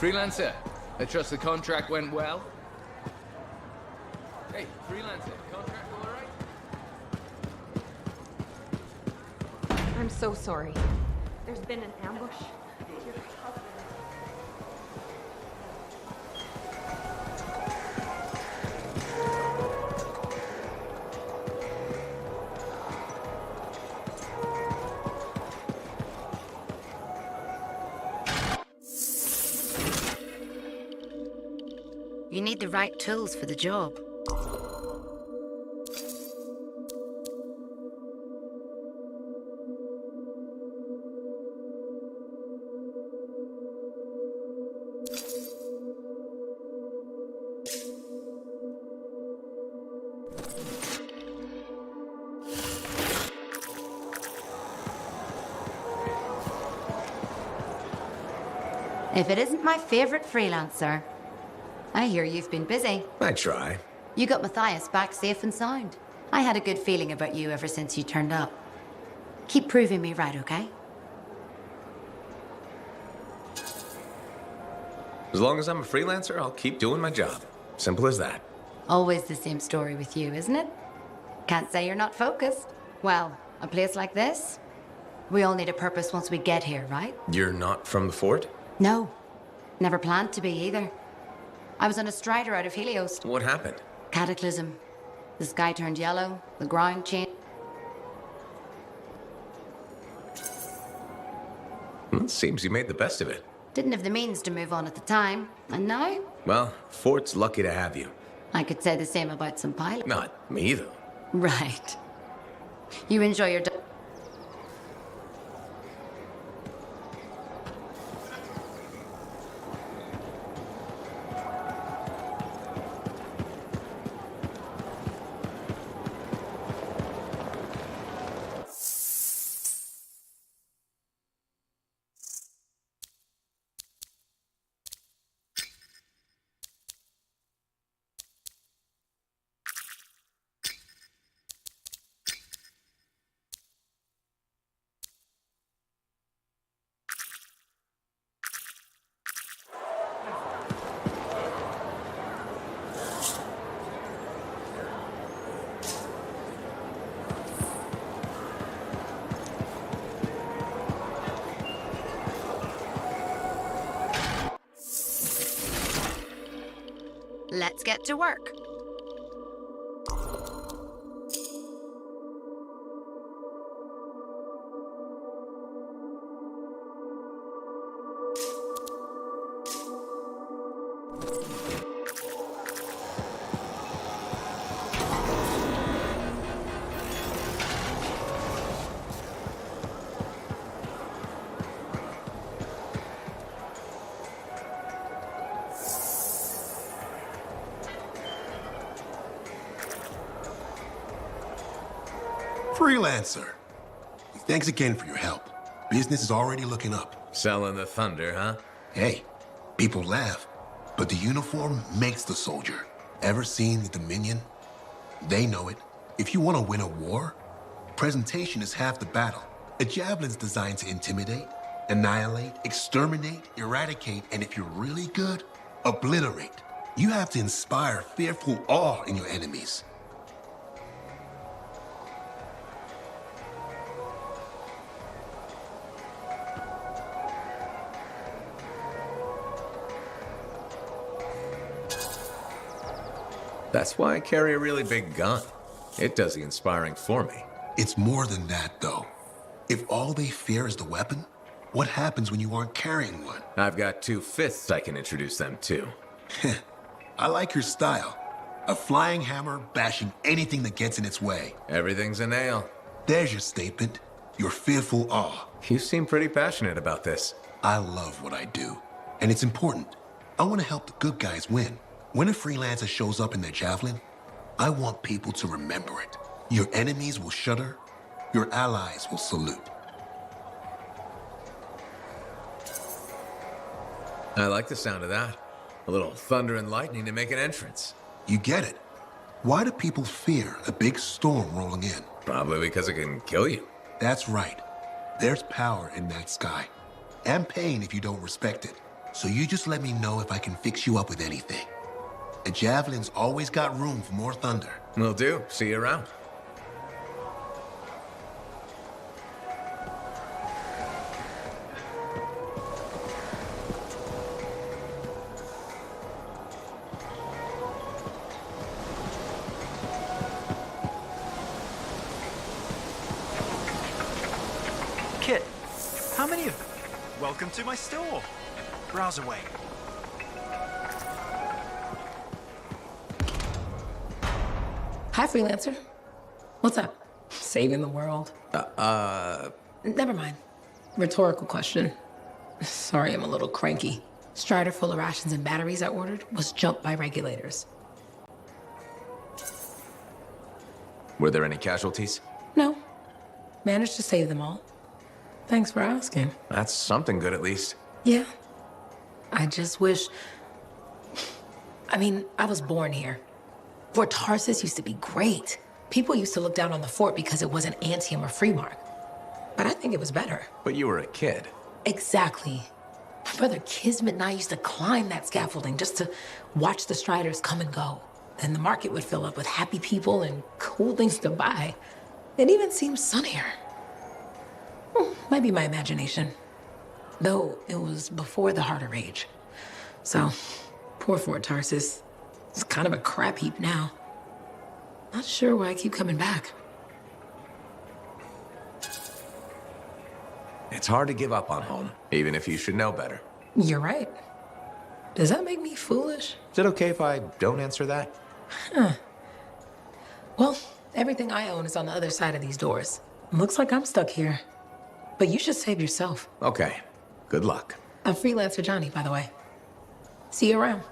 Freelancer, I trust the contract went well? Hey, freelancer, contract all right? I'm so sorry. There's been an ambush. Your husband. You need the right tools for the job. If it isn't my favorite freelancer. I hear you've been busy. I try. You got Matthias back safe and sound. I had a good feeling about you ever since you turned up. Keep proving me right, okay? As long as I'm a freelancer, I'll keep doing my job. Simple as that. Always the same story with you, isn't it? Can't say you're not focused. Well, a place like this, we all need a purpose once we get here, right? You're not from the fort? No. Never planned to be either. I was on a strider out of Helios. What happened? Cataclysm. The sky turned yellow, the ground changed. Seems you made the best of it. Didn't have the means to move on at the time. And now? Well, Fort's lucky to have you. I could say the same about some pilots. Not me, though. Right. You enjoy your... Let's get to work. Freelancer. Thanks again for your help. Business is already looking up. Selling the thunder, huh? Hey, people laugh, but the uniform makes the soldier. Ever seen the Dominion? They know it. If you want to win a war, presentation is half the battle. A javelin's designed to intimidate, annihilate, exterminate, eradicate, and if you're really good, obliterate. You have to inspire fearful awe in your enemies. That's why I carry a really big gun. It does the inspiring for me. It's more than that, though. If all they fear is the weapon, what happens when you aren't carrying one? I've got 2 fists I can introduce them to. I like your style. A flying hammer bashing anything that gets in its way. Everything's a nail. There's your statement. Your fearful awe. You seem pretty passionate about this. I love what I do. And it's important. I want to help the good guys win. When a freelancer shows up in their javelin, I want people to remember it. Your enemies will shudder. Your allies will salute. I like the sound of that. A little thunder and lightning to make an entrance. You get it. Why do people fear a big storm rolling in? Probably because it can kill you. That's right. There's power in that sky. And pain if you don't respect it. So you just let me know if I can fix you up with anything. A javelin's always got room for more thunder. Will do. See you around. Kit, how many of... Welcome to my store. Browse away. Hi, freelancer. What's up? Saving the world? Never mind. Rhetorical question. Sorry, I'm a little cranky. Strider full of rations and batteries I ordered was jumped by regulators. Were there any casualties? No. Managed to save them all. Thanks for asking. That's something good, at least. Yeah. I just wish... I mean, I was born here. Fort Tarsis used to be great. People used to look down on the fort because it wasn't Anthem or Freemark. But I think it was better. But you were a kid. Exactly. My brother Kismet and I used to climb that scaffolding just to watch the Striders come and go. And the market would fill up with happy people and cool things to buy. It even seemed sunnier. Might be my imagination. Though it was before the Harder Age. So, poor Fort Tarsis. It's kind of a crap heap now. Not sure why I keep coming back. It's hard to give up on home, even if you should know better. You're right. Does that make me foolish? Is it okay if I don't answer that? Well, everything I own is on the other side of these doors. Looks like I'm stuck here. But you should save yourself. Okay. Good luck. I'm freelancer Johnny, by the way. See you around.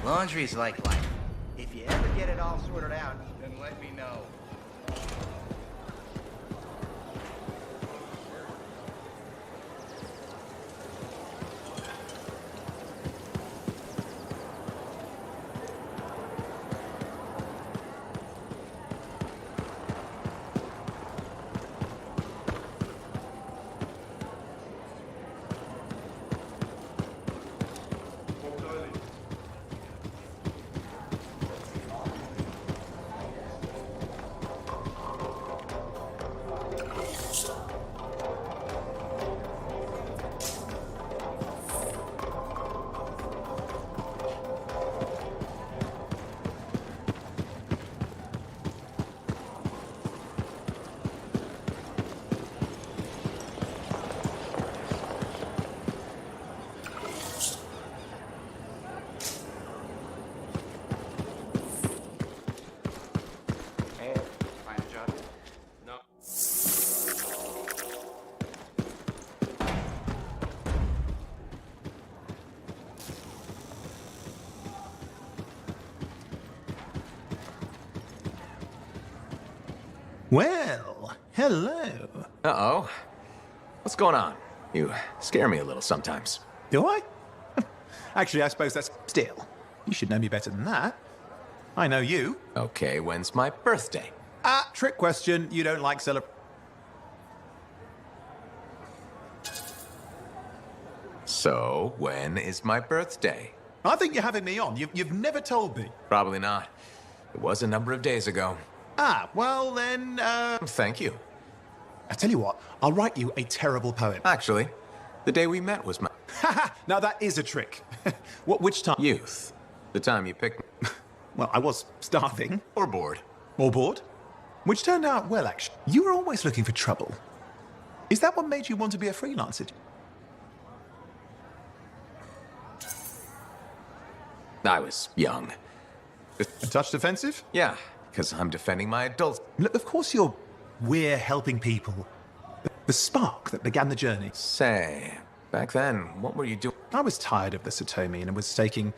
Laundry's like life. If you ever get it all sorted out, Then let me know. hey, find a job? No. Well, hello. Uh-oh. What's going on? You scare me a little sometimes. Do I? Actually, I suppose that's still. You should know me better than that. I know you. Okay, when's my birthday? Ah, trick question. You don't like So, when is my birthday? I think you're having me on. You've never told me. Probably not. It was a number of days ago. Ah, well then, Thank you. I tell you what, I'll write you a terrible poem. Actually, the day we met was my Haha, now that is a trick. Which time? youth. The time you picked me. Well, I was starving. Or bored. Or bored. Which turned out well, actually. You were always looking for trouble. Is that what made you want to be a freelancer? I was young. A touch defensive? Yeah, because I'm defending my adult. Look, of course we're helping people. The spark that began the journey. Say, back then, what were you doing? I was tired of the Satomi and was taking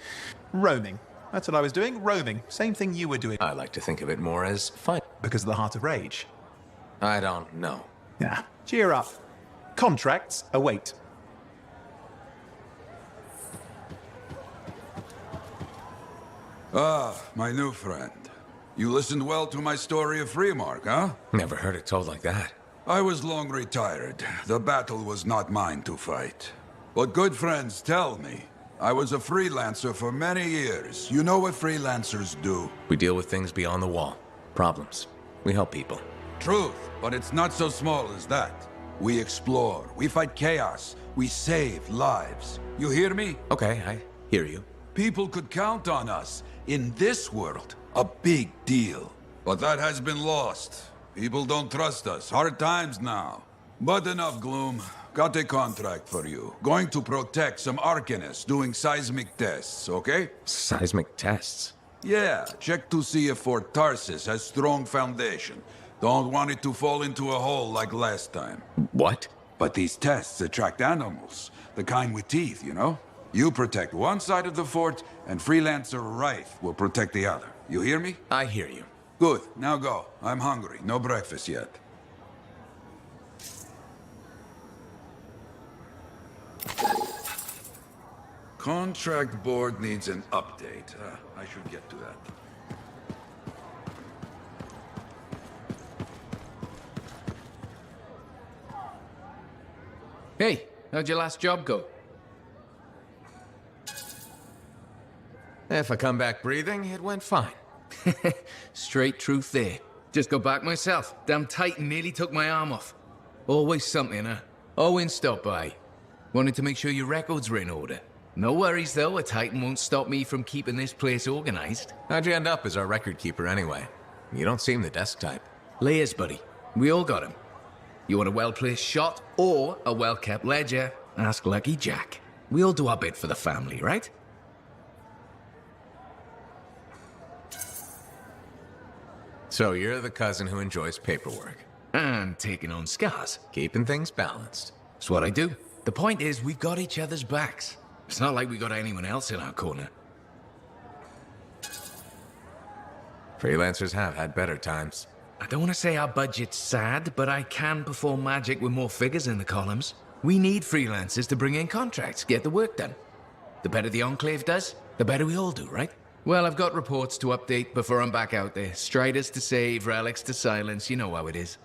roaming. That's what I was doing, roaming. Same thing you were doing. I like to think of it more as fun. Because of the Heart of Rage. I don't know. Yeah, cheer up. Contracts await. Ah, my new friend. You listened well to my story of Freemark, huh? Never heard it told like that. I was long retired. The battle was not mine to fight. But good friends tell me, I was a freelancer for many years. You know what freelancers do? We deal with things beyond the wall. Problems. We help people. Truth, but it's not so small as that. We explore, we fight chaos, we save lives. You hear me? Okay, I hear you. People could count on us. In this world, a big deal. But that has been lost. People don't trust us. Hard times now. But enough gloom. Got a contract for you. Going to protect some Arcanists doing seismic tests, okay? Seismic tests? Yeah, check to see if Fort Tarsis has strong foundation. Don't want it to fall into a hole like last time. What? But these tests attract animals. The kind with teeth, you know? You protect one side of the fort, and Freelancer Rife will protect the other. You hear me? I hear you. Good. Now go. I'm hungry. No breakfast yet. Contract board needs an update. I should get to that. Hey, how'd your last job go? If I come back breathing, it went fine. Straight truth there. Just got back myself. Damn Titan nearly took my arm off. Always something, huh? Owen stopped by. Wanted to make sure your records were in order. No worries though, a Titan won't stop me from keeping this place organized. How'd you end up as our record keeper anyway? You don't seem the desk type. Layers, buddy. We all got 'em. You want a well-placed shot or a well-kept ledger? Ask Lucky Jack. We all do our bit for the family, right? So you're the cousin who enjoys paperwork. And taking on scars. Keeping things balanced. That's what I do. The point is, we've got each other's backs. It's not like we got anyone else in our corner. Freelancers have had better times. I don't want to say our budget's sad, but I can perform magic with more figures in the columns. We need freelancers to bring in contracts, get the work done. The better the Enclave does, the better we all do, right? Well, I've got reports to update before I'm back out there. Striders to save, relics to silence, you know how it is.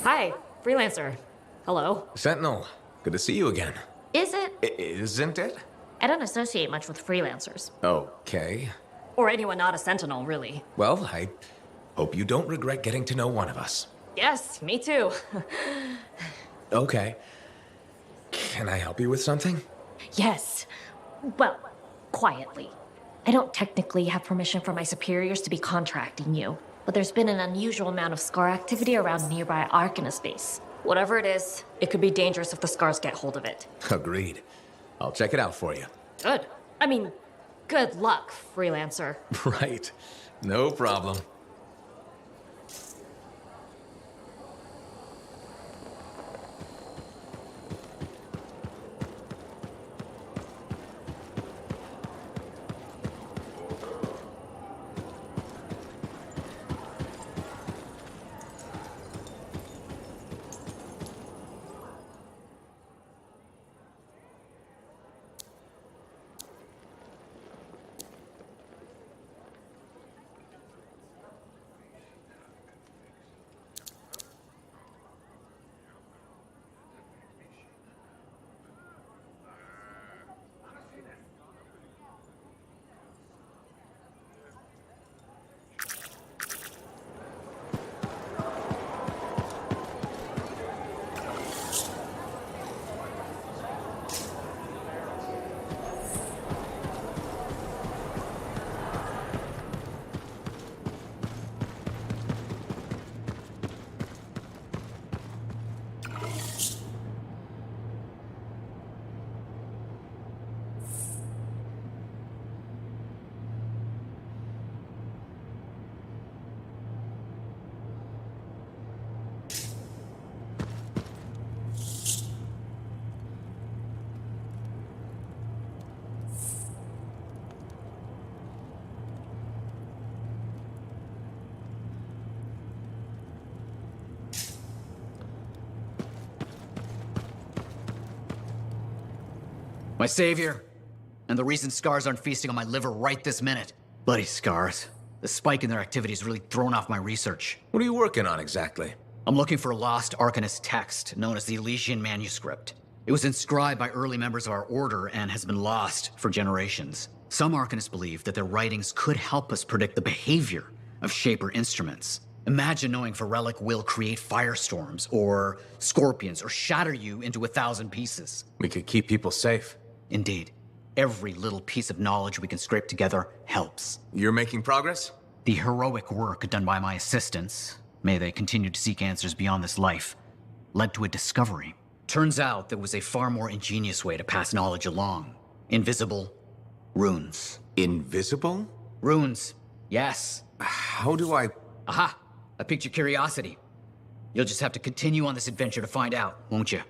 Hi, freelancer. Hello. Sentinel, good to see you again. Is it? Isn't it? I don't associate much with freelancers. Okay. Or anyone not a sentinel, really. Well, I hope you don't regret getting to know one of us. Yes, me too. Okay. Can I help you with something? Yes. Well, quietly. I don't technically have permission from my superiors to be contracting you, but there's been an unusual amount of scar activity around nearby Arcanist base. Whatever it is, it could be dangerous if the scars get hold of it. Agreed. I'll check it out for you. Good. I mean, good luck, freelancer. Right. No problem. My savior. And the reason scars aren't feasting on my liver right this minute. Bloody scars. The spike in their activity has really thrown off my research. What are you working on exactly? I'm looking for a lost Arcanist text known as the Elysian Manuscript. It was inscribed by early members of our order and has been lost for generations. Some Arcanists believe that their writings could help us predict the behavior of Shaper instruments. Imagine knowing if a relic will create firestorms, or scorpions, or shatter you into 1,000 pieces. We could keep people safe. Indeed. Every little piece of knowledge we can scrape together helps. You're making progress? The heroic work done by my assistants, may they continue to seek answers beyond this life, led to a discovery. Turns out there was a far more ingenious way to pass knowledge along. Invisible runes. Invisible? Runes, yes. How do I... Aha! I piqued your curiosity. You'll just have to continue on this adventure to find out, won't you?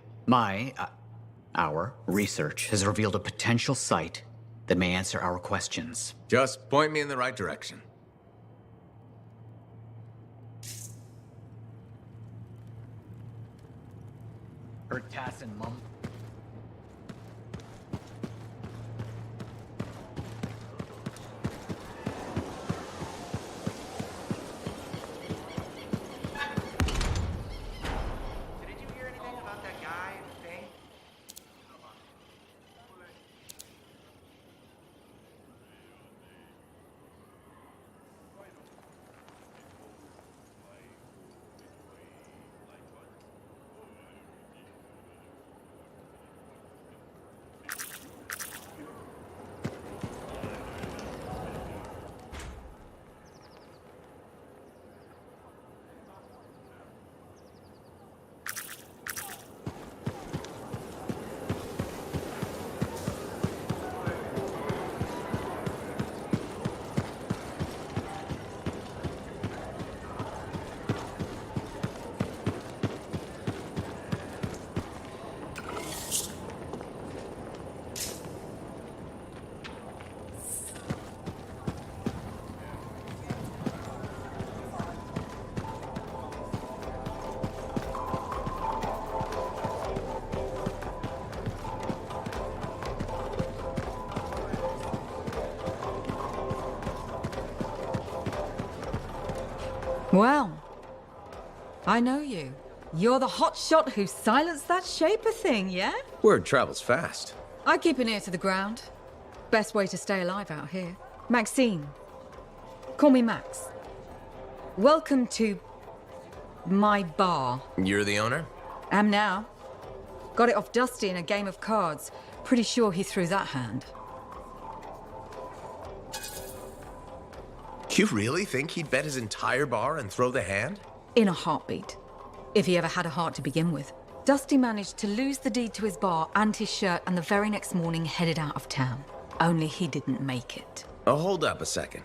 Our research has revealed a potential site that may answer our questions. Just point me in the right direction. Tassin, Mum. Did you hear anything about that guy and the thing? Well, I know you. You're the hotshot who silenced that Shaper thing, yeah? Word travels fast. I keep an ear to the ground. Best way to stay alive out here. Maxine. Call me Max. Welcome to my bar. You're the owner? Am now. Got it off Dusty in a game of cards. Pretty sure he threw that hand. You really think he'd bet his entire bar and throw the hand? In a heartbeat. If he ever had a heart to begin with. Dusty managed to lose the deed to his bar and his shirt, and the very next morning headed out of town. Only he didn't make it. Oh, hold up a second.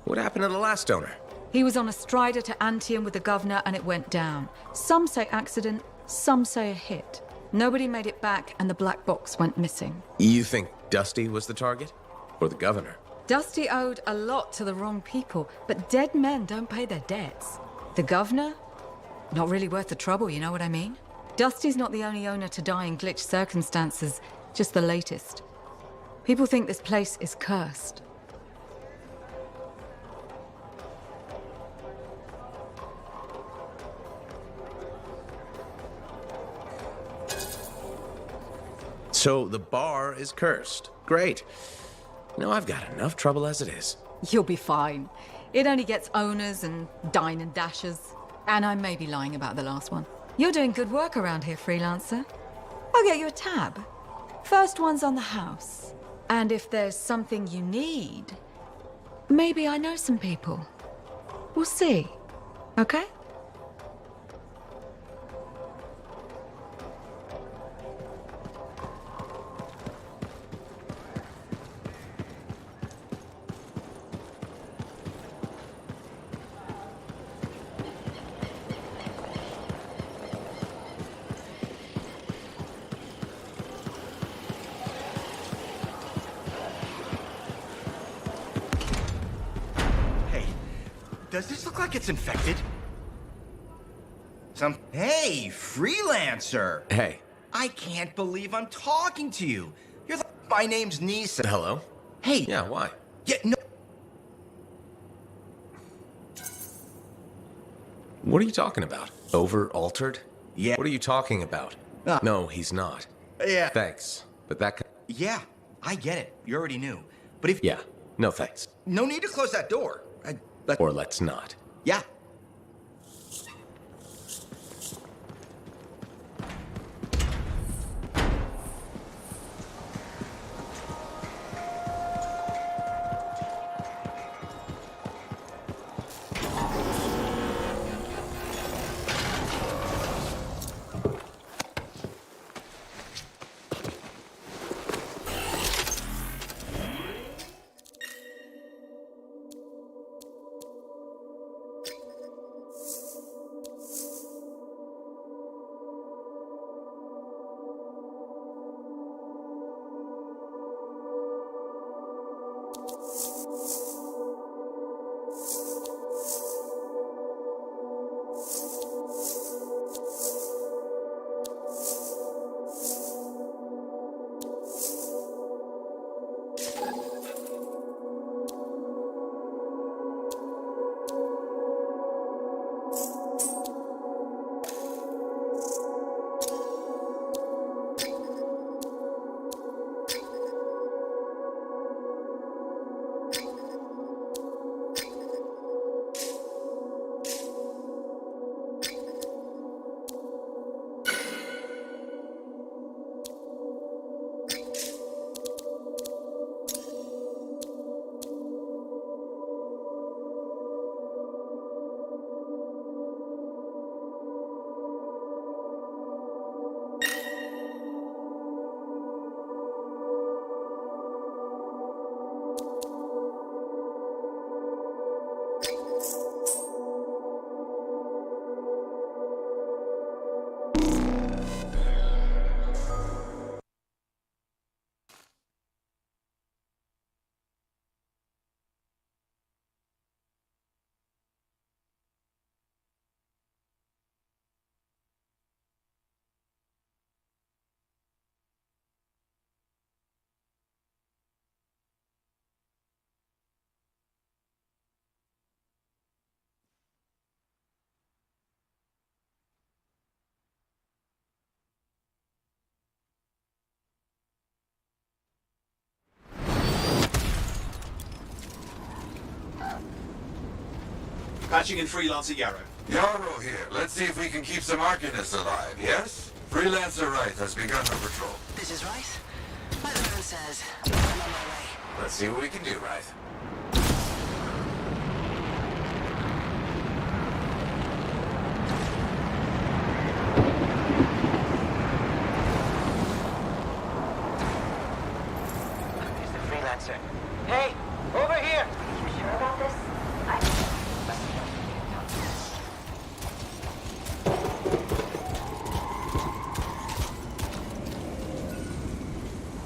What happened to the last owner? He was on a strider to Anthem with the governor and it went down. Some say accident, some say a hit. Nobody made it back and the black box went missing. You think Dusty was the target? Or the governor? Dusty owed a lot to the wrong people, but dead men don't pay their debts. The governor? Not really worth the trouble, you know what I mean? Dusty's not the only owner to die in glitched circumstances, just the latest. People think this place is cursed. So the bar is cursed. Great. No, I've got enough trouble as it is. You'll be fine. It only gets owners and dine and dashers. And I may be lying about the last one. You're doing good work around here, freelancer. I'll get you a tab. First one's on the house. And if there's something you need, maybe I know some people. We'll see. Okay? Does this look like it's infected? Hey, freelancer! Hey. I can't believe I'm talking to you. You're the My name's Nisa. Hello? Hey. Yeah, why? Yeah, no. What are you talking about? Over-altered? Yeah. What are you talking about? No, he's not. Yeah. Thanks. But that... Yeah, I get it. You already knew. But if... Yeah, no thanks. No need to close that door. Or let's not. Yeah. Patching in Freelancer Yarrow. Yarrow here. Let's see if we can keep some Arcanists alive, yes? Freelancer Wright has begun her patrol. This is Wright. My man says I'm on my way. Let's see what we can do, Wright. It's the Freelancer. Hey, over here! You sure about this?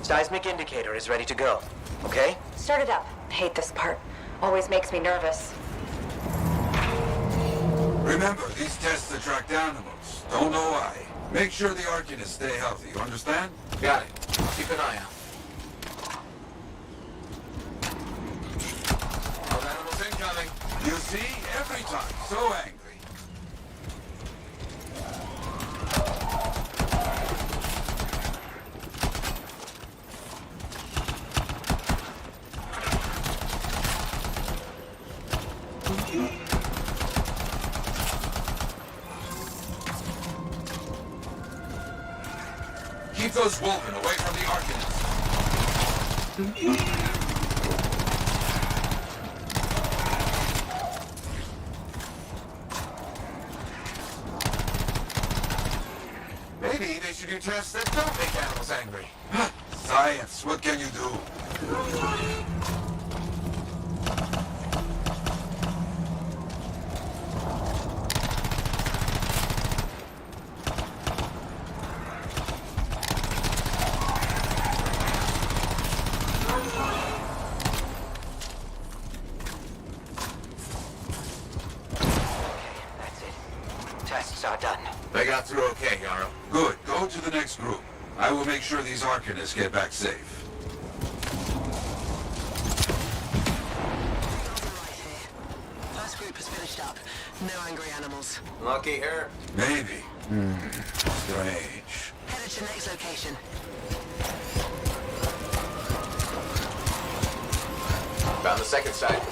Seismic indicator is ready to go. Okay? Start it up. Hate this part. Always makes me nervous. Remember, these tests attract animals. Don't know why. Make sure the Arcanists stay healthy, you understand? Got it. Keep an eye out. Wild animals incoming. You see? Every time. So angry. Keep those Wolven away from the Arcanists. Maybe they should do tests that don't make animals angry. Science, what can you do? Tests are done. They got through okay, Yarrow. Good. Go to the next group. I will make sure these Arcanists get back safe. animals. Lucky her. Maybe. Strange. Headed to next location. Found the second site.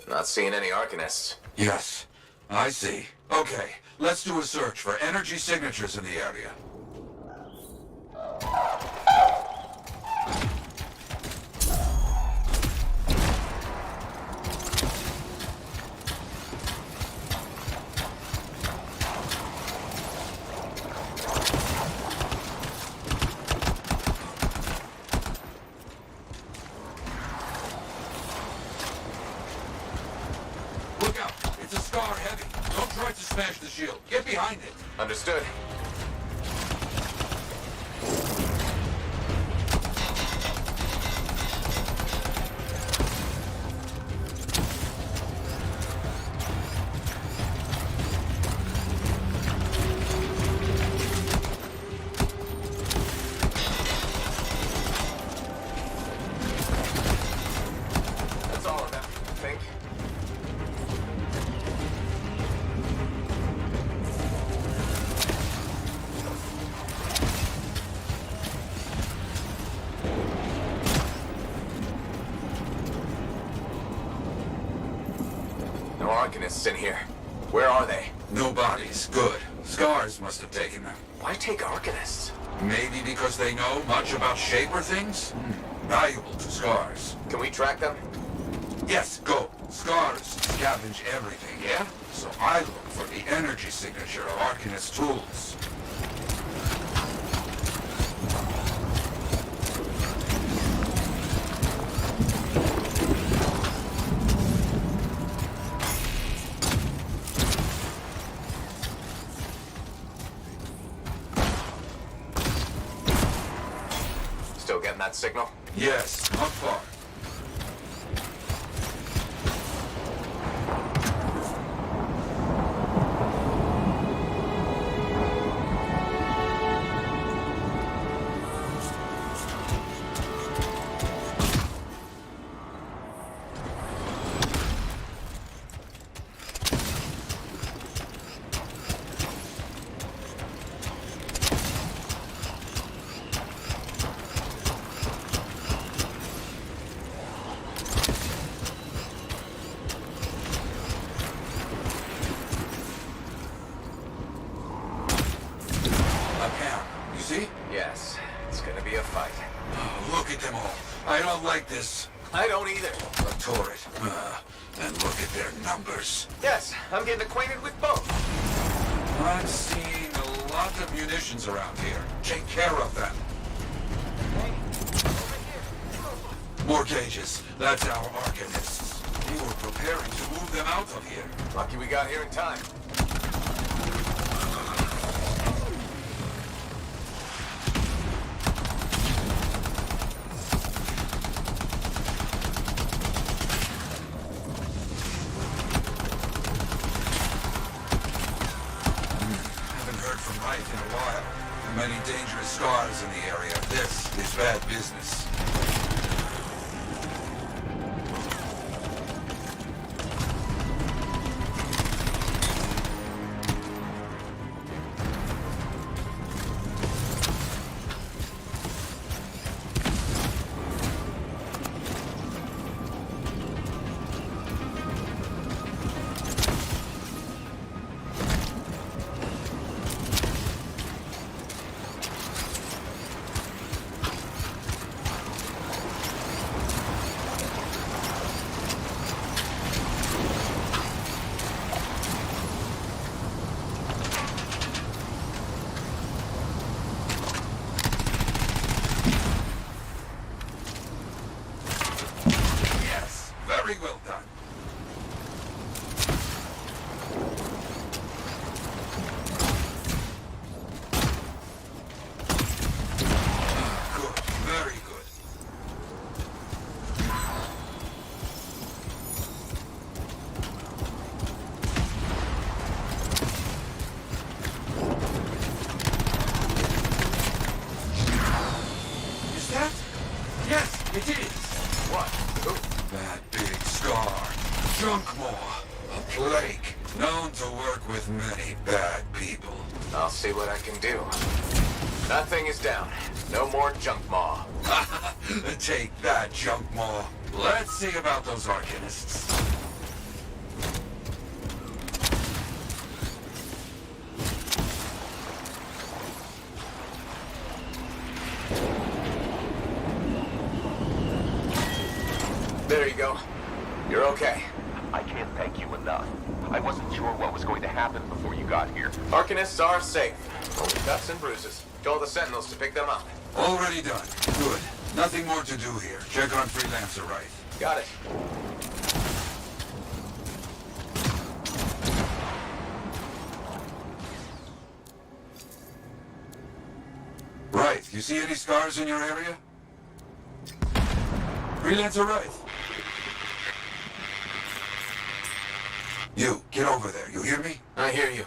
Not seeing any Arcanists. Yes, I see. Okay, let's do a search for energy signatures in the area. Look out! It's a Scar heavy. Don't try to smash the shield. Get behind it. Understood. That's all of them, I think. No Arcanists in here. Where are they? No bodies. Good. Scars must have taken them. Why take Arcanists? Maybe because they know much about Shaper things? Valuable to Scars. Can we track them? Yes, go. Scars scavenge everything, yeah? So I look for the energy signature of Arcanist tools. Still getting that signal? Yes, not far. You see? Yes. It's gonna be a fight. Oh, look at them all. I don't like this. I don't either. A turret. And look at their numbers. Yes, I'm getting acquainted with both. I'm seeing a lot of munitions around here. Take care of them. More cages. That's our Arcanists. We were preparing to move them out of here. Lucky we got here in time. In a while. Many dangerous Scars in the area. This is bad business. junk maw. A plague. Known to work with many bad people. I'll see what I can do. That thing is down. No more junk maw. Take that, junk maw. Let's see about those Arcanists. There you go. You're okay. I can't thank you enough. I wasn't sure what was going to happen before you got here. Arcanists are safe. Only cuts and bruises. Told the Sentinels to pick them up. Already done. Good. Nothing more to do here. Check on Freelancer right. Got it. Right. You see any scars in your area? Freelancer right. You, get over there. You hear me? I hear you.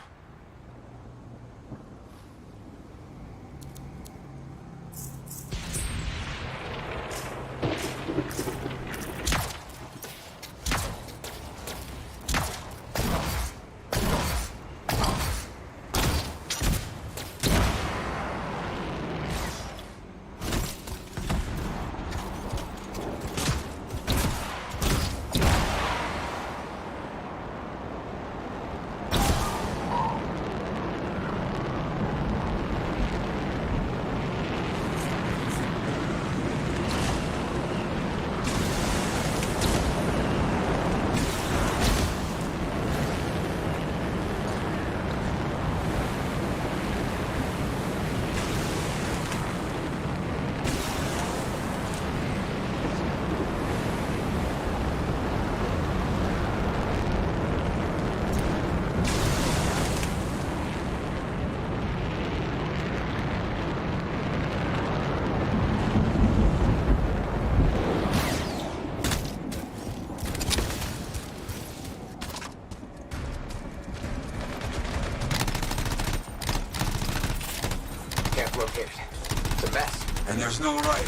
Located. It's a mess. And there's no right.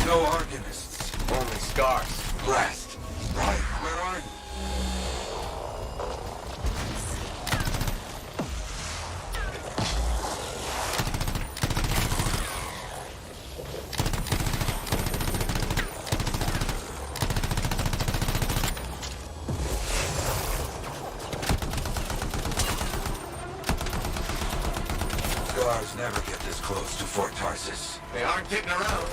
No Arcanists. Only scars. Blast. Right. Where are you? Scars never get this close to Fort Tarsis. They aren't getting around.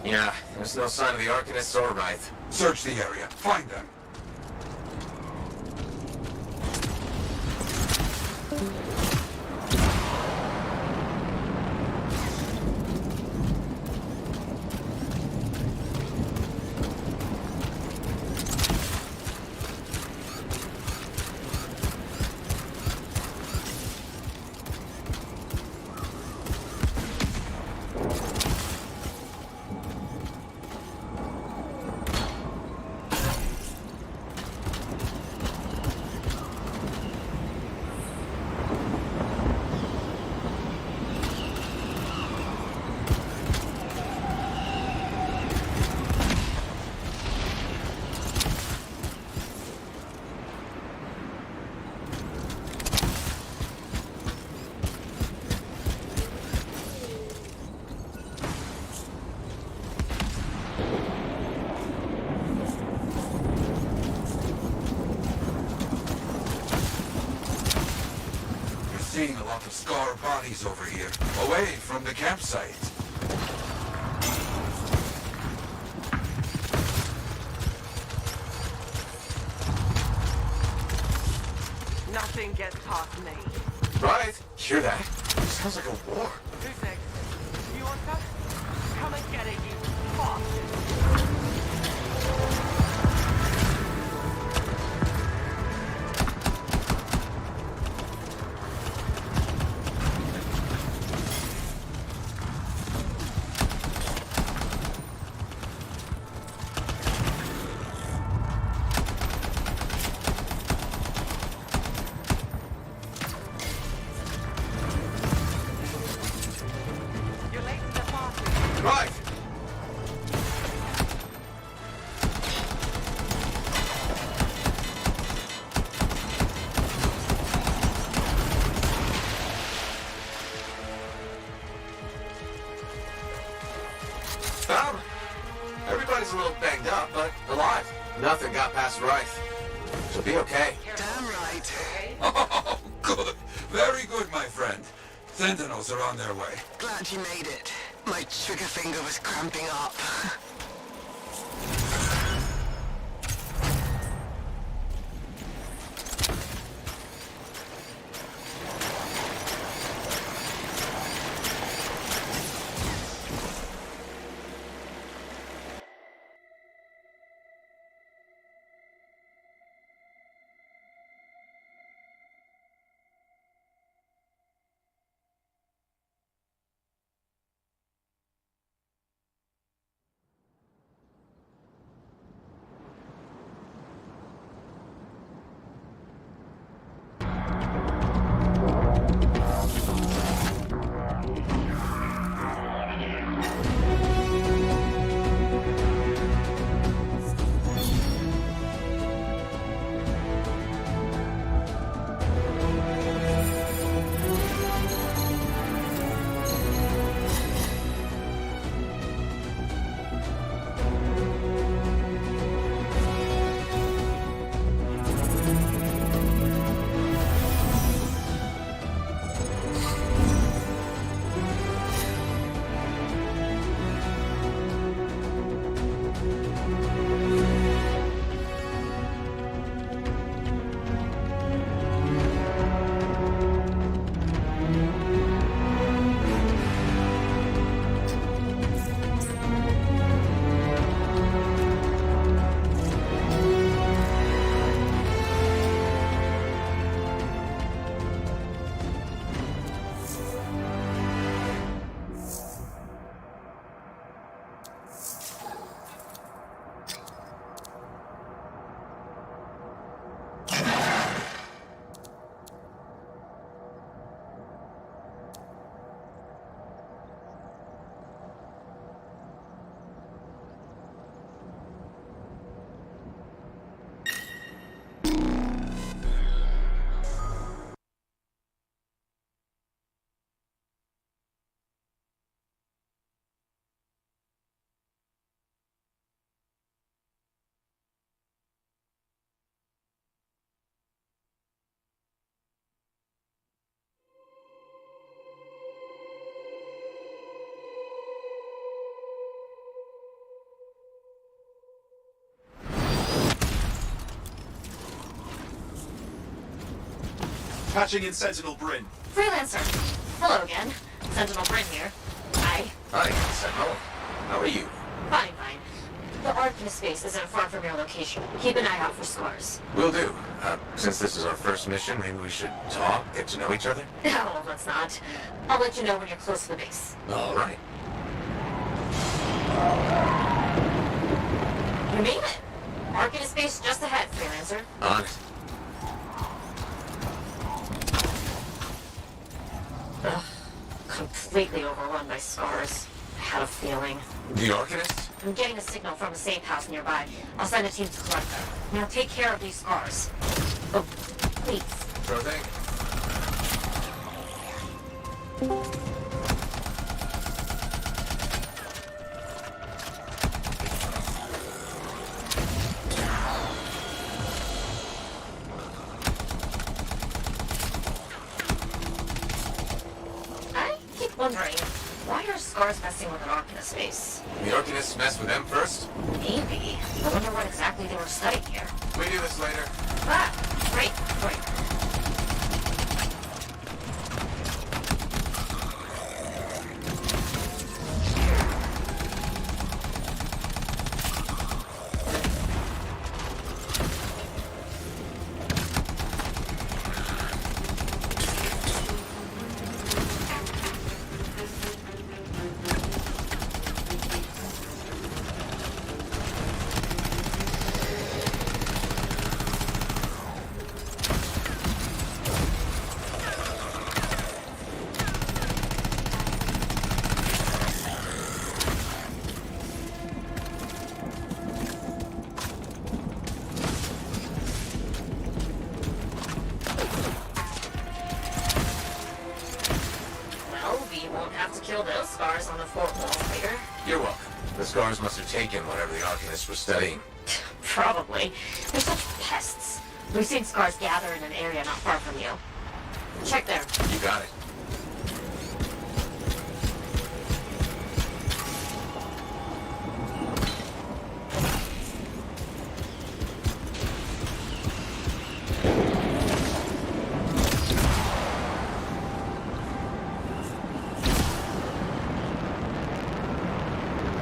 Yeah, there's no sign of the Arcanists or Wraith. Search the area. Find them. Seeing a lot of scar bodies over here, away from the campsite. gets past me. Right? Hear that? Sounds like a war. Who's next? You want that? Come and get it, you bastard! You're late to the party. Right! Everybody's a little banged up, but alive. Nothing got past Rife. She'll be okay. Damn right. Oh, good. Very good, my friend. Sentinels are on their way. Glad you made it. My trigger finger was cramping up. Patching in Sentinel Bryn. Freelancer. Hello again. Sentinel Bryn here. Hi. Hi, Sentinel. How are you? Fine, fine. The Arcanist base isn't far from your location. Keep an eye out for scars. Will do. Since this is our first mission, maybe we should talk, get to know each other? No, let's not. I'll let you know when you're close to the base. All right. You made it. Arcanist base just ahead, Freelancer. On it. Ugh. Completely overrun by scars. I had a feeling. The Arcanist? I'm getting a signal from a safe house nearby. I'll send a team to collect them. Now take care of these scars. Oh, please. Sure thing. I keep wondering, why are scars messing with an Arcanist base? The Arcanists mess with them first? Maybe. I wonder what exactly they were studying here. We do this later. Ah, great. horrible, later. You're welcome. The scars must have taken whatever the Arcanist was studying. Probably. They're such pests. We've seen scars gather in an area not far from you. Check there. You got it.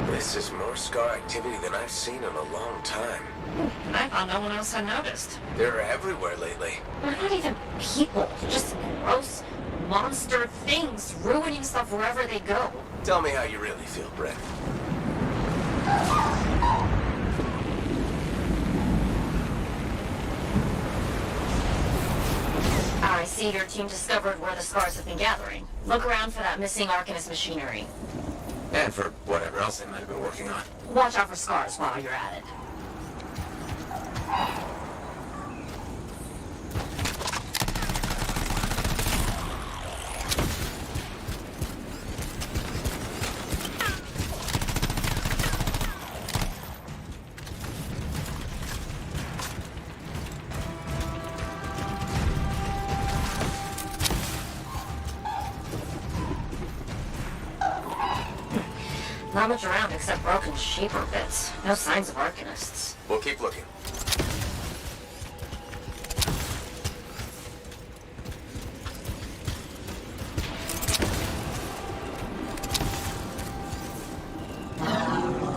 This is more scar activity than I've seen in a long time. I thought no one else had noticed. They're everywhere lately. They're not even people. Just gross monster things ruining stuff wherever they go. Tell me how you really feel, Brett. I see your team discovered where the scars have been gathering. Look around for that missing Arcanist machinery. And for whatever else they might have been working on. Watch out for scars while you're at it. Not much around except broken shaper bits. No signs of Arcanists. We'll keep looking.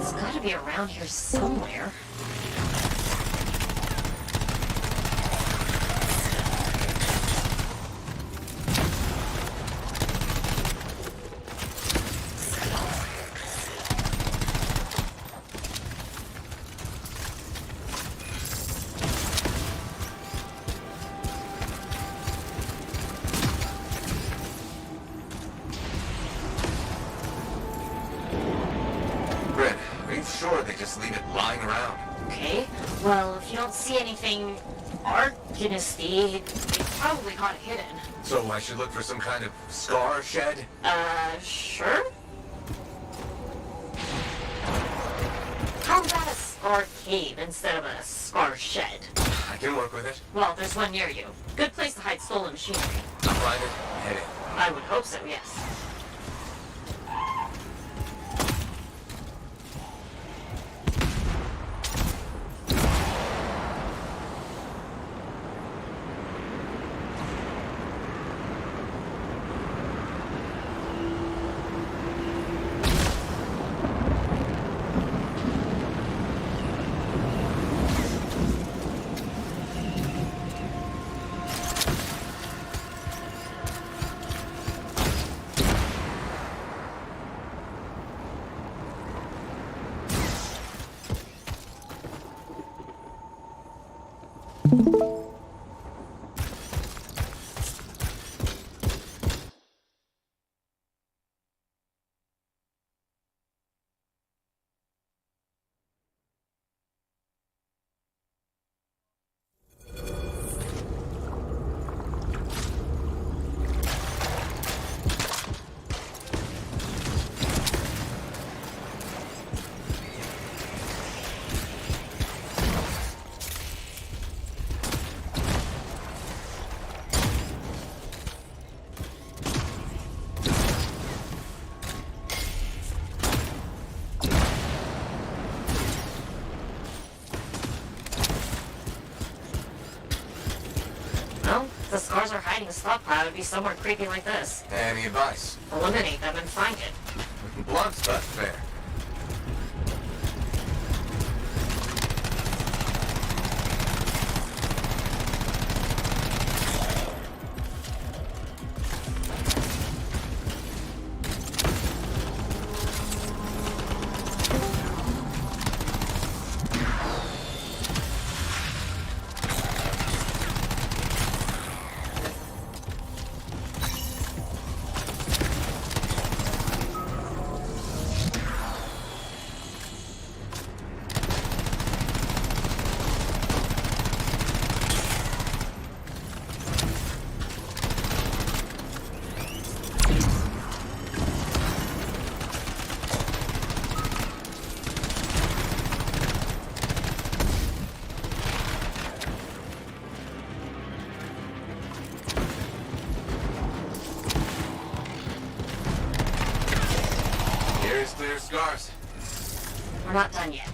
It's gotta be around here somewhere. Sure, they just leave it lying around. Okay. Well, if you don't see anything Arcanisty, they probably got it hidden. So I should look for some kind of scar shed? Sure? How about a scar cave instead of a scar shed? I can work with it. Well, there's one near you. Good place to hide stolen machinery. I'll find it. Head in. I would hope so, yes. The scars are hiding a stockpile would be somewhere creepy like this. Any advice? Eliminate them and find it. Blunt, but fair. Space clear scars. We're not done yet.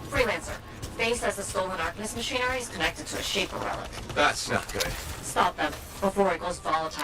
Freelancer, Faye says the stolen Arcanist machinery is connected to a Shaper relic. That's not good. Stop them before it goes volatile.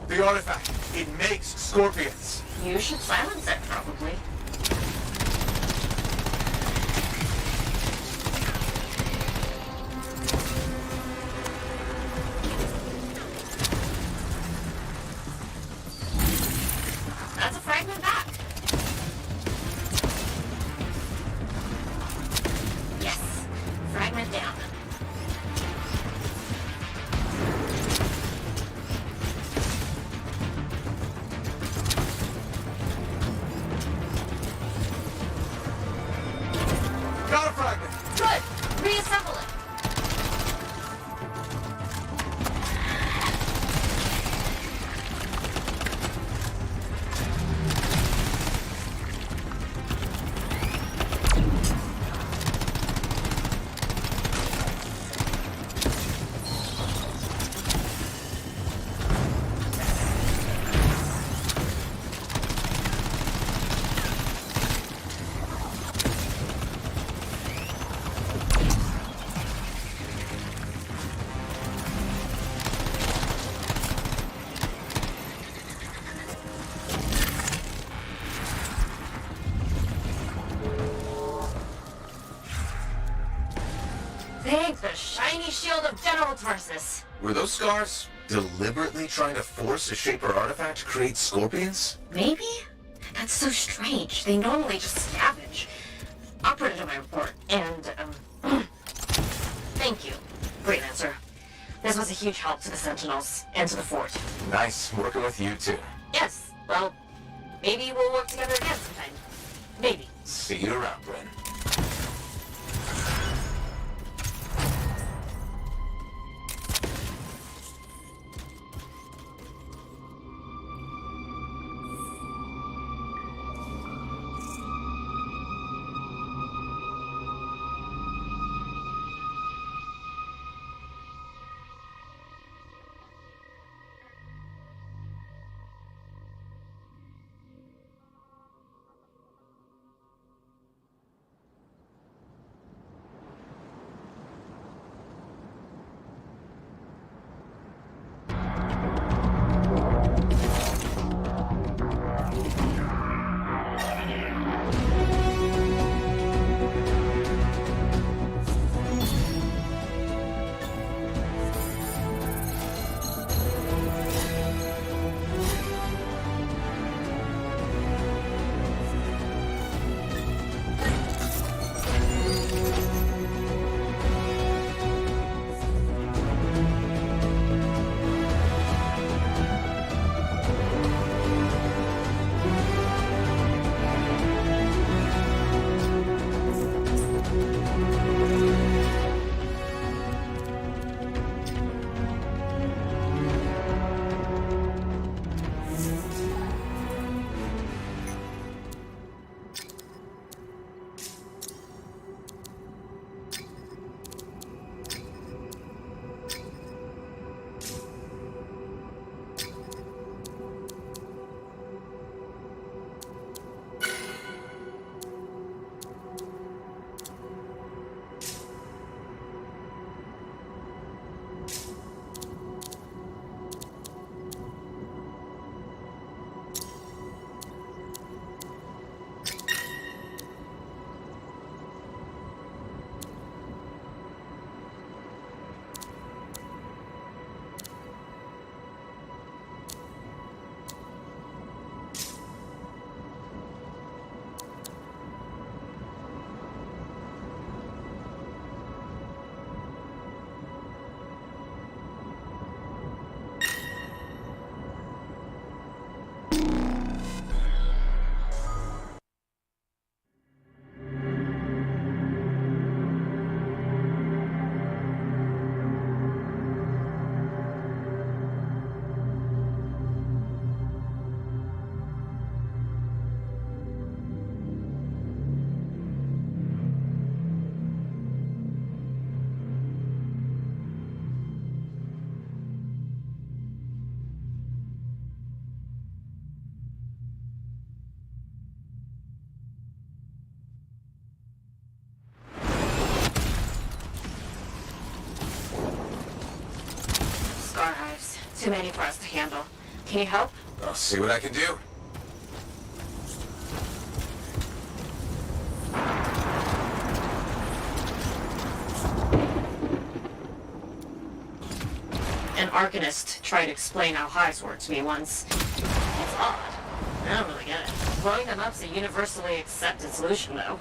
The artifact, it makes scorpions. You should silence it, probably. That's a fragment back. Yes, fragment down. Got a fragment. Good. Reassemble it. Thank the shiny shield of General Tarsus. Were those scars deliberately trying to force a Shaper artifact to create scorpions? Maybe? That's so strange. They normally just scavenge. I'll put it in my report. And, thank you, Freelancer. This was a huge help to the Sentinels and to the fort. Nice working with you too. Yes, well, maybe we'll work together again sometime. Maybe. See you around, Bryn. Too many for us to handle. Can you help? I'll see what I can do. An Arcanist tried to explain how hives work to me once. It's odd. I don't really get it. Blowing them up's a universally accepted solution, though.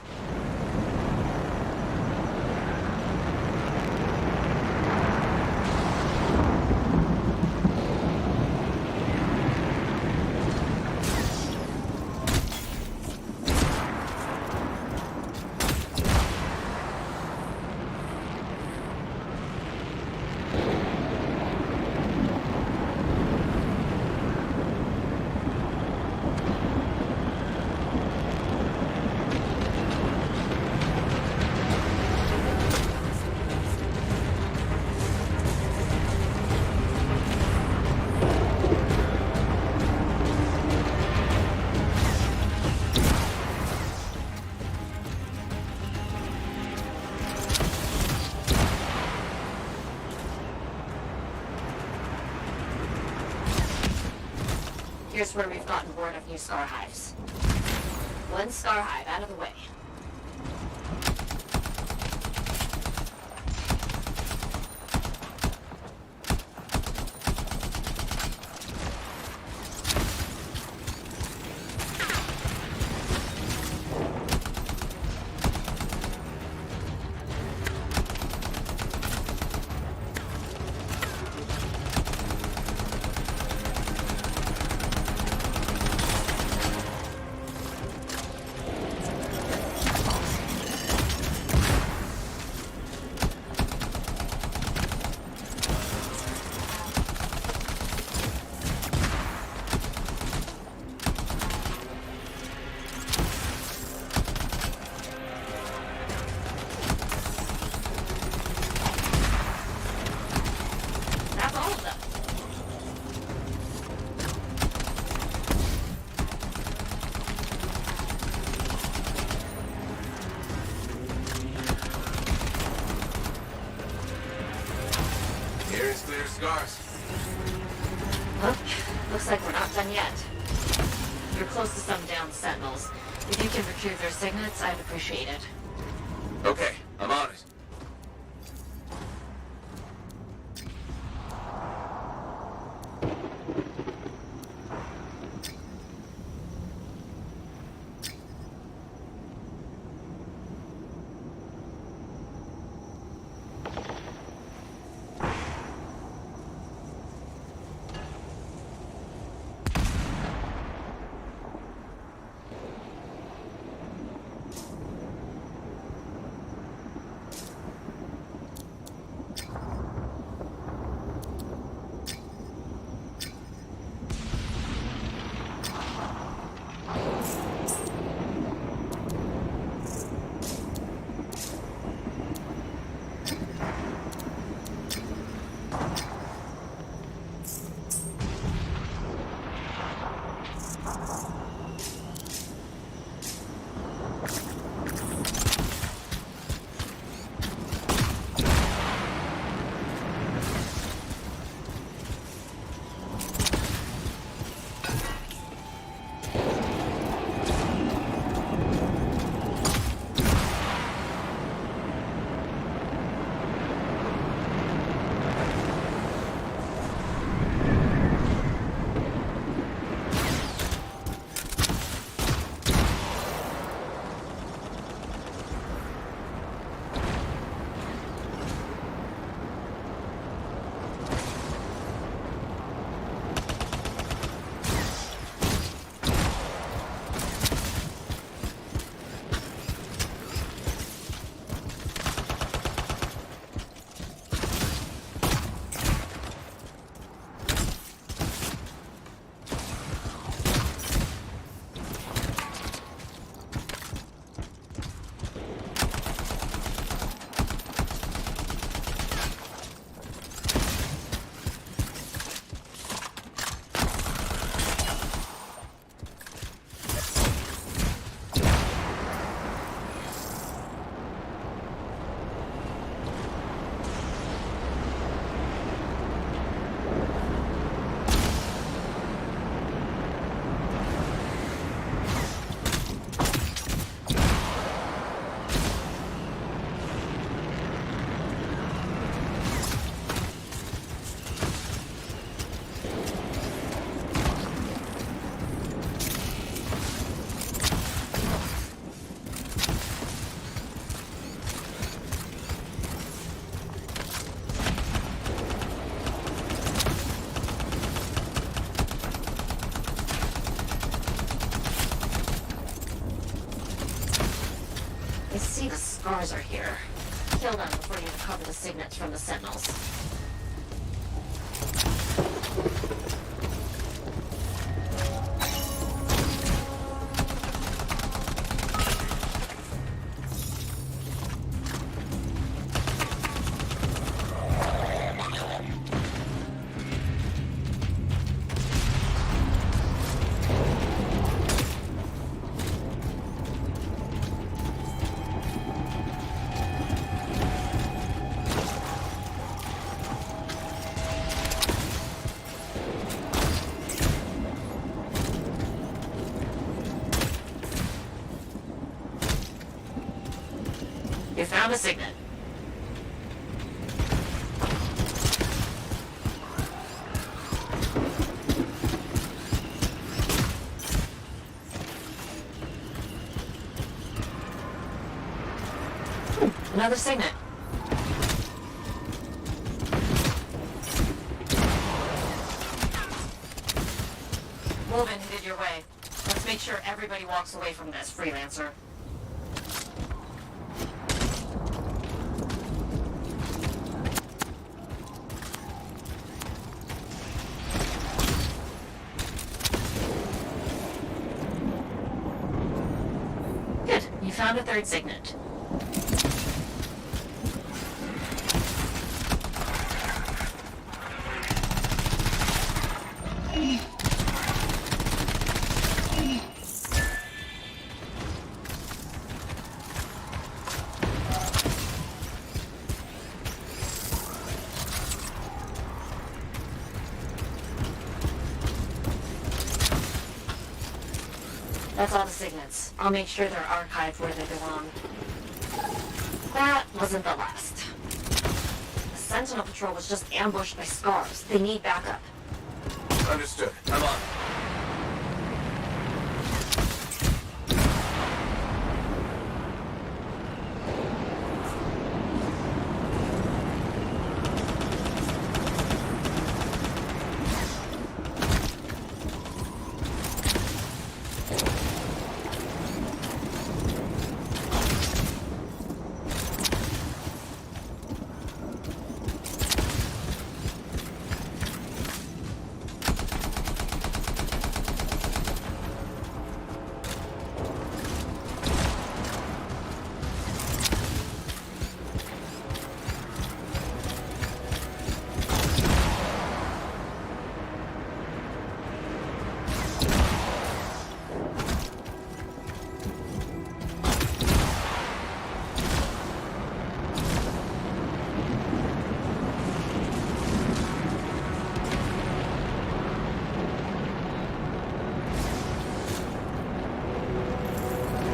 Here's where we've gotten word of new star hives. One star hive out of the way. Here's clear scars. Well, looks like we're not done yet. You're close to some downed sentinels. If you can retrieve their signets, I'd appreciate it. Okay, I'm on it. see the scars are here. Kill them before you recover the signets from the sentinels. You found a signet. Another signet. Wolven headed your way. Let's make sure everybody walks away from this, freelancer. Good. You found a third signet. That's all the signets. I'll make sure they're archived where they belong. That wasn't the last. The Sentinel Patrol was just ambushed by scars. They need backup. Understood. I'm on.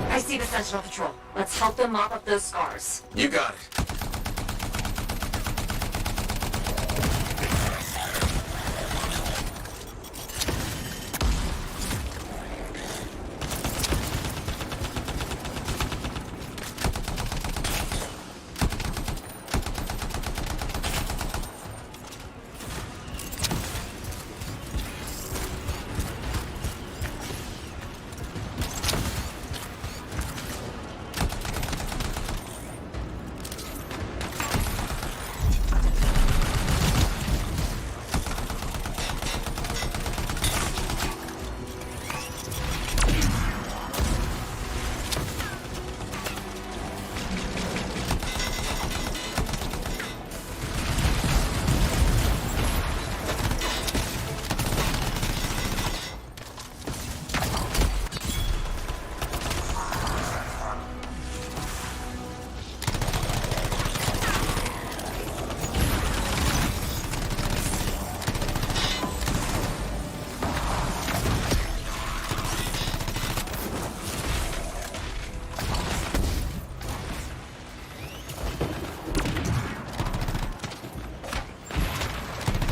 I see the Sentinel Patrol. Let's help them mop up those scars. You got it.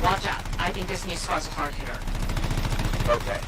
Watch out. I think this new scar's a hard hitter. Okay.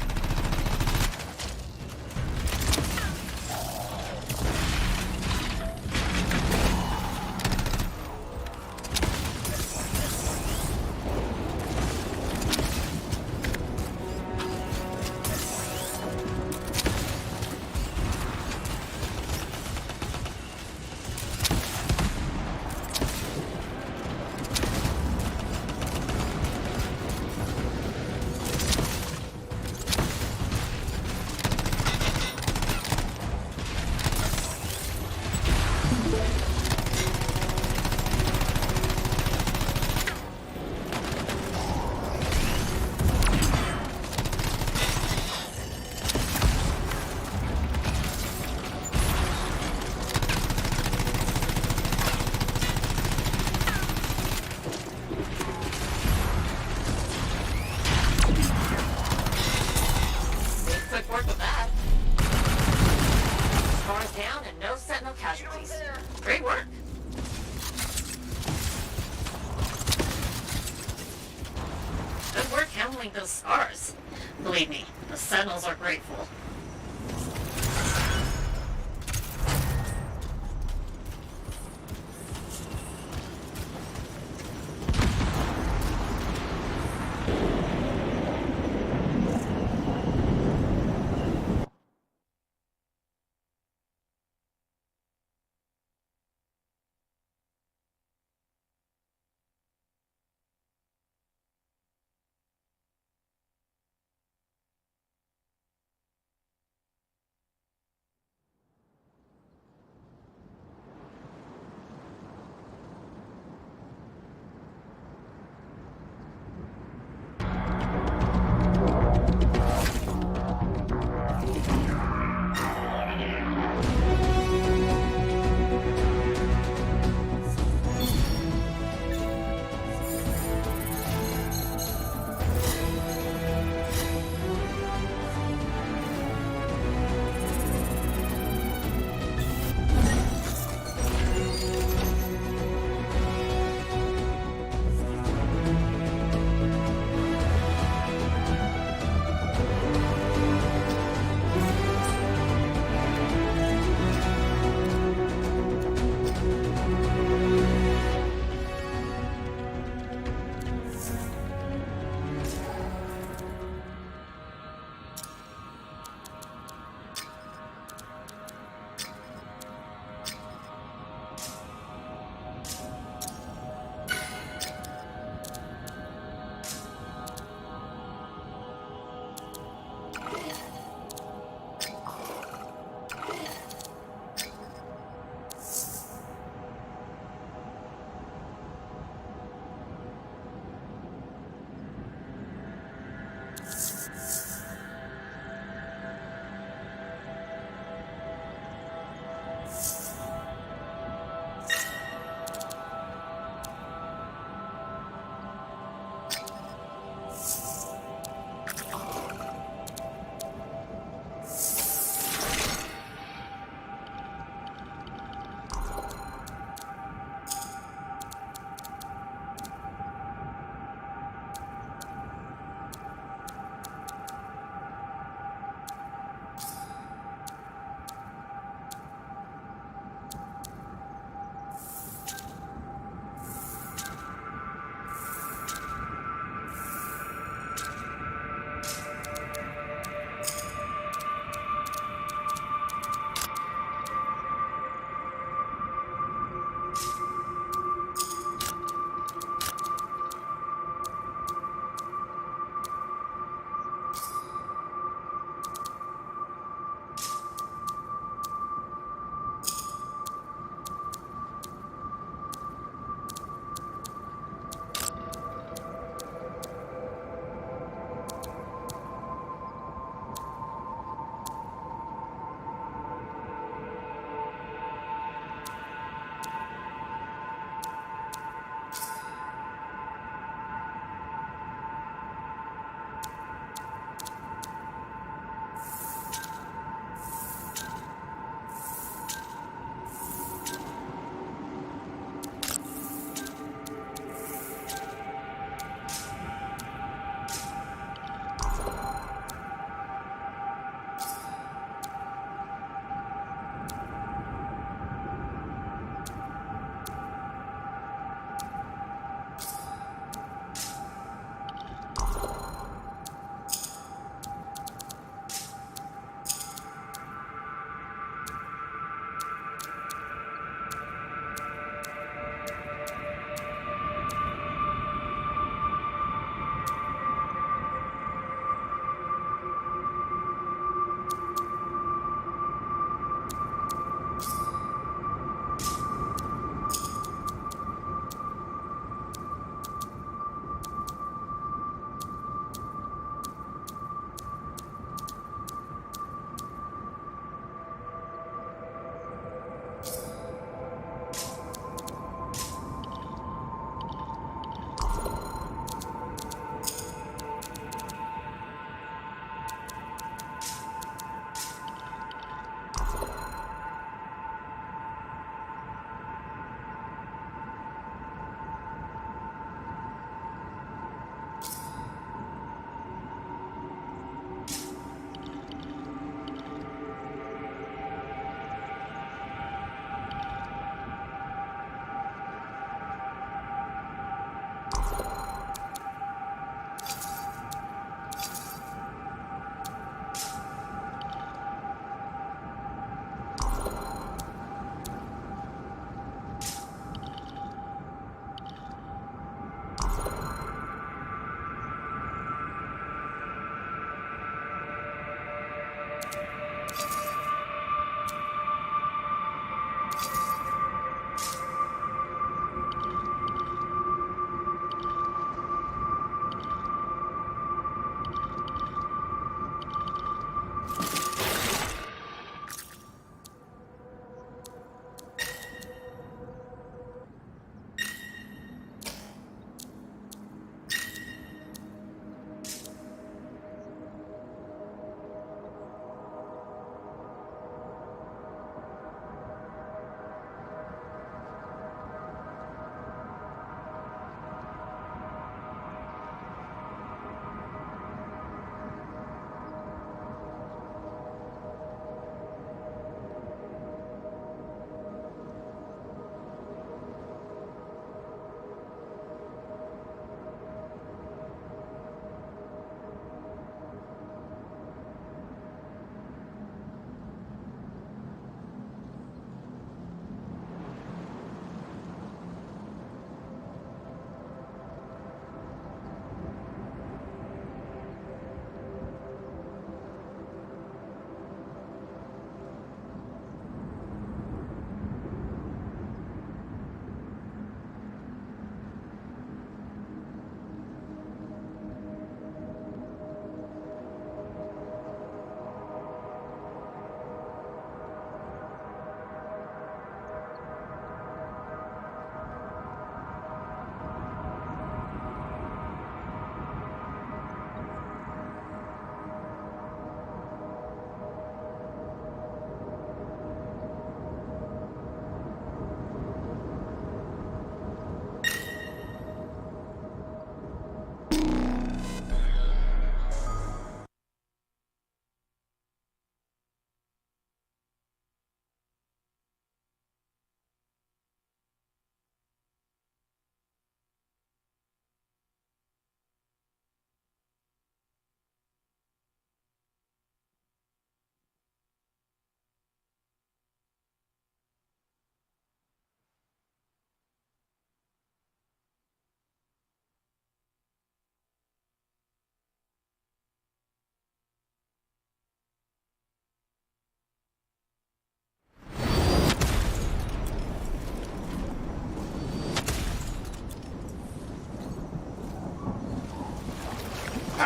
Great work. Good work handling those scars. Believe me, the Sentinels are grateful.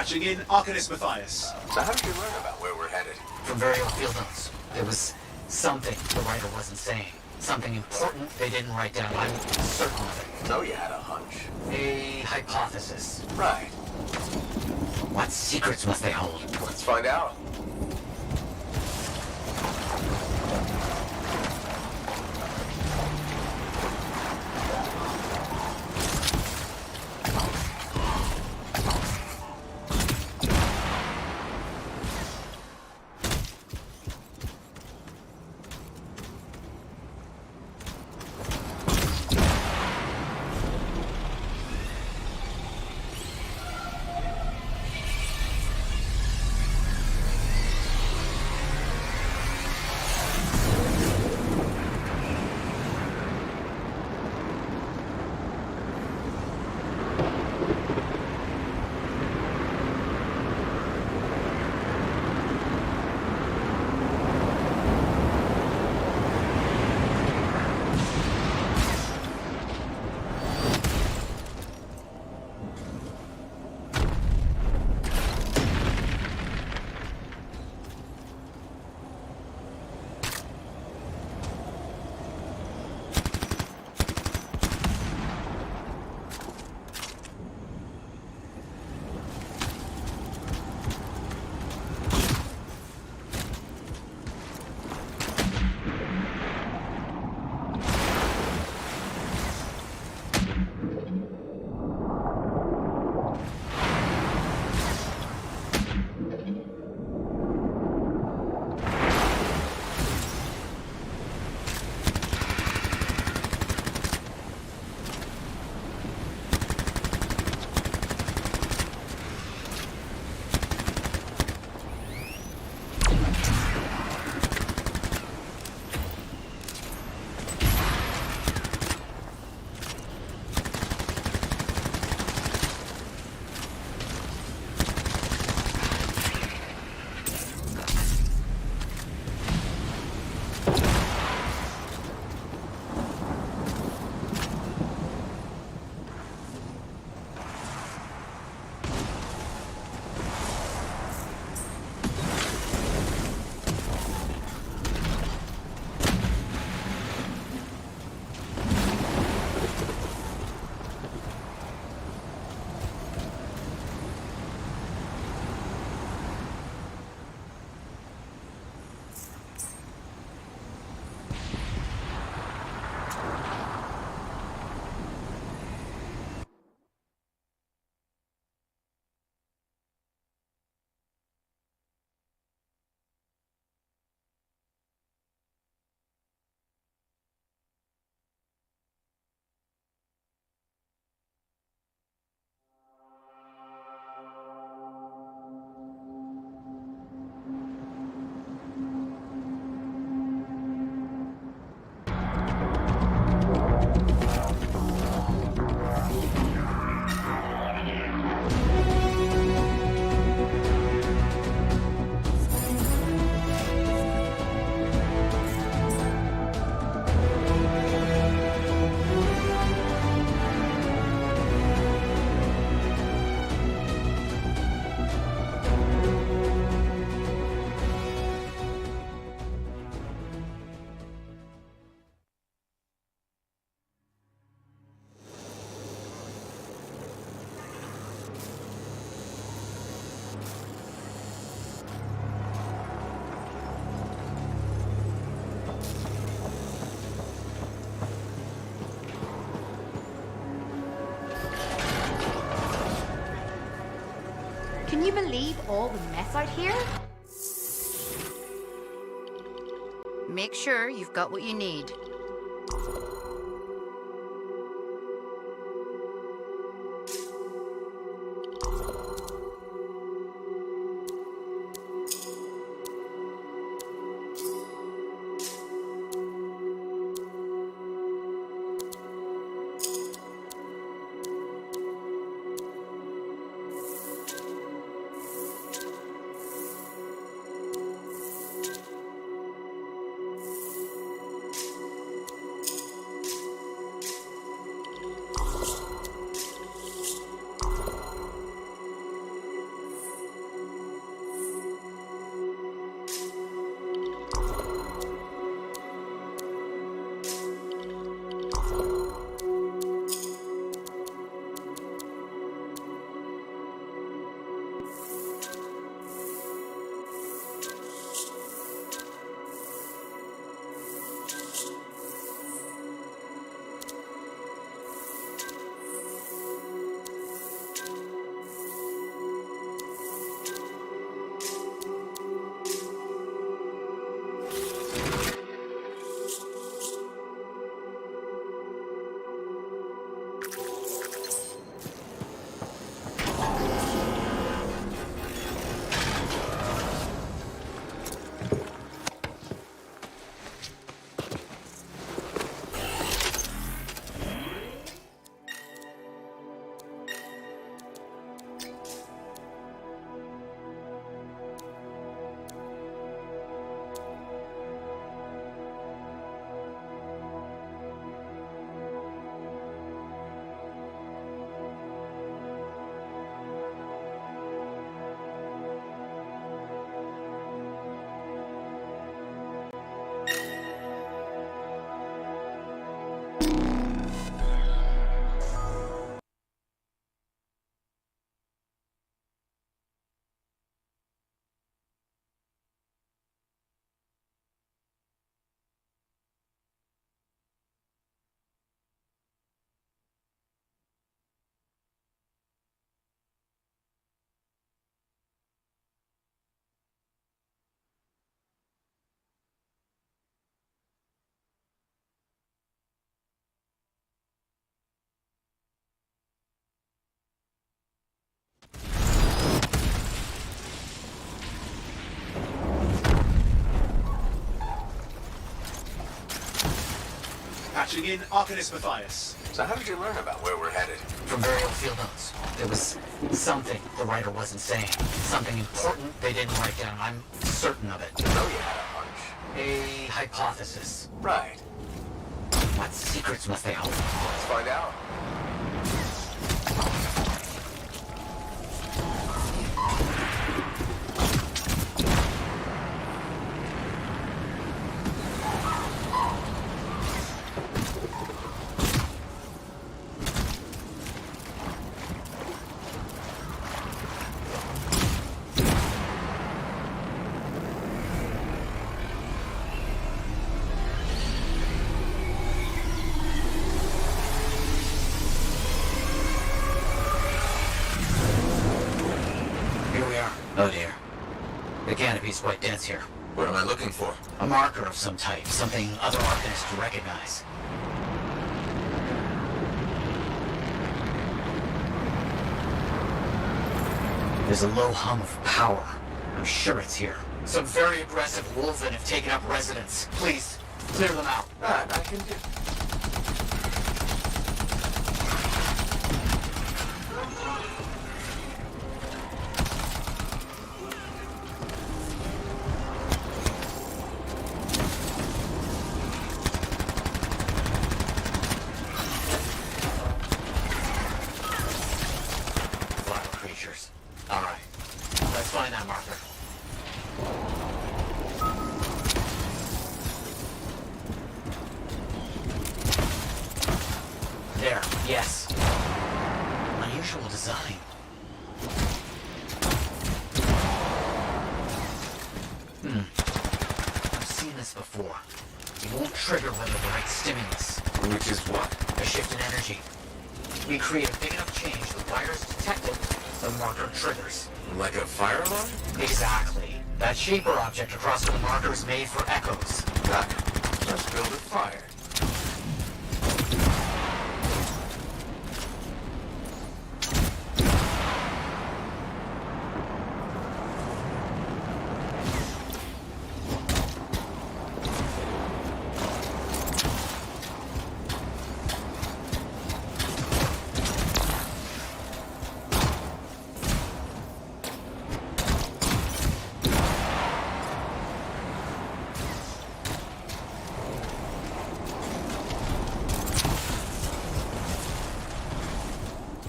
Patching in Arcanist Matthias. So how did you learn about where we're headed? From very old field notes. There was something the writer wasn't saying. Something important they didn't write down. I'm certain of it. So you had a hunch. A hypothesis. Right. What secrets must they hold? Let's find out. Can you believe all the mess out here? Make sure you've got what you need. Patching in Arcanist Matthias. So how did you learn about where we're headed? From very old field notes. There was something the writer wasn't saying. Something important they didn't write down. I'm certain of it. I know you had a hunch. A hypothesis. Right. What secrets must they hold? Let's find out. Oh dear. The canopy's quite dense here. What am I looking for? A marker of some type, something other Arcanists to recognize. There's a low hum of power. I'm sure it's here. Some very aggressive wolven have taken up residence. Please, clear them out. That I can do. All right, let's find that marker. There, yes. Unusual design. I've seen this before. It won't trigger without the right stimulus. Which is what? A shift in energy. We create a big enough change, the wires detect it, the marker triggers. Like a fire alarm? Exactly. That shaper object across from the marker is made for echoes. Got it. Let's build a fire.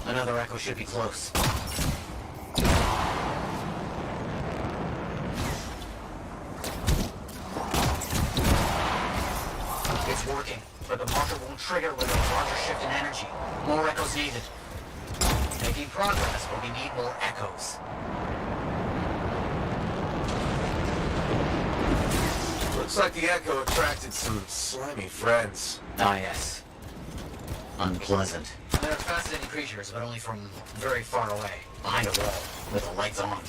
Another echo should be close. It's working, but the marker won't trigger with a larger shift in energy. More echoes needed. Making progress, but we need more echoes. Looks like the echo attracted some slimy friends. Ah, yes. Unpleasant. They're fascinating creatures, but only from very far away, behind a wall, with the lights on.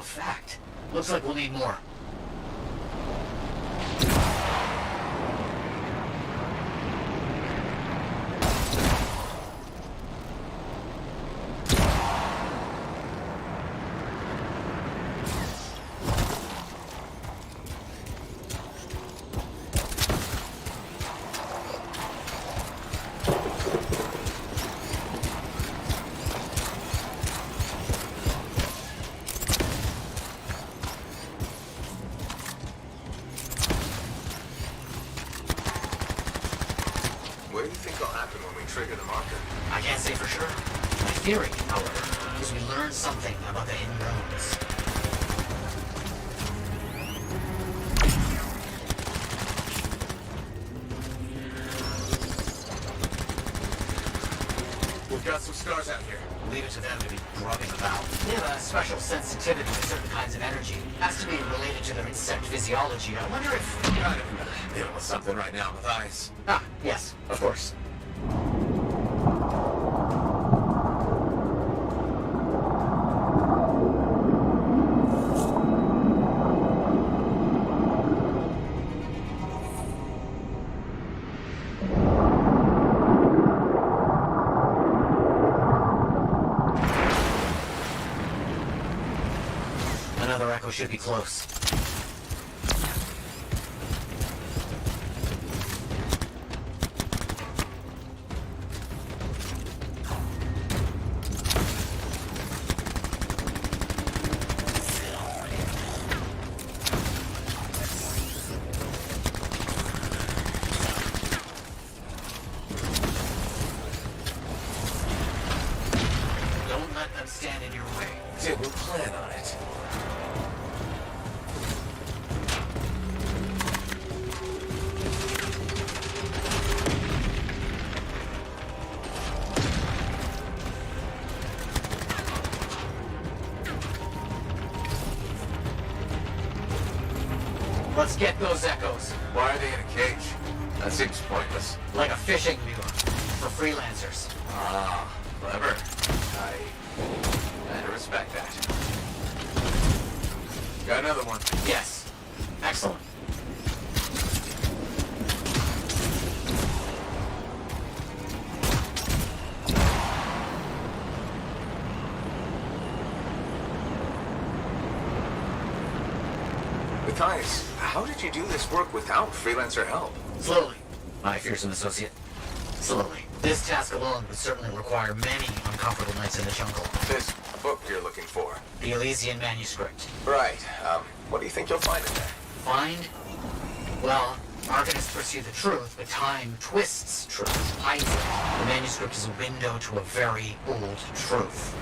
Fact. Looks like we'll need more. What do you think will happen when we trigger the marker? I can't say for sure. My theory, however, is we learn something about the hidden runes. got some scars out here. Leave it to them to be grubbing about. They have a special sensitivity to certain kinds of energy. Has to be related to their insect physiology. I wonder if... Kind of dealing with something right now, Matthias. Ah, yes, of course. Another echo should be close. Don't let them stand in your way. Dude, we'll plan on it. Let's get those echoes. Why are they in a cage? That seems pointless. Like a fishing lure for freelancers. Ah, clever. I respect that. Got another one. Yes. Excellent. Matthias, how did you do this work without freelancer help? Slowly, my fearsome associate. Slowly. This task alone would certainly require many uncomfortable nights in the jungle. This book you're looking for. The Elysian manuscript. Right. What do you think you'll find in there? Find? Well, Arcanists pursue the truth, but time twists truth, hides it. The manuscript is a window to a very old truth.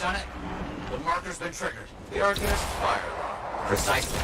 Done it. The marker's been triggered. The Arcanist fire alarm. Precisely.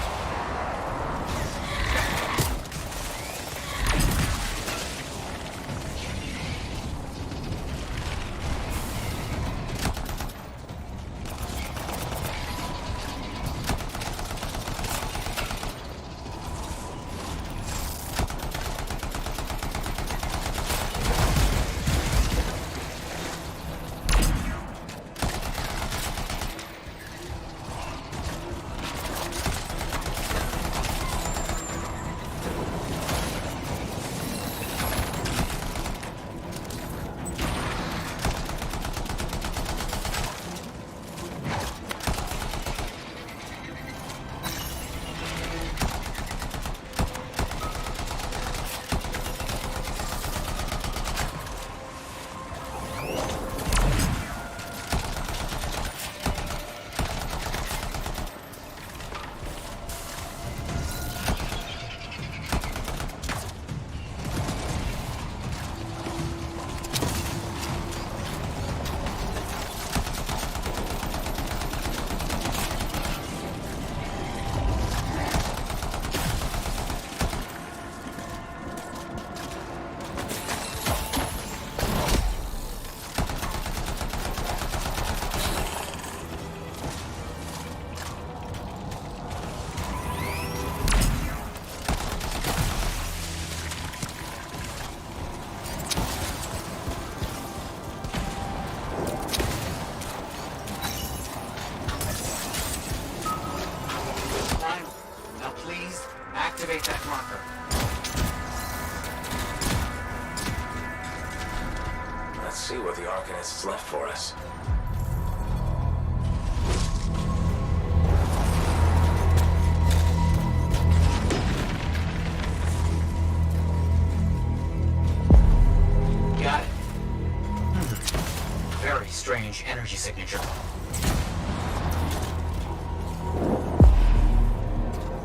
see what the Arcanist has left for us. Got it. Very strange energy signature.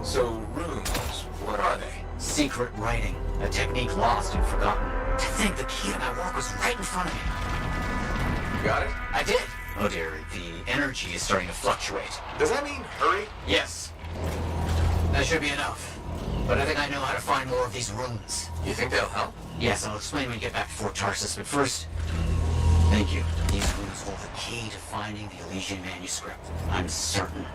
So, runes, what are they? Secret writing. A technique lost and forgotten. To think the key to my work was right in front of me. Got it? I did. Oh dear, the energy is starting to fluctuate. Does that mean hurry? Yes. That should be enough. But I think I know how to find more of these runes. You think they'll help? Yes, I'll explain when we get back to Fort Tarsus, but first... Thank you. These runes hold the key to finding the Elysian manuscript. I'm certain.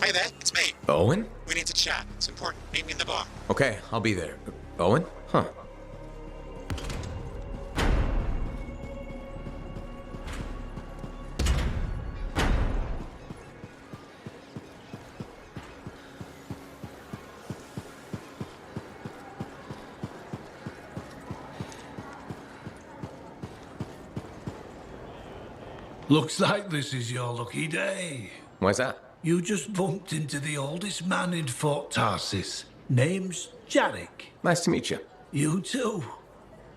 Hey there, it's me. Owen? We need to chat. It's important. Meet me in the bar. Okay, I'll be there. Owen? Huh. Looks like this is your lucky day. Why's that? You just bumped into the oldest man in Fort Tarsis. Name's Jarek. Nice to meet you. You too.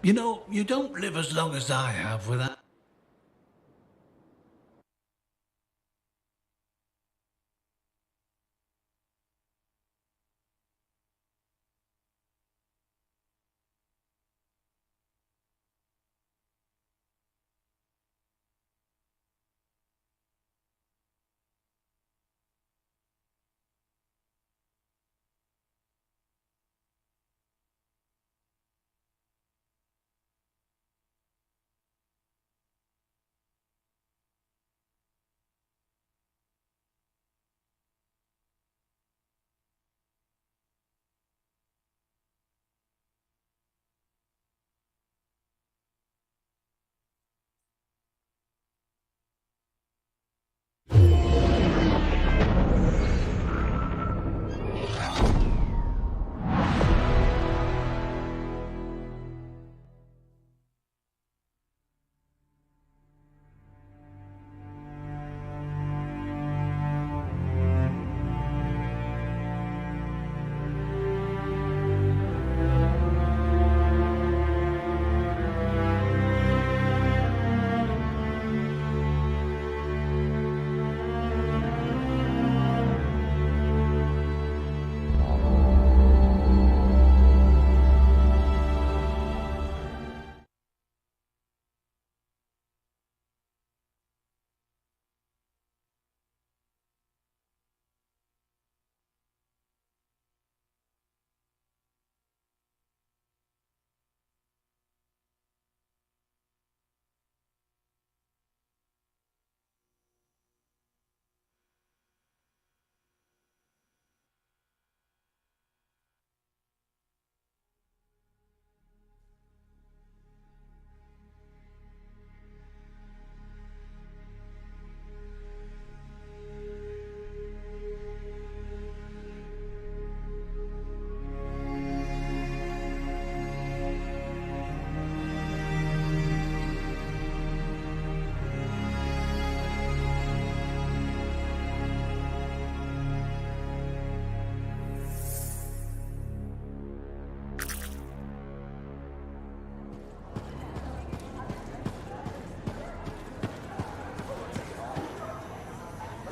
You know, you don't live as long as I have without...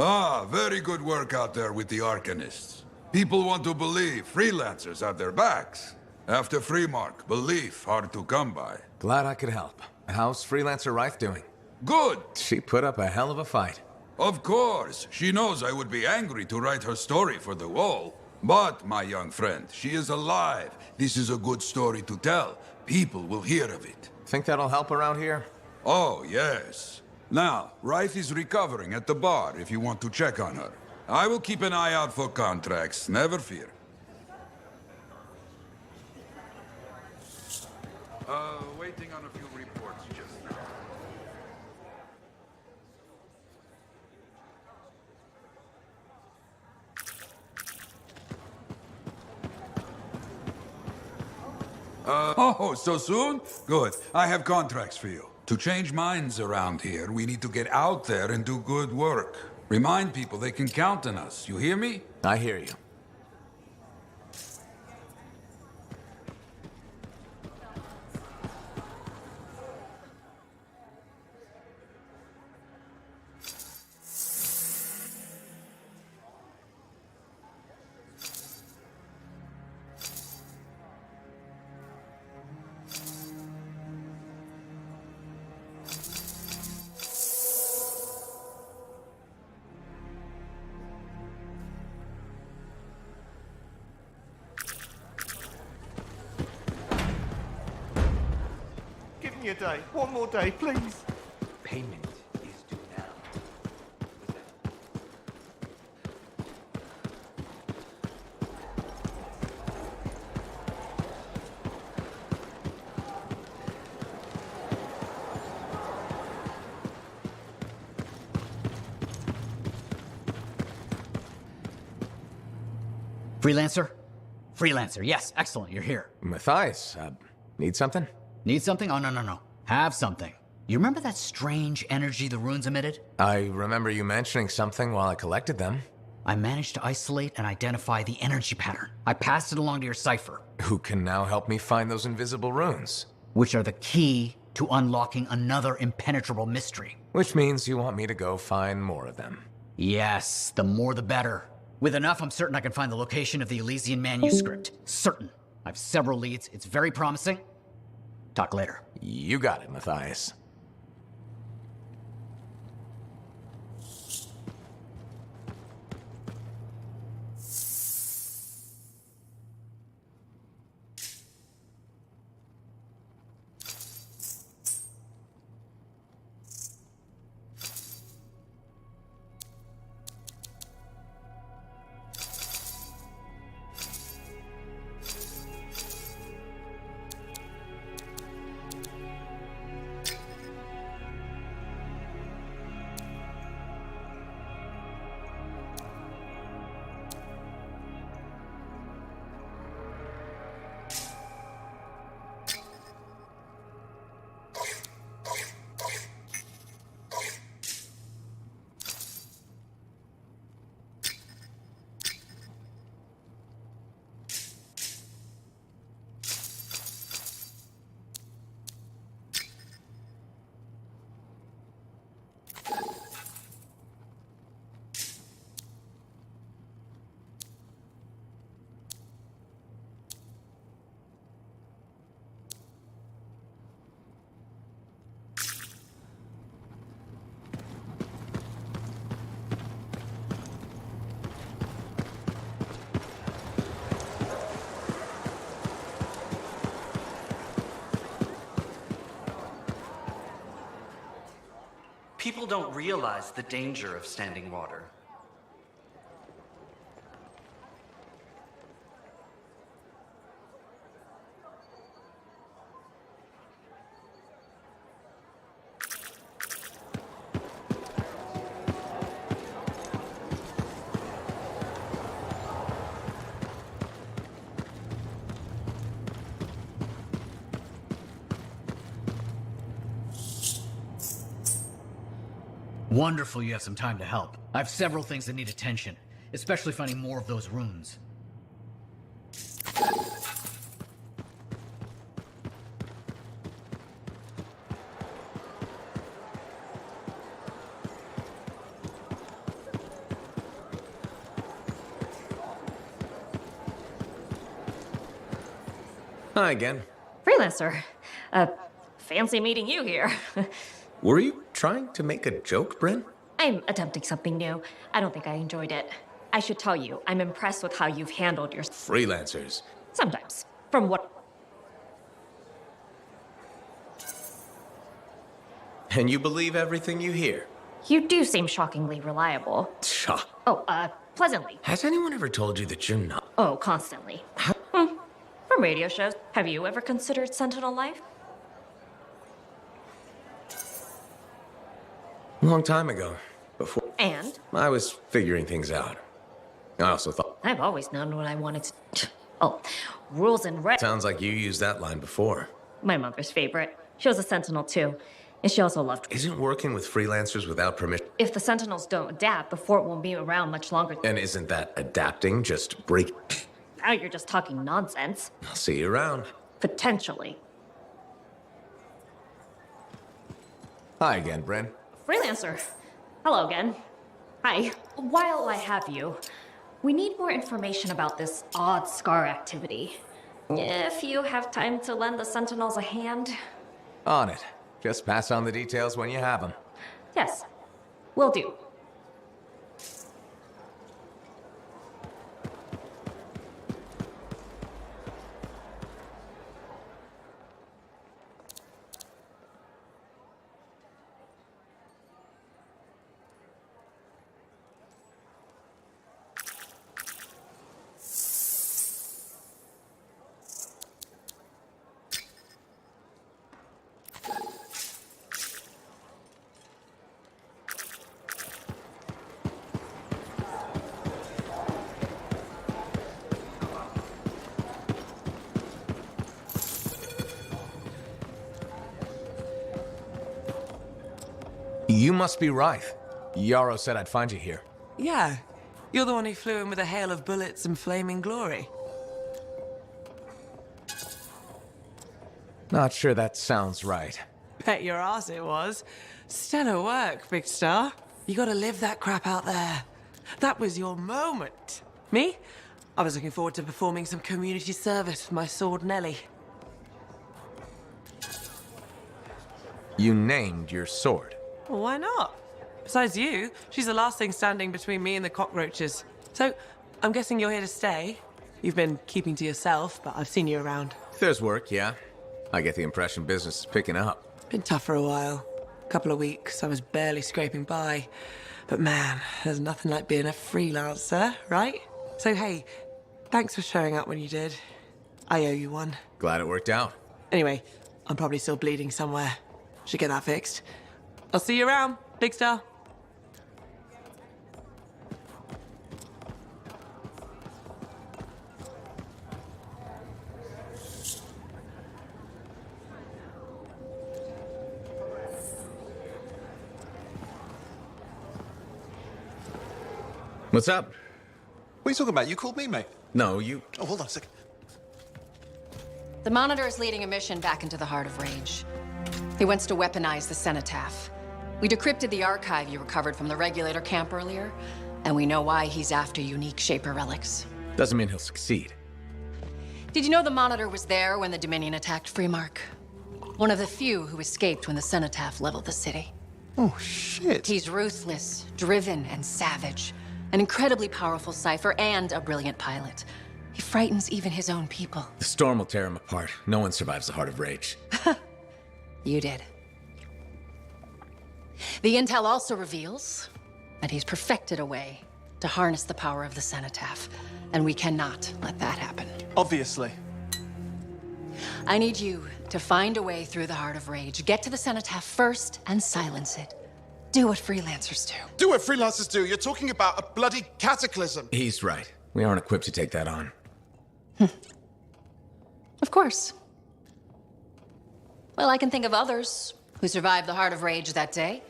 Ah, very good work out there with the Arcanists. People want to believe freelancers have their backs. After Freemark, belief hard to come by. Glad I could help. How's Freelancer Rife doing? Good! She put up a hell of a fight. Of course. She knows I would be angry to write her story for the wall. But, my young friend, she is alive. This is a good story to tell. People will hear of it. Think that'll help around here? Oh, yes. Now, Rife is recovering at the bar if you want to check on her. I will keep an eye out for contracts, never fear. Waiting on a few reports just now. Oh, so soon? Good. I have contracts for you. To change minds around here, we need to get out there and do good work. Remind people they can count on us. You hear me? I hear you. Give me a day. One more day, please. Payment is due now. Freelancer? Freelancer, yes, excellent, you're here. Matthias, need something? Need something? Oh, no. Have something. You remember that strange energy the runes emitted? I remember you mentioning something while I collected them. I managed to isolate and identify the energy pattern. I passed it along to your cipher. Who can now help me find those invisible runes? Which are the key to unlocking another impenetrable mystery. Which means you want me to go find more of them. Yes, the more the better. With enough, I'm certain I can find the location of the Elysian manuscript. Certain. I have several leads. It's very promising. Talk later. You got it, Matthias. People don't realize the danger of standing water. Wonderful you have some time to help. I have several things that need attention, especially finding more of those runes. Hi again. Freelancer. Fancy meeting you here. Were you trying to make a joke, Bryn? I'm attempting something new. I don't think I enjoyed it. I should tell you, I'm impressed with how you've handled your... Freelancers. Sometimes. From what... And you believe everything you hear? You do seem shockingly reliable. Shock. Oh, pleasantly. Has anyone ever told you that you're not? Oh, constantly. From radio shows. Have you ever considered Sentinel life? A long time ago. Before And? I was figuring things out. I also thought... I've always known what I wanted to... Oh, rules and regs. Sounds like you used that line before. My mother's favorite. She was a Sentinel too. And she also loved... Isn't working with freelancers without permission... If the Sentinels don't adapt, the fort won't be around much longer. And isn't that adapting? Just break... Now you're just talking nonsense. I'll see you around. Potentially. Hi again, Bryn. Freelancer. Hello again. Hi. While I have you, we need more information about this odd scar activity. If you have time to lend the Sentinels a hand. On it. Just pass on the details when you have them. Yes, will do. You must be Rife. Yarrow said I'd find you here. Yeah. You're the one who flew in with a hail of bullets and flaming glory. Not sure that sounds right. Bet your ass it was. Stellar work, Big Star. You gotta live that crap out there. That was your moment. Me? I was looking forward to performing some community service with my sword Nellie. You named your sword. Well, why not? Besides you, she's the last thing standing between me and the cockroaches. So, I'm guessing you're here to stay. You've been keeping to yourself, but I've seen you around. There's work, yeah. I get the impression business is picking up. Been tough for a while. Couple of weeks, I was barely scraping by. But man, there's nothing like being a freelancer, right? So hey, thanks for showing up when you did. I owe you one. Glad it worked out. Anyway, I'm probably still bleeding somewhere. Should get that fixed. I'll see you around, Big Star. What's up? What are you talking about? You called me, mate? No, you... Oh, hold on a second. The Monitor is leading a mission back into the Heart of Rage. He wants to weaponize the Cenotaph. We decrypted the archive you recovered from the Regulator camp earlier, and we know why he's after unique Shaper relics. Doesn't mean he'll succeed. Did you know the Monitor was there when the Dominion attacked Freemark? One of the few who escaped when the Cenotaph leveled the city. Oh, shit. He's ruthless, driven, and savage. An incredibly powerful cipher and a brilliant pilot. He frightens even his own people. The storm will tear him apart. No one survives the Heart of Rage. You did. The intel also reveals that he's perfected a way to harness the power of the Cenotaph, and we cannot let that happen. Obviously. I need you to find a way through the Heart of Rage, get to the Cenotaph first, and silence it. Do what freelancers do. Do what freelancers do? You're talking about a bloody cataclysm. He's right. We aren't equipped to take that on. Of course. Well, I can think of others who survived the Heart of Rage that day,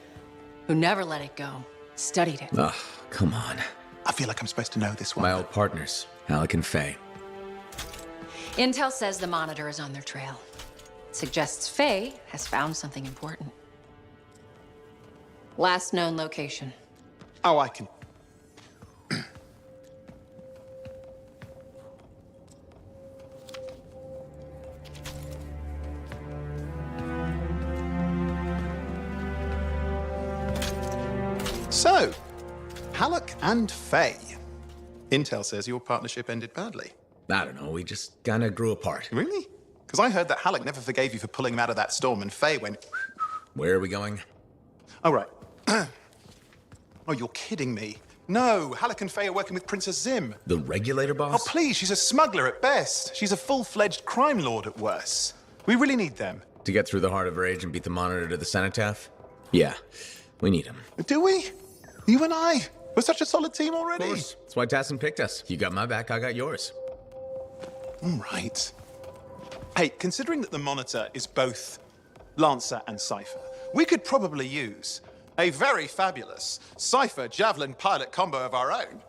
who never let it go, studied it. Ugh, come on. I feel like I'm supposed to know this one. My old partners, Alec and Faye. Intel says the Monitor is on their trail. Suggests Faye has found something important. Last known location. Oh, I can... Halleck and Faye. Intel says your partnership ended badly. I don't know, we just kind of grew apart. Really? Because I heard that Halleck never forgave you for pulling him out of that storm, and Faye went... Where are we going? Oh, right. Oh, you're kidding me. No, Halleck and Faye are working with Princess Zim. The regulator boss? Oh, please, she's a smuggler at best. She's a full-fledged crime lord at worst. We really need them. To get through the Heart of Rage and beat the Monitor to the Cenotaph? Yeah, we need them. Do we? You and I? We're such a solid team already. Of course. That's why Tassin picked us. You got my back, I got yours. All right. Hey, considering that the Monitor is both Lancer and Cypher, we could probably use a very fabulous Cypher Javelin pilot combo of our own.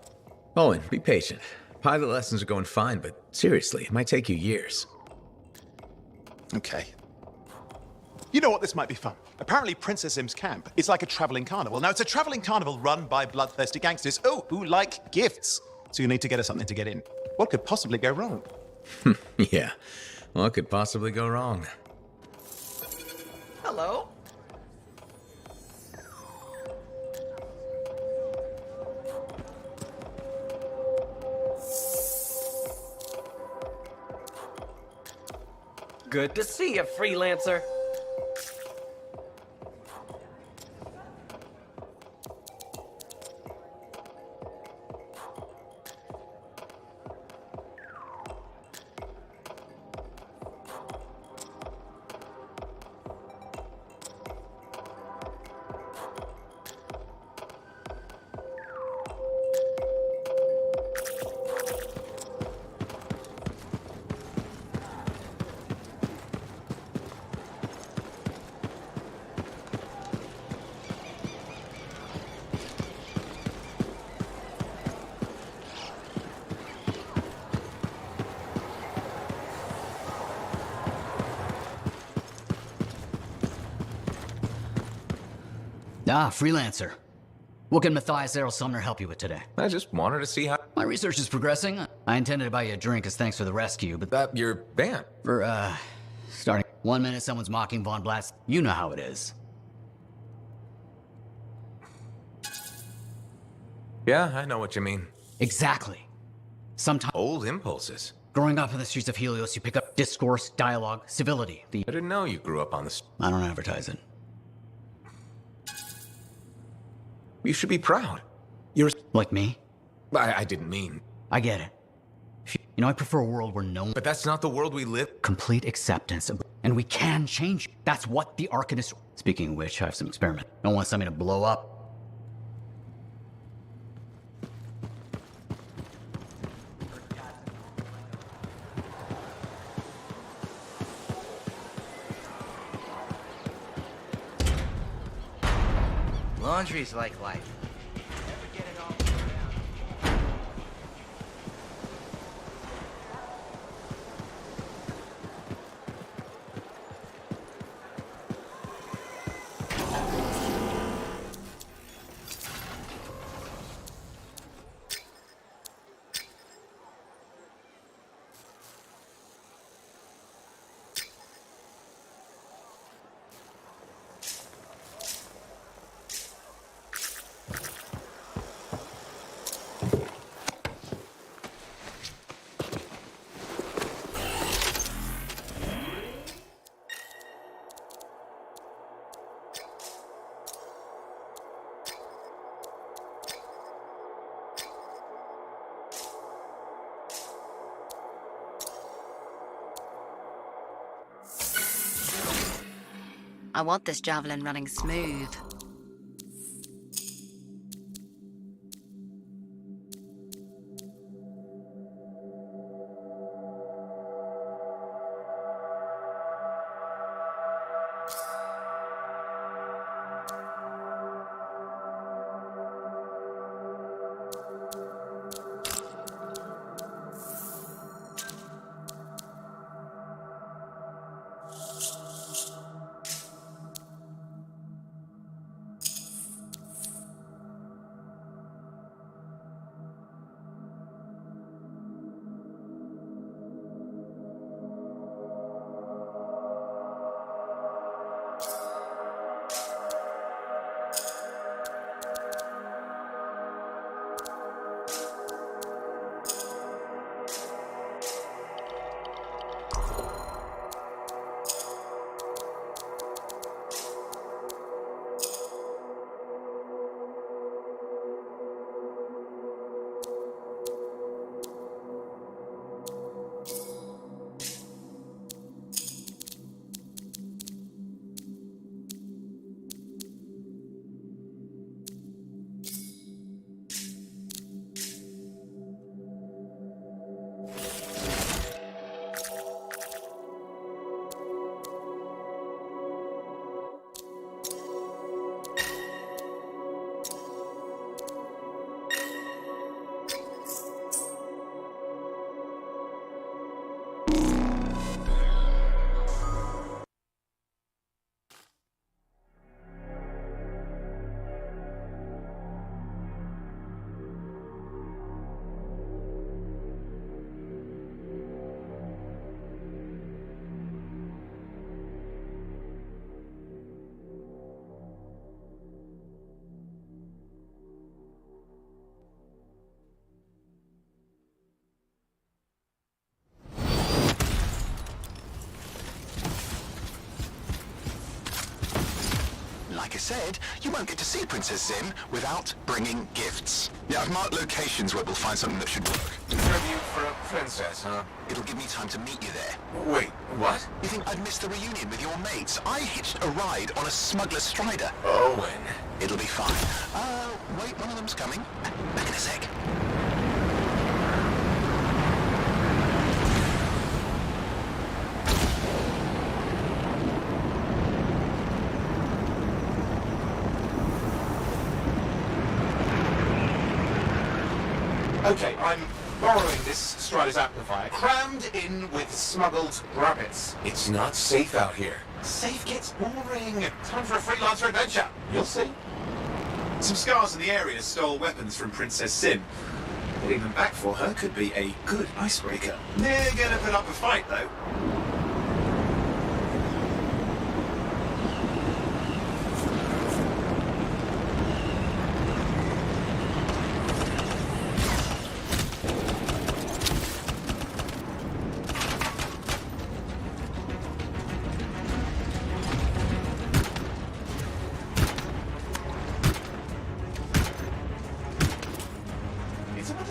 Owen, be patient. Pilot lessons are going fine, but seriously, it might take you years. Okay. You know what? This might be fun. Apparently, Princess Zim's camp is like a traveling carnival. Now, it's a traveling carnival run by bloodthirsty gangsters, who like gifts. So you need to get us something to get in. What could possibly go wrong? Yeah. What could possibly go wrong? Hello? Good to see you, freelancer. Ah, freelancer. What can Matthias Errol Sumner help you with today? I just wanted to see how... My research is progressing. I intended to buy you a drink as thanks for the rescue, but... your band? For, starting... 1 minute someone's mocking Von Blatz. You know how it is. Yeah, I know what you mean. Exactly. Sometimes... Old impulses. Growing up in the streets of Helios, you pick up discourse, dialogue, civility. I didn't know you grew up on the... I don't advertise it. You should be proud. You're... Like me? I didn't mean... I get it. You know, I prefer a world where no one... But that's not the world we live... Complete acceptance. And we can change. That's what the Arcanist... Speaking of which, I have some experiment. Don't want something to blow up. Laundry's like life. I want this javelin running smooth. said, you won't get to see Princess Zim without bringing gifts. Yeah, I've marked locations where we'll find something that should work. Tribute for a princess, huh? It'll give me time to meet you there. Wait, what? You think I'd miss the reunion with your mates? I hitched a ride on a smuggler's strider. Owen. It'll be fine. Wait, one of them's coming. Back in a sec. Okay, I'm borrowing this Strider's amplifier, crammed in with smuggled rabbits. It's not safe out here. Safe gets boring. Time for a freelancer adventure. You'll see. Some scars in the area stole weapons from Princess Sim. Getting them back for her could be a good icebreaker. They're gonna put up a fight, though.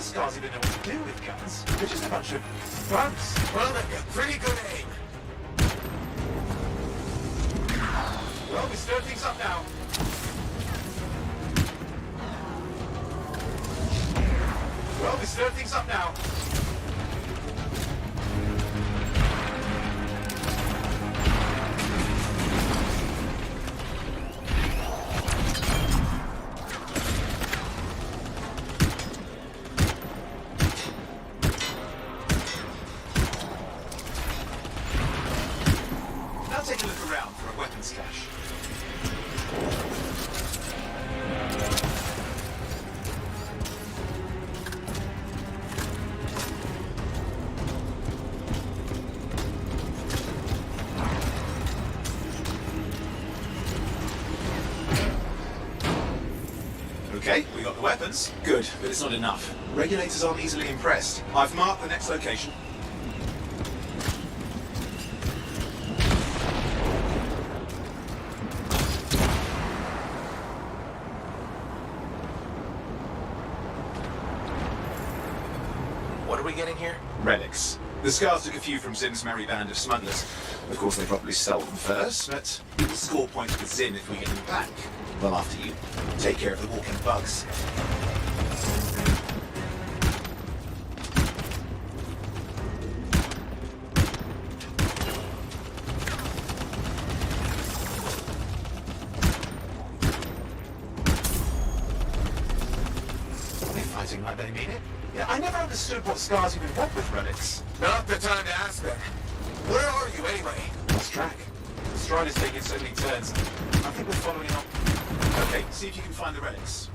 Scars even know what to do with guns. They're just a bunch of bugs. Well, they've got pretty good aim. Well, we stir things up now. Well, we stir things up now. Take a look around for a weapons cache. Okay, we got the weapons. Good, but it's not enough. Regulators aren't easily impressed. I've marked the next location. What are we getting here? Relics. The Scars took a few from Zim's merry band of smugglers. Of course, they probably stole them first, but we will score points with Zim if we get them back. Well, after you take care of the walking bugs. They're fighting like they mean it. Yeah, I never understood what Scars even want with relics. Not the time to ask them. Where are you, anyway? Lost track. The Strider's taking so many turns. I think we're following up. Okay, see if you can find the relics.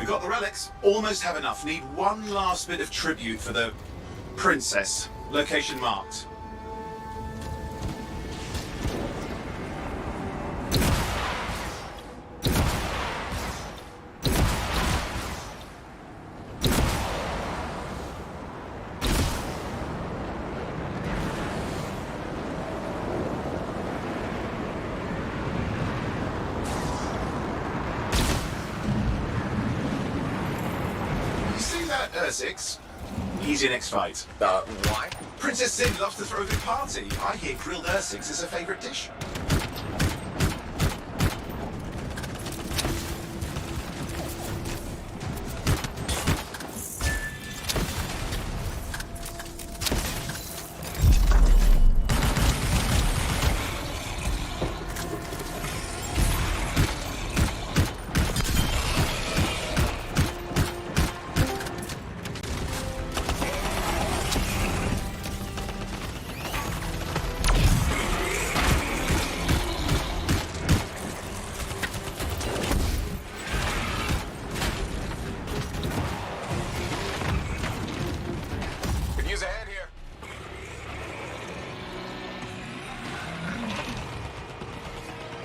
Got the relics. Almost have enough. Need one last bit of tribute for the princess. Location marked. Ursix, he's your next fight. Why? Princess Zim loves to throw a good party. I hear grilled Ursix is her favorite dish.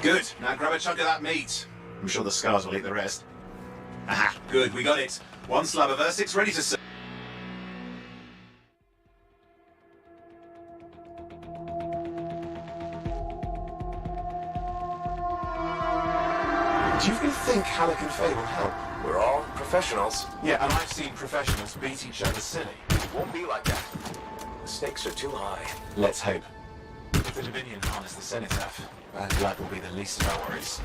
Good. Now grab a chunk of that meat. I'm sure the scars will eat the rest. Aha, good, we got it. One slab of Ursix ready to serve. Do you really think Halleck and Faye will help? We're all professionals. Yeah, and I've seen professionals beat each other silly. It won't be like that. The stakes are too high. Let's hope. If the Dominion harness the Cenotaph, bad blood will be the least of our worries.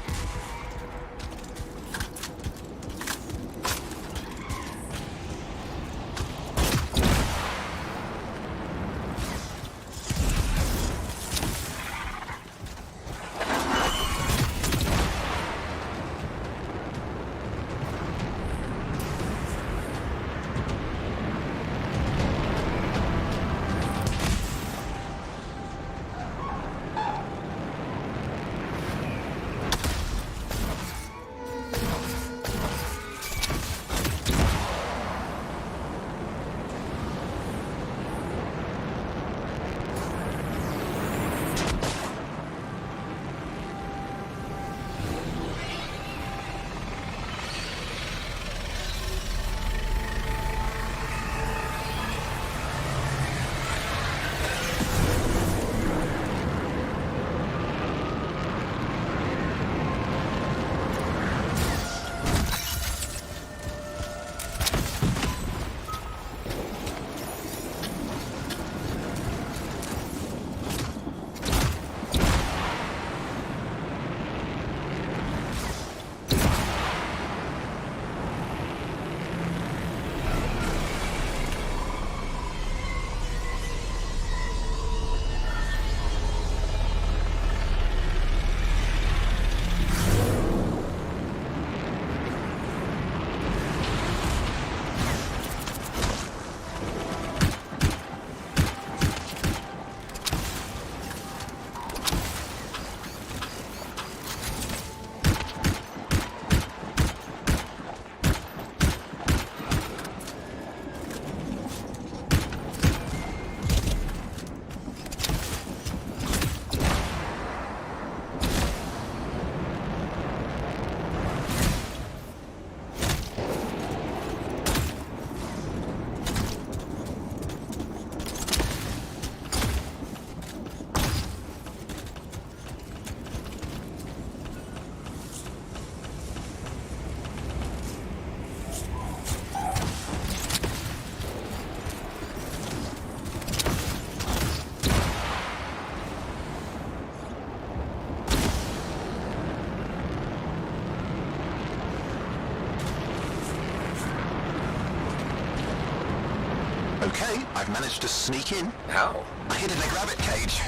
Okay, I've managed to sneak in. How? I hid in a rabbit cage.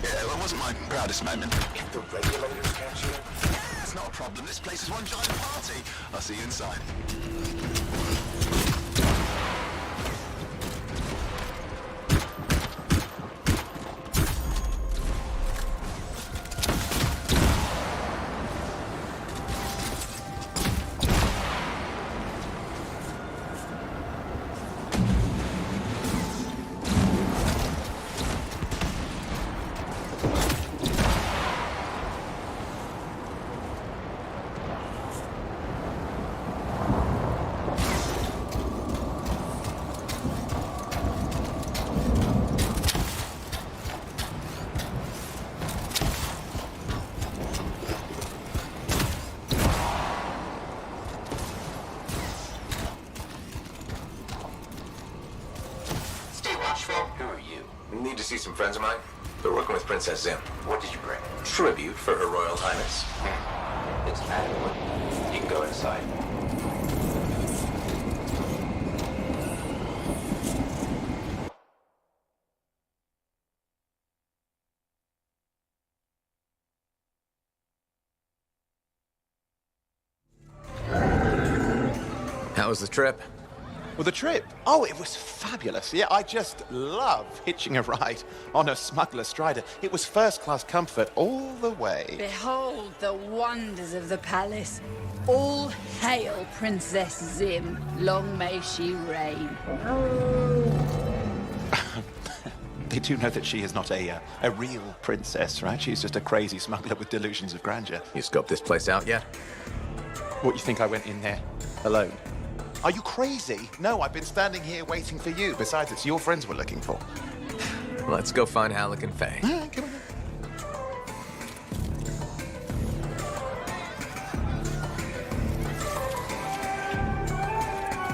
Yeah, that wasn't my proudest moment. If the regulators catch you? It's not a problem. This place is one giant party. I'll see you inside. Who are you? Need to see some friends of mine? They're working with Princess Zim. What did you bring? Tribute for Her Royal Highness. It's adequate. You can go inside. How was the trip? Well, the trip? Oh, it was fabulous. Yeah, I just love hitching a ride on a smuggler strider. It was first-class comfort all the way. Behold the wonders of the palace. All hail Princess Zim. Long may she reign. They do know that she is not a real princess, right? She's just a crazy smuggler with delusions of grandeur. You scoped this place out yet? What, you think I went in there alone? Are you crazy? No, I've been standing here waiting for you. Besides, it's your friends we're looking for. Let's go find Halleck and Faye. Come on.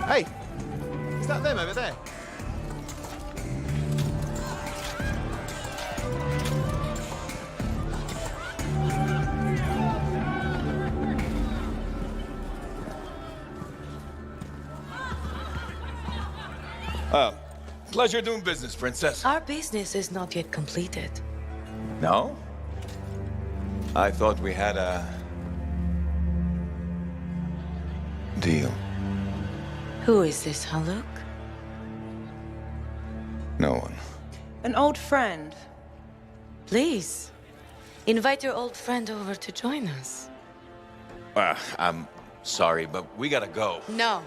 Hey, is that them over there? Oh, pleasure doing business, Princess. Our business is not yet completed. No? I thought we had a deal. Who is this, Haluk? No one. An old friend. Please, invite your old friend over to join us. I'm sorry, but we gotta go. No.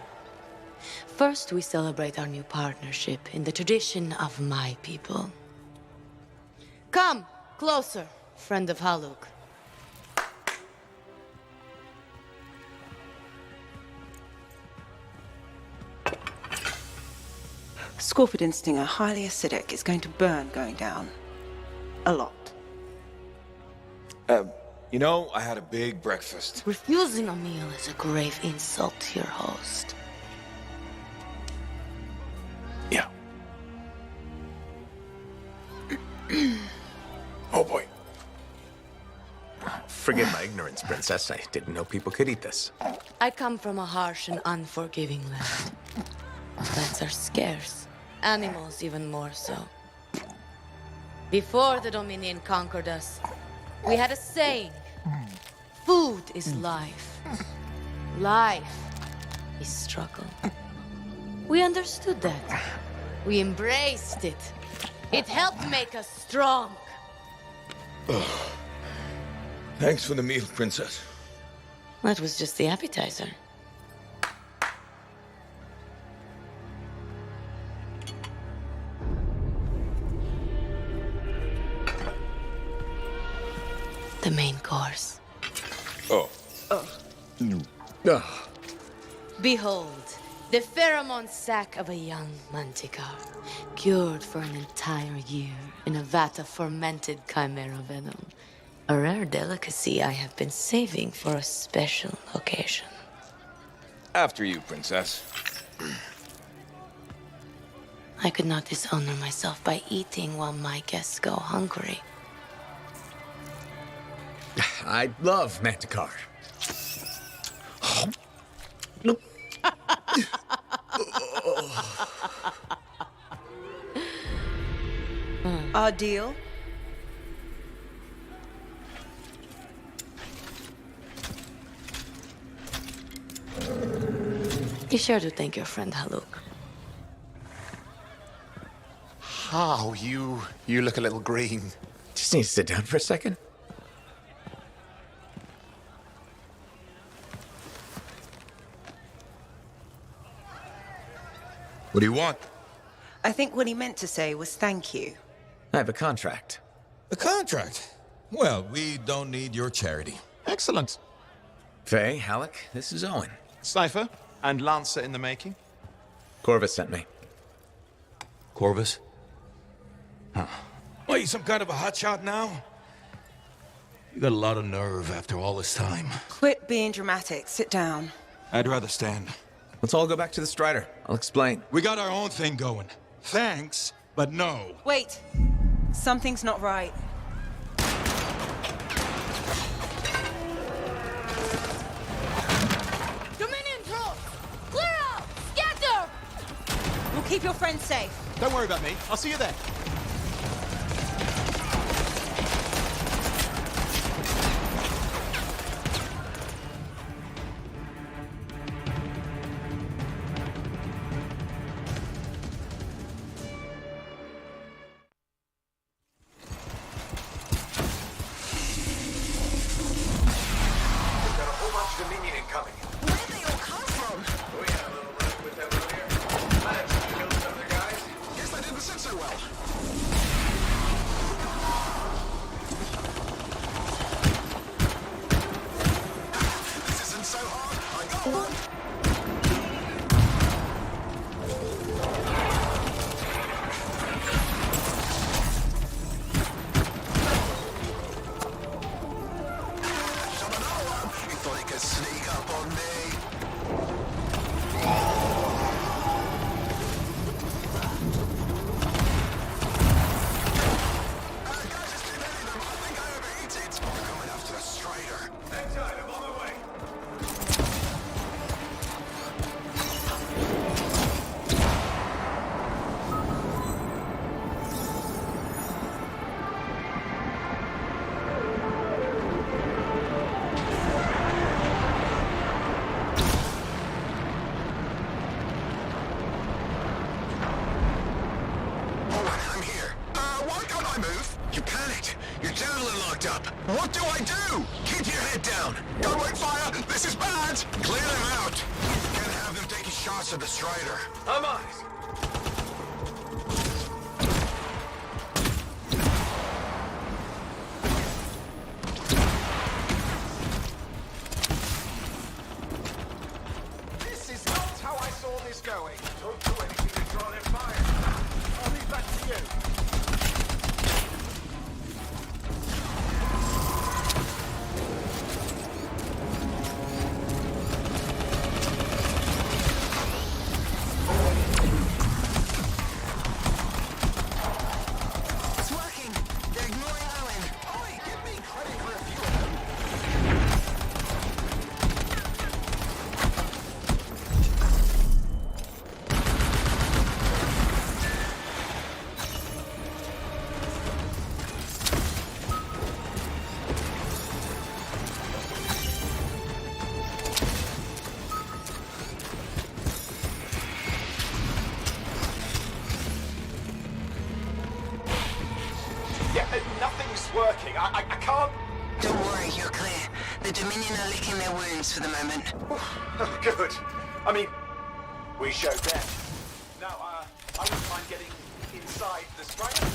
First, we celebrate our new partnership in the tradition of my people. Come, closer, friend of Haluk. Scorpidin stinger, highly acidic. It's going to burn going down. A lot. You know, I had a big breakfast. Refusing a meal is a grave insult to your host. Yeah. Oh boy. Forgive my ignorance, Princess. I didn't know people could eat this. I come from a harsh and unforgiving land. Plants are scarce. Animals even more so. Before the Dominion conquered us, we had a saying. Food is life. Life is struggle. We understood that. We embraced it. It helped make us strong. Oh. Thanks for the meal, Princess. That was just the appetizer. The main course. Oh. Behold, the pheromone sac of a young manticore, cured for an entire year in a vat of fermented chimera venom. A rare delicacy I have been saving for a special occasion. After you, Princess. I could not dishonor myself by eating while my guests go hungry. I love Manticore. Our deal? Be sure to thank your friend Haluk. Oh, you look a little green. Just need to sit down for a second. What do you want? I think what he meant to say was thank you. I have a contract. A contract? Well, we don't need your charity. Excellent. Faye, Halleck, this is Owen. Cypher and Lancer in the making. Corvus sent me. Corvus? Huh. What, you some kind of a hotshot now? You got a lot of nerve after all this time. Quit being dramatic. Sit down. I'd rather stand. Let's all go back to the Strider. I'll explain. We got our own thing going. Thanks, but no. Wait. Something's not right. Dominion troops! Clear out! Scatter! We'll keep your friends safe. Don't worry about me. I'll see you there. Dominion incoming. Where did they all come from? We had a little run with them earlier. Managed to kill some of their guys. Guess they didn't sit so well. fucked up. What do I do? Keep your head down. Don't wait fire. This is bad. Clear them out. Can't have them taking shots at the Strider. I'm on it. This is not how I saw this going. Don't do anything to draw their fire. I'll leave that to you. It's working. They're ignoring Owen. Oi, give me credit for a few of them. Yeah, nothing's working. I can't... Don't worry, you're clear. The Dominion are licking their wounds for the moment. Good. I mean, we showed them. Now, I wouldn't mind getting inside the Strider.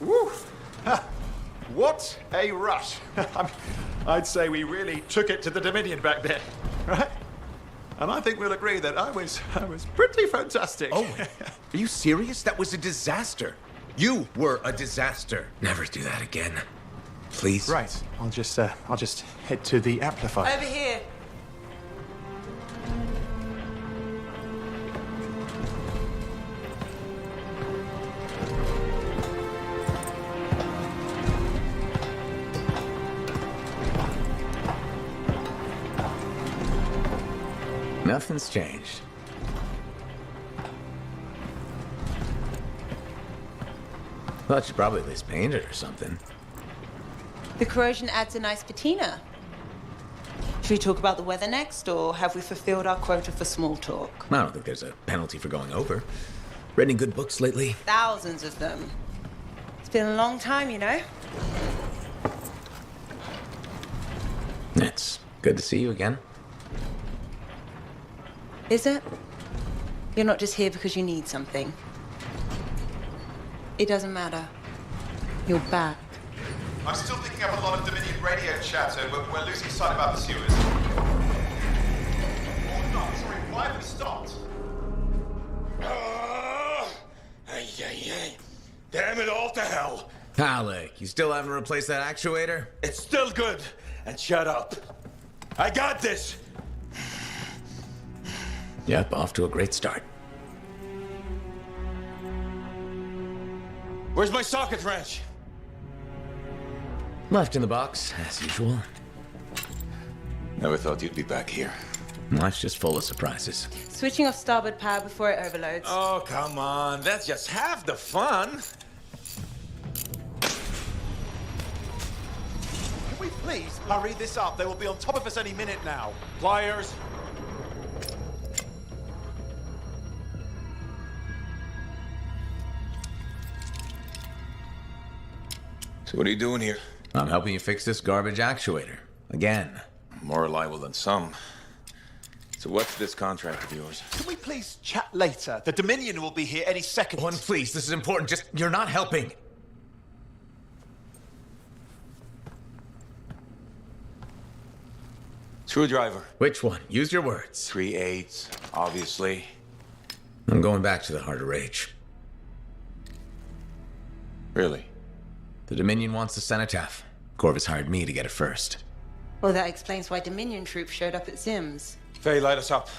Woo! Ha! What a rush! I'd say we really took it to the Dominion back then, right? And I think we'll agree that I was pretty fantastic. Oh, are you serious? That was a disaster. You were a disaster. Never do that again. Please. Right. I'll just head to the amplifier. Over here. Nothing's changed. Thought you'd probably at least paint it or something. The corrosion adds a nice patina. Should we talk about the weather next, or have we fulfilled our quota for small talk? I don't think there's a penalty for going over. Read any good books lately? Thousands of them. It's been a long time, you know? It's good to see you again. Is it? You're not just here because you need something. It doesn't matter. You're back. I'm still picking up a lot of Dominion radio chatter, but we're losing sight about the sewers. Oh, no, sorry, why have we stopped? Damn it all to hell. Alec, you still haven't replaced that actuator? It's still good. And shut up. I got this. Yep, off to a great start. Where's my socket wrench? Left in the box, as usual. Never thought you'd be back here. Life's just full of surprises. Switching off starboard power before it overloads. Oh, come on. That's just half the fun. Can we please hurry this up? They will be on top of us any minute now. Pliers. So what are you doing here? I'm helping you fix this garbage actuator. Again. More reliable than some. So what's this contract of yours? Can we please chat later? The Dominion will be here any second. One, please. This is important. Just, you're not helping. Screwdriver. Which one? Use your words. 3/8, obviously. I'm going back to the Heart of Rage. Really? The Dominion wants the cenotaph. Corvus hired me to get it first. Well, that explains why Dominion troops showed up at Zim's. Faye, light us up.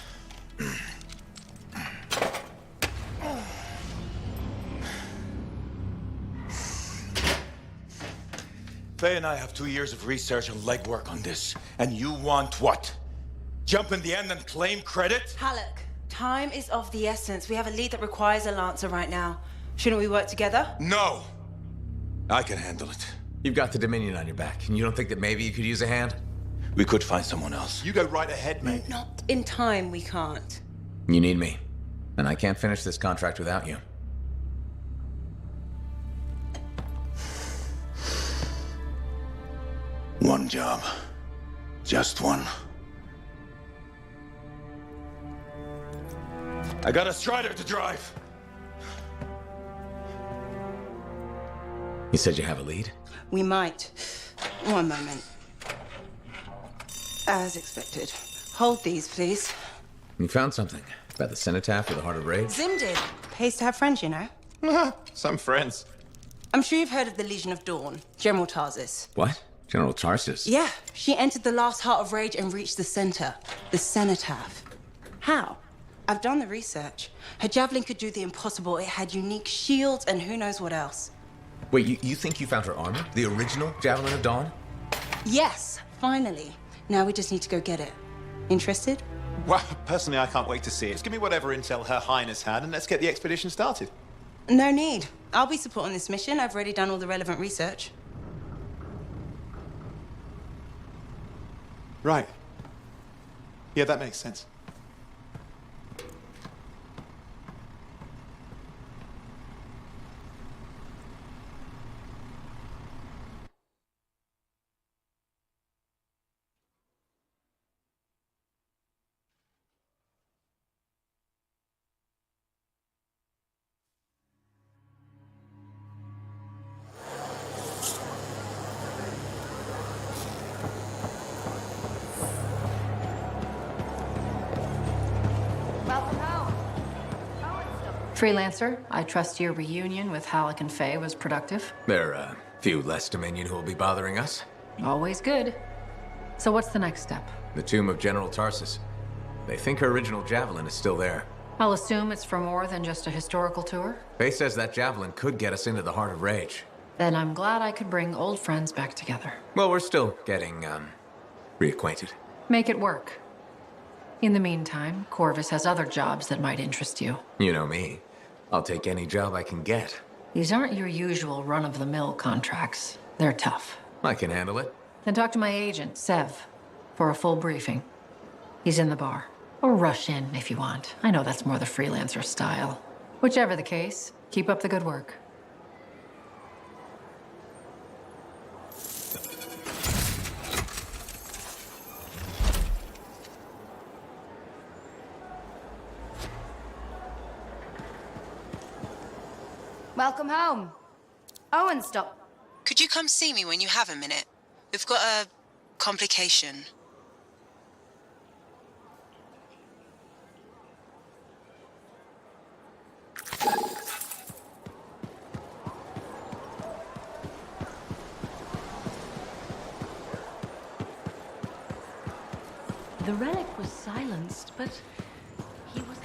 Faye and I have 2 years of research and legwork on this. And you want what? Jump in the end and claim credit? Halleck, time is of the essence. We have a lead that requires a Lancer right now. Shouldn't we work together? No! I can handle it. You've got the Dominion on your back, and you don't think that maybe you could use a hand? We could find someone else. You go right ahead, mate. Not in time, we can't. You need me, and I can't finish this contract without you. One job. Just one. I got a Strider to drive. You said you have a lead? We might. One moment. As expected. Hold these, please. You found something about the cenotaph or the Heart of Rage? Zim did. Pays to have friends, you know. Some friends. I'm sure you've heard of the Legion of Dawn, General Tarsis. What? General Tarsis? Yeah, she entered the last Heart of Rage and reached the center, the cenotaph. How? I've done the research. Her javelin could do the impossible. It had unique shields and who knows what else. Wait, you think you found her armor? The original Javelin of Dawn? Yes, finally. Now we just need to go get it. Interested? Well, personally, I can't wait to see it. Just give me whatever intel Her Highness had, and let's get the expedition started. No need. I'll be supporting this mission. I've already done all the relevant research. Right. Yeah, that makes sense. Freelancer, I trust your reunion with Halleck and Faye was productive. There are a few less Dominion who will be bothering us. Always good. So what's the next step? The tomb of General Tarsis. They think her original javelin is still there. I'll assume it's for more than just a historical tour. Faye says that javelin could get us into the Heart of Rage. Then I'm glad I could bring old friends back together. Well, we're still getting, reacquainted. Make it work. In the meantime, Corvus has other jobs that might interest you. You know me. I'll take any job I can get. These aren't your usual run-of-the-mill contracts. They're tough. I can handle it. Then talk to my agent, Sev, for a full briefing. He's in the bar. Or rush in if you want. I know that's more the freelancer style. Whichever the case, keep up the good work. Welcome home. Owen, stop. Could you come see me when you have a minute? We've got a complication. The relic was silenced, but he was...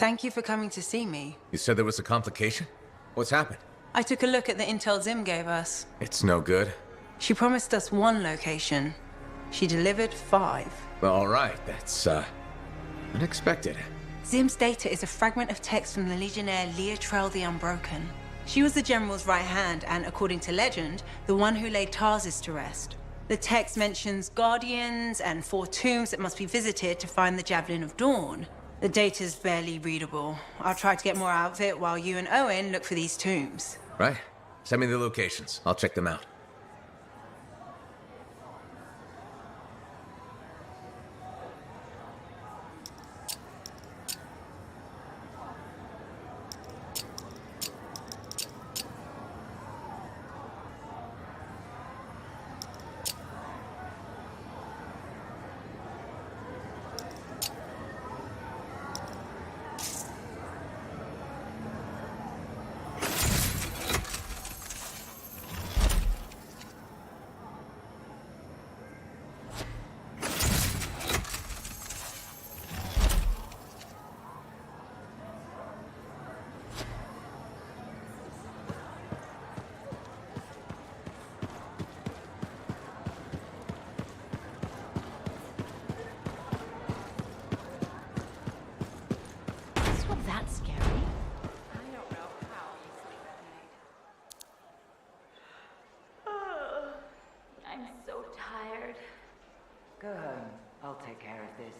Thank you for coming to see me. You said there was a complication? What's happened? I took a look at the intel Zim gave us. It's no good. She promised us 1 location. She delivered 5. Well, all right, that's, unexpected. Zim's data is a fragment of text from the Legionnaire Leotrel the Unbroken. She was the General's right hand and, according to legend, the one who laid Tarsis to rest. The text mentions guardians and 4 tombs that must be visited to find the Javelin of Dawn. The data's barely readable. I'll try to get more out of it while you and Owen look for these tombs. Right. Send me the locations. I'll check them out. That's scary. I don't know how you sleep at night. I'm so tired. Go home. I'll take care of this.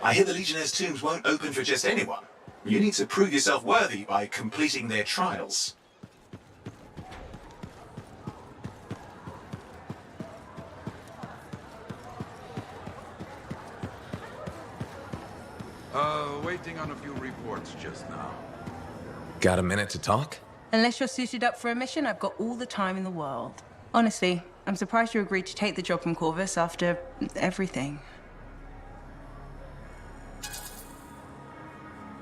I hear the Legionnaire's tombs won't open for just anyone. You need to prove yourself worthy by completing their trials. Waiting on a few reports just now. Got a minute to talk? Unless you're suited up for a mission, I've got all the time in the world. Honestly, I'm surprised you agreed to take the job from Corvus after everything.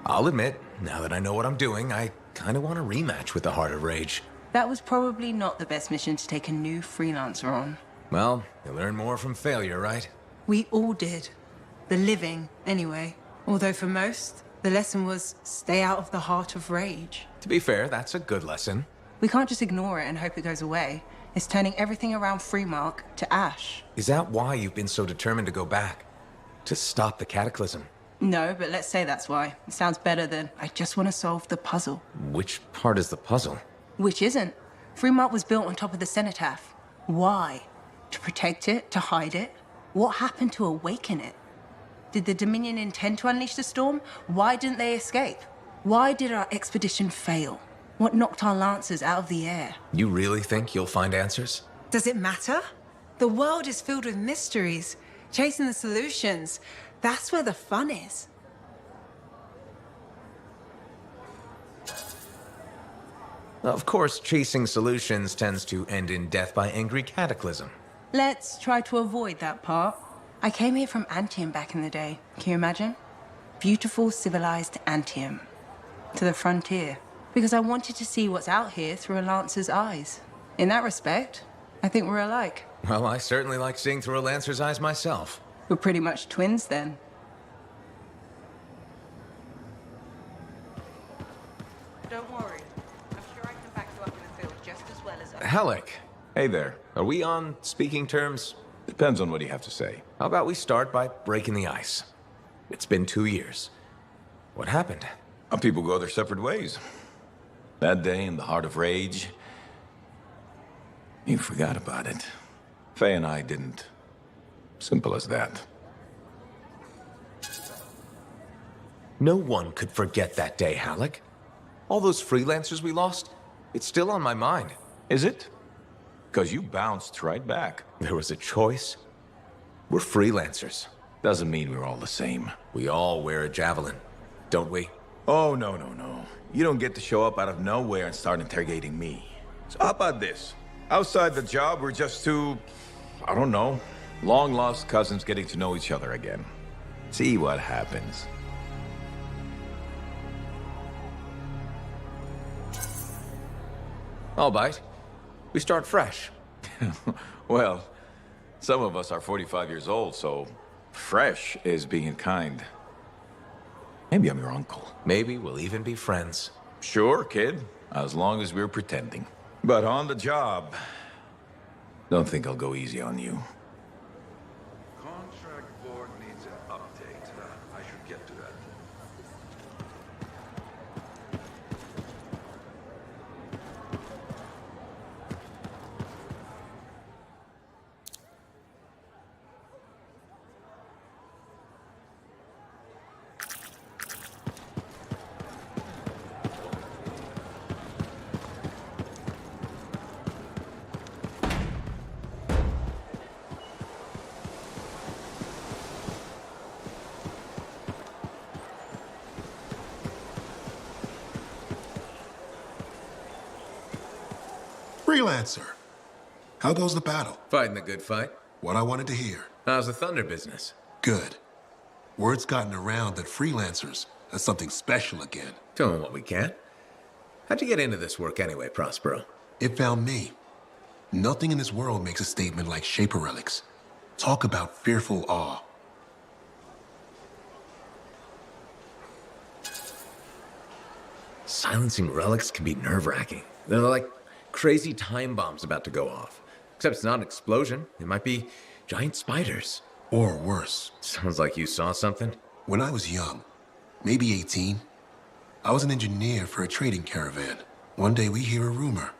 I'll admit, now that I know what I'm doing, I kind of want a rematch with the Heart of Rage. That was probably not the best mission to take a new freelancer on. Well, you learn more from failure, right? We all did. The living, anyway. Although for most, the lesson was stay out of the Heart of Rage. To be fair, that's a good lesson. We can't just ignore it and hope it goes away. It's turning everything around Freemark to ash. Is that why you've been so determined to go back? To stop the Cataclysm? No, but let's say that's why. It sounds better than I just want to solve the puzzle. Which part is the puzzle? Which isn't. Freemark was built on top of the cenotaph. Why? To protect it? To hide it? What happened to awaken it? Did the Dominion intend to unleash the storm? Why didn't they escape? Why did our expedition fail? What knocked our lancers out of the air? You really think you'll find answers? Does it matter? The world is filled with mysteries. Chasing the solutions, that's where the fun is. Of course, chasing solutions tends to end in death by angry cataclysm. Let's try to avoid that part. I came here from Anthem back in the day. Can you imagine? Beautiful, civilized Anthem. To the frontier. Because I wanted to see what's out here through a Lancer's eyes. In that respect, I think we're alike. Well, I certainly like seeing through a Lancer's eyes myself. We're pretty much twins then. Don't worry. I'm sure I can back you up in the field just as well as I... Halleck. Hey there. Are we on speaking terms? Depends on what you have to say. How about we start by breaking the ice? It's been 2 years. What happened? People go their separate ways. That day in the Heart of Rage, you forgot about it. Faye and I didn't. Simple as that. No one could forget that day, Halleck. All those freelancers we lost, it's still on my mind. Is it? Because you bounced right back. There was a choice. We're freelancers. Doesn't mean we're all the same. We all wear a javelin, don't we? Oh, no. You don't get to show up out of nowhere and start interrogating me. So how about this? Outside the job, we're just two, I don't know, Long-lost cousins getting to know each other again. See what happens. I'll bite. We start fresh. Well, some of us are 45 years old, so fresh is being kind. Maybe I'm your uncle. Maybe we'll even be friends. Sure, kid. As long as we're pretending. But on the job, don't think I'll go easy on you. Contract board needs an update. I should get to that. Freelancer. How goes the battle? Fighting the good fight. What I wanted to hear. How's the Thunder business? Good. Word's gotten around that freelancers are something special again. Doing what we can. How'd you get into this work anyway, Prospero? It found me. Nothing in this world makes a statement like Shaper Relics. Talk about fearful awe. Silencing relics can be nerve-wracking. They're like crazy time bombs about to go off. Except it's not an explosion. It might be giant spiders. Or worse. Sounds like you saw something. When I was young, maybe 18, I was an engineer for a trading caravan. One day we hear a rumor.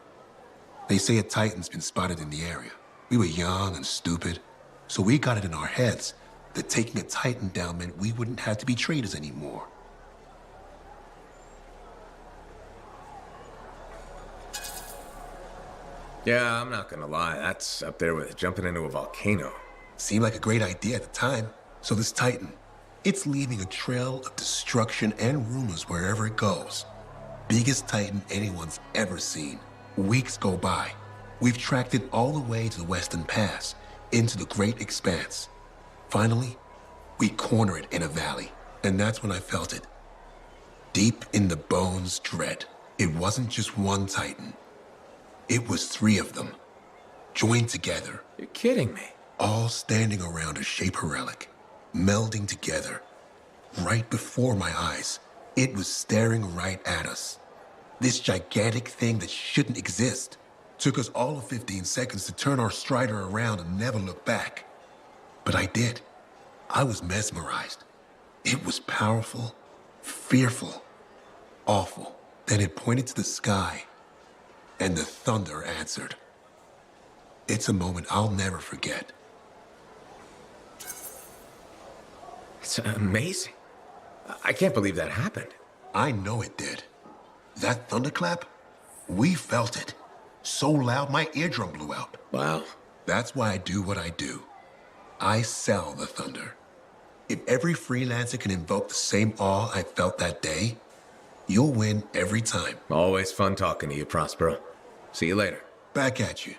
They say a Titan's been spotted in the area. We were young and stupid, so we got it in our heads that taking a Titan down meant we wouldn't have to be traders anymore. Yeah, I'm not gonna lie. That's up there with jumping into a volcano. Seemed like a great idea at the time. So this Titan, it's leaving a trail of destruction and rumors wherever it goes. Biggest Titan anyone's ever seen. Weeks go by. We've tracked it all the way to the Western Pass, into the Great Expanse. Finally, we corner it in a valley, and that's when I felt it. Deep in the bones dread. It wasn't just one Titan. It was 3 of them, joined together. You're kidding me. All standing around a Shaper relic, melding together. Right before my eyes, it was staring right at us. This gigantic thing that shouldn't exist. Took us all of 15 seconds to turn our Strider around and never look back. But I did. I was mesmerized. It was powerful, fearful, awful. Then it pointed to the sky, and the thunder answered. It's a moment I'll never forget. It's amazing. I can't believe that happened. I know it did. That thunderclap, we felt it. So loud my eardrum blew out. Wow. That's why I do what I do. I sell the thunder. If every freelancer can invoke the same awe I felt that day, you'll win every time. Always fun talking to you, Prospero. See you later. Back at you.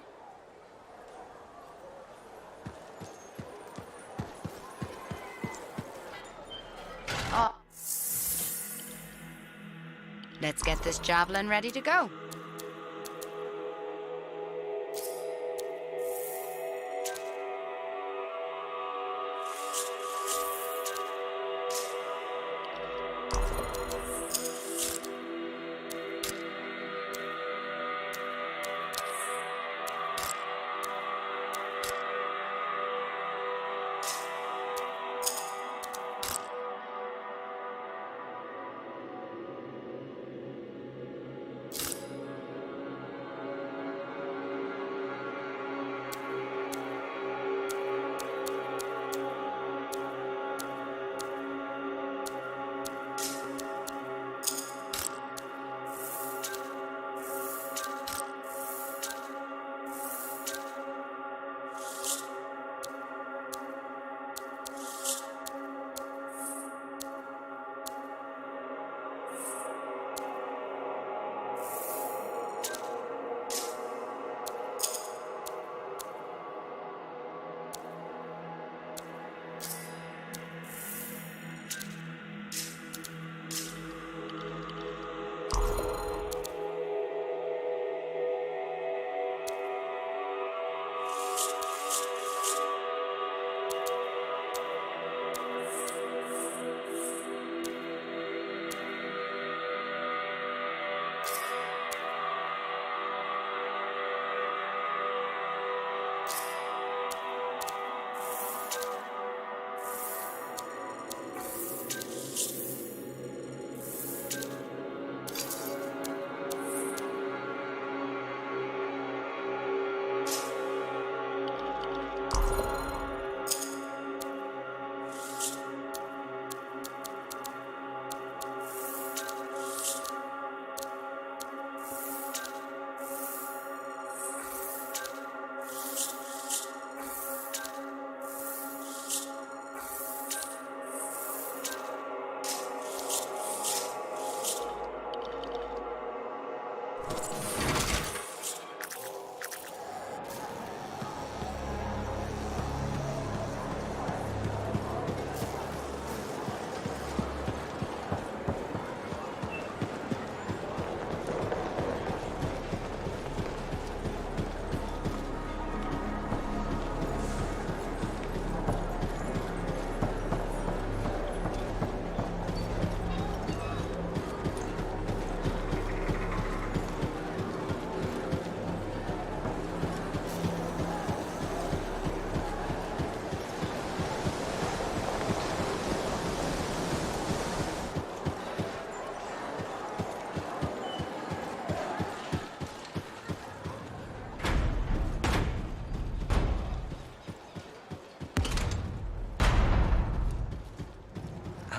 Let's get this javelin ready to go.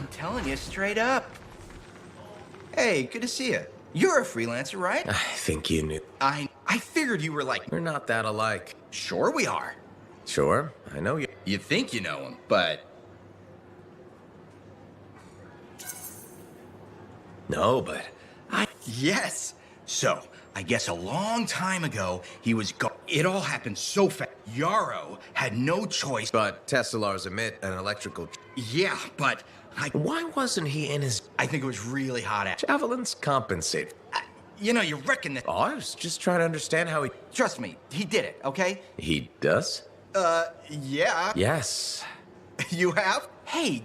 I'm telling you straight up. Hey, good to see you. You're a freelancer, right? I think you knew. I figured you were like... We're not that alike. Sure we are. Sure, I know you. You think you know him, but... No, but... Yes. So, I guess a long time ago, he was It all happened so fast. Yarrow had no choice. But Tessalars emit an electrical... Yeah, but... Why wasn't he in his... I think it was really hot out. Javelins compensate. You know, you reckon that... Oh, I was just trying to understand how he... Trust me, he did it, okay? He does? Yeah. Yes. You have? Hey.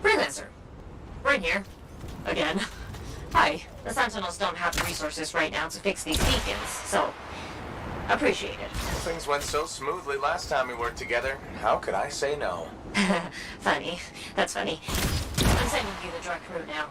Freelancer. We're in here. Again. Hi. The Sentinels don't have the resources right now to fix these beacons, so appreciate it. Things went so smoothly last time we worked together. How could I say no? Funny. That's funny. I'm sending you the direct route now.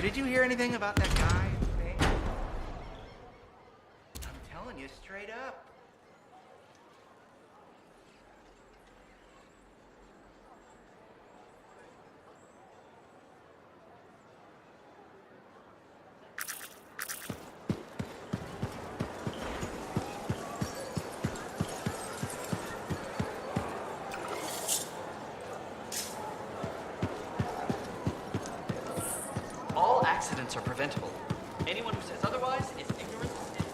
Did you hear anything about that guy? I'm telling you straight up. accidents are preventable. Anyone who says otherwise is ignorant and...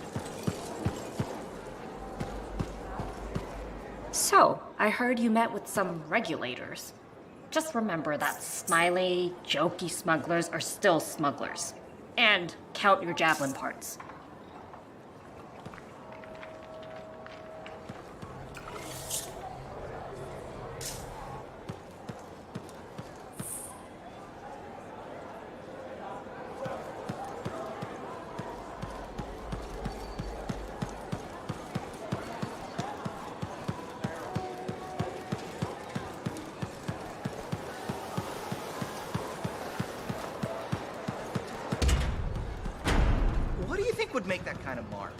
So, I heard you met with some regulators. Just remember that smiley, jokey smugglers are still smugglers. And count your javelin parts. What do you think would make that kind of mark?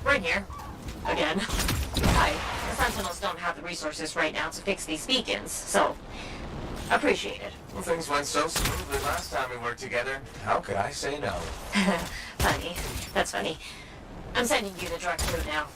We're here. Again. Hi. The Sentinels don't have the resources right now to fix these beacons, so appreciate it. Well, things went so smoothly last time we worked together. How could I say no? Funny. That's funny. I'm sending you the direct route now.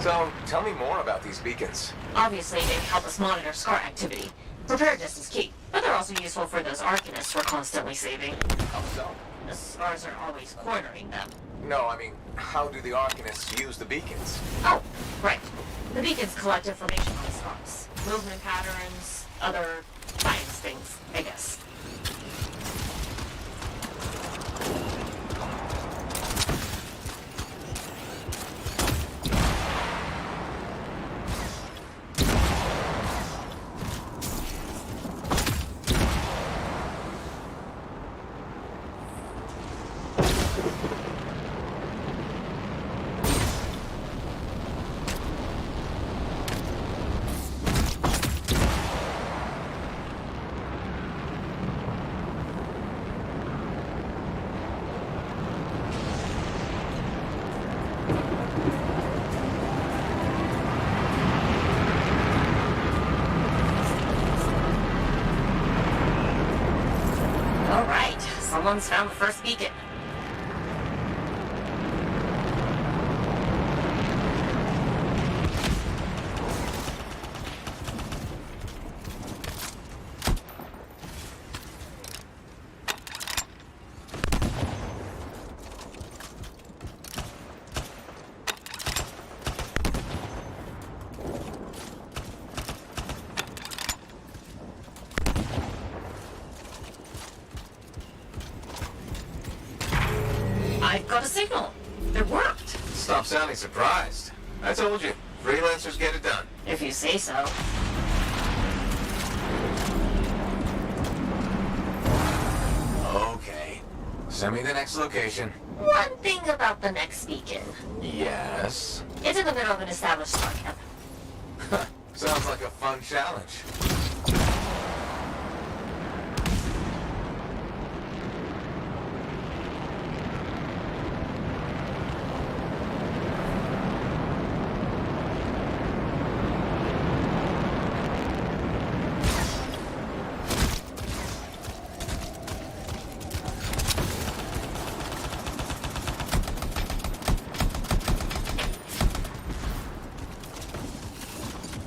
So, tell me more about these beacons. Obviously, they help us monitor scar activity. Preparedness is key, but they're also useful for those Arcanists we're constantly saving. How so? The scars are always cornering them. No, I mean, how do the Arcanists use the beacons? Oh, right. The beacons collect information on scars. Movement patterns, other science things, I guess. Someone's found the first beacon. I've got a signal. It worked. Stop sounding surprised. I told you, freelancers get it done. If you say so. Okay. Send me the next location. One thing about the next beacon. Yes. It's in the middle of an established star camp. Sounds like a fun challenge.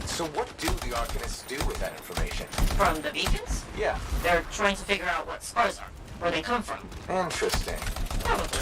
So what do the Arcanists do with that information? From the beacons? Yeah. They're trying to figure out what scars are, where they come from. Interesting. Probably.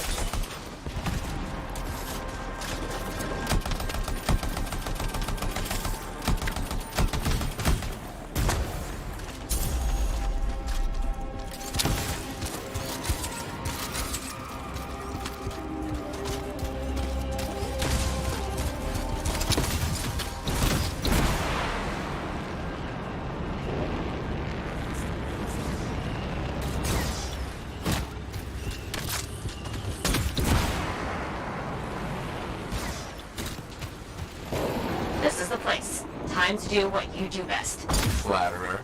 This is the place. Time to do what you do best. Flatterer.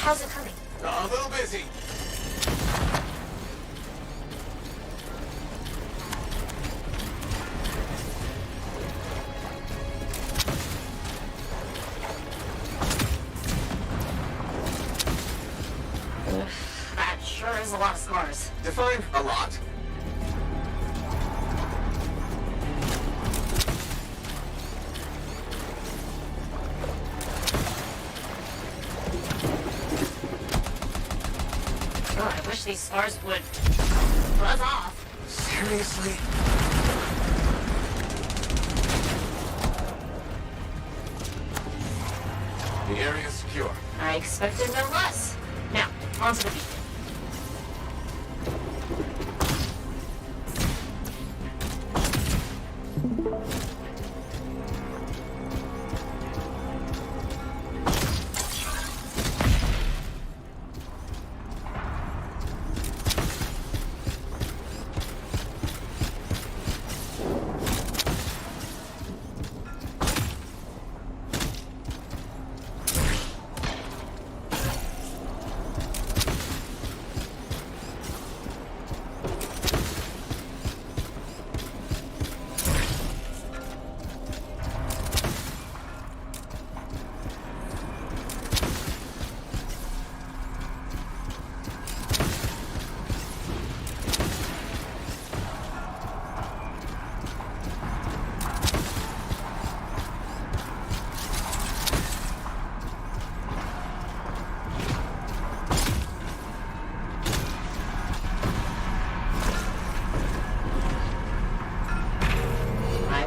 How's it coming? A little busy. That sure is a lot of scars. Define a lot. Oh, I wish these scars would buzz off. Seriously? The area's secure. I expected no less. Now, onto the beacon.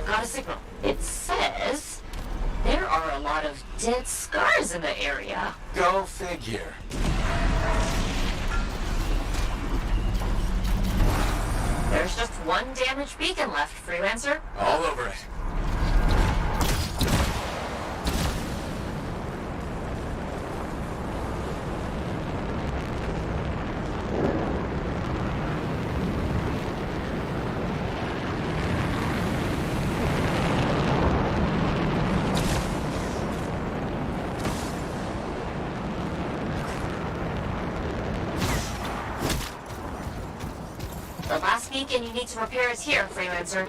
Got a signal. It says there are a lot of dead scars in the area. Go figure. There's just one damaged beacon left, Freelancer. All over it. beacon you need to repair is here, Freelancer.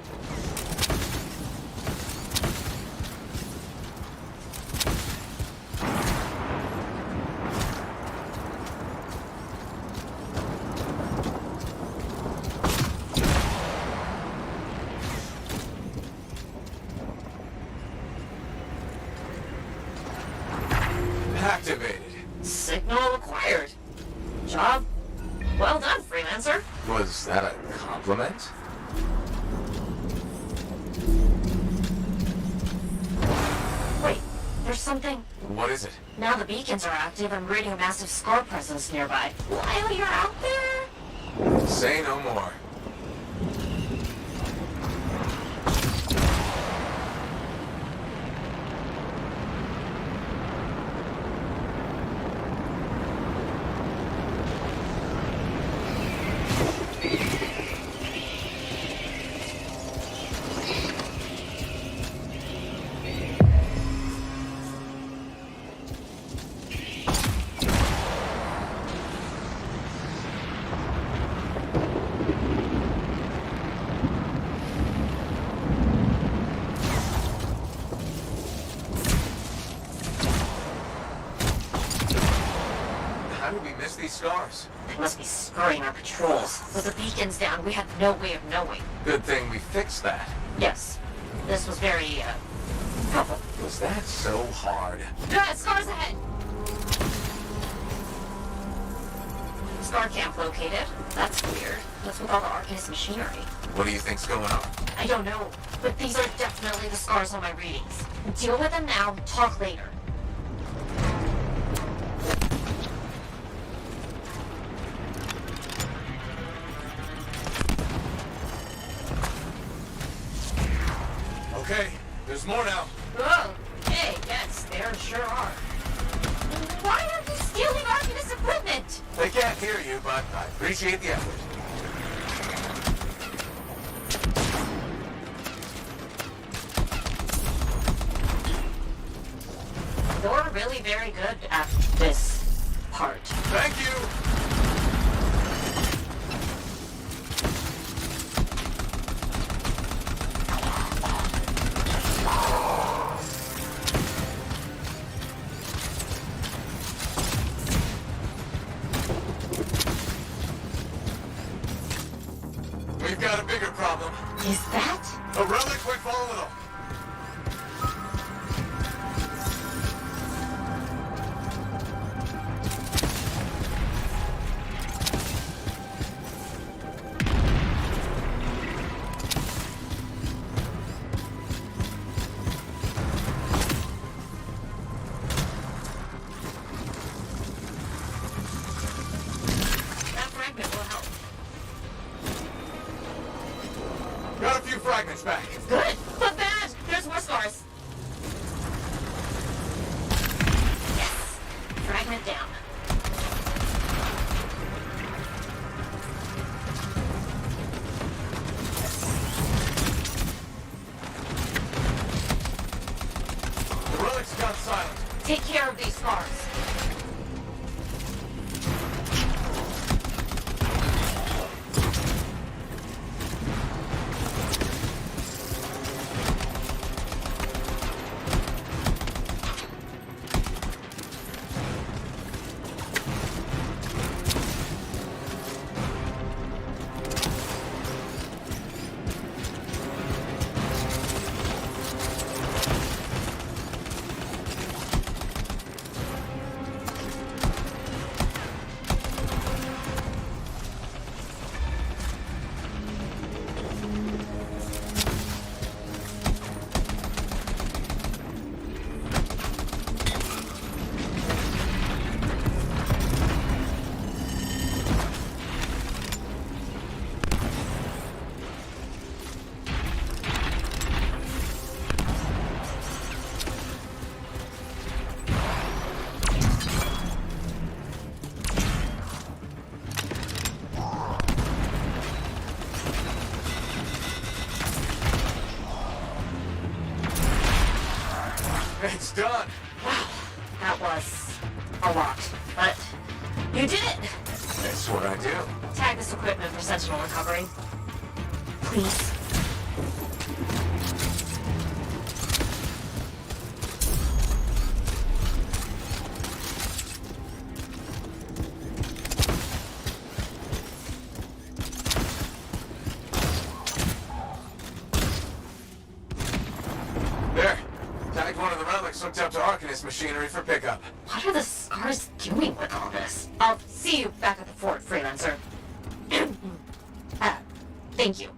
Activated. Signal acquired. Job well done, Freelancer. Was that a compliment? Wait, there's something. What is it? Now the beacons are active, I'm reading a massive scar presence nearby. While you're out there? Say no more. How did we miss these scars? They must be scurrying our patrols. With the beacons down, we had no way of knowing. Good thing we fixed that. Yes. This was very, helpful. Was that so hard? Scars ahead! Scar camp located. That's weird. What's with all the Arcanist machinery? What do you think's going on? I don't know, but these are definitely the scars on my readings. Deal with them now, talk later. Okay, there's more now. Oh, hey, yes, there sure are. Why are you stealing Arcanist equipment? They can't hear you, but I appreciate the effort. You're really very good at this part. Thank you! We've got a bigger problem. Is that? A relic went volatile. That fragment will help. Got a few fragments back. Good, but bad. There's more scars. Yes. Fragment down. The relic's gone silent. Take care of these scars. It's done. Wow, that was a lot, but you did it. That's what I do. Tag this equipment for Sentinel recovery. please. There. Tagged one of the relics hooked up to Arcanist machinery for pickup. What are the scars doing with all this? I'll see you back at the fort, freelancer. Thank you.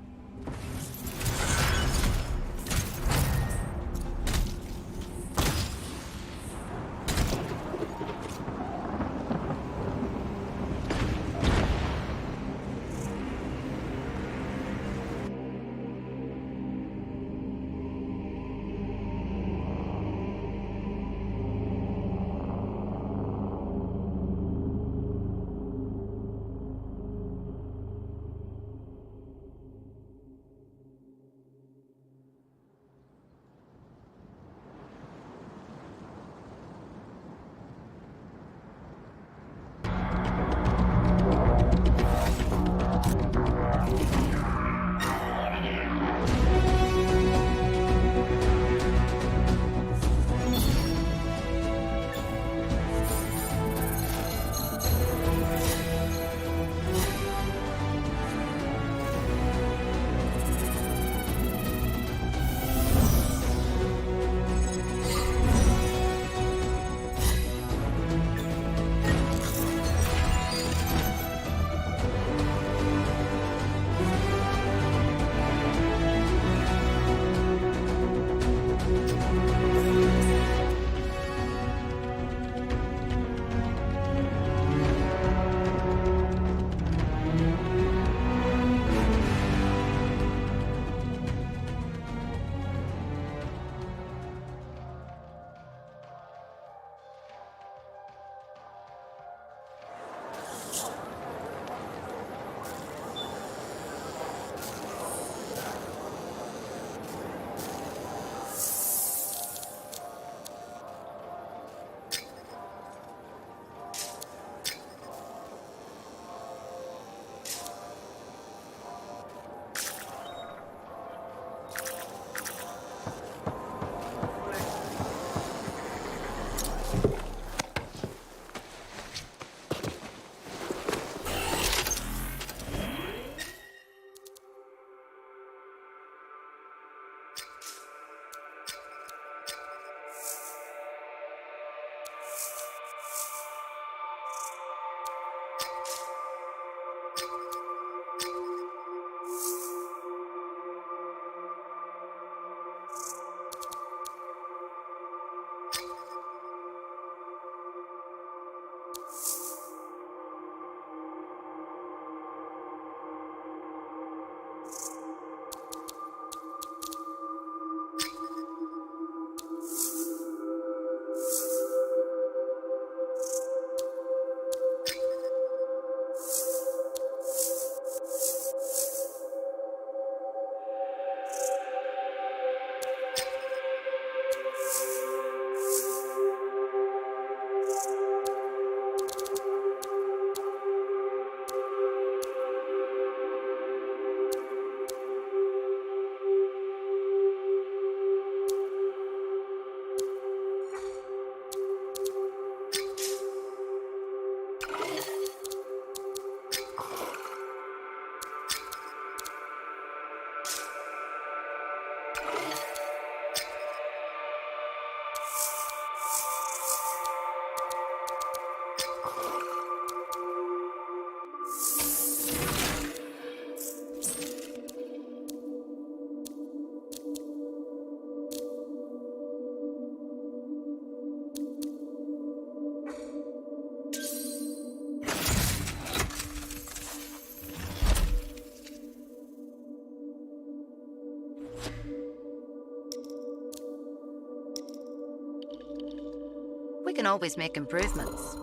We can always make improvements.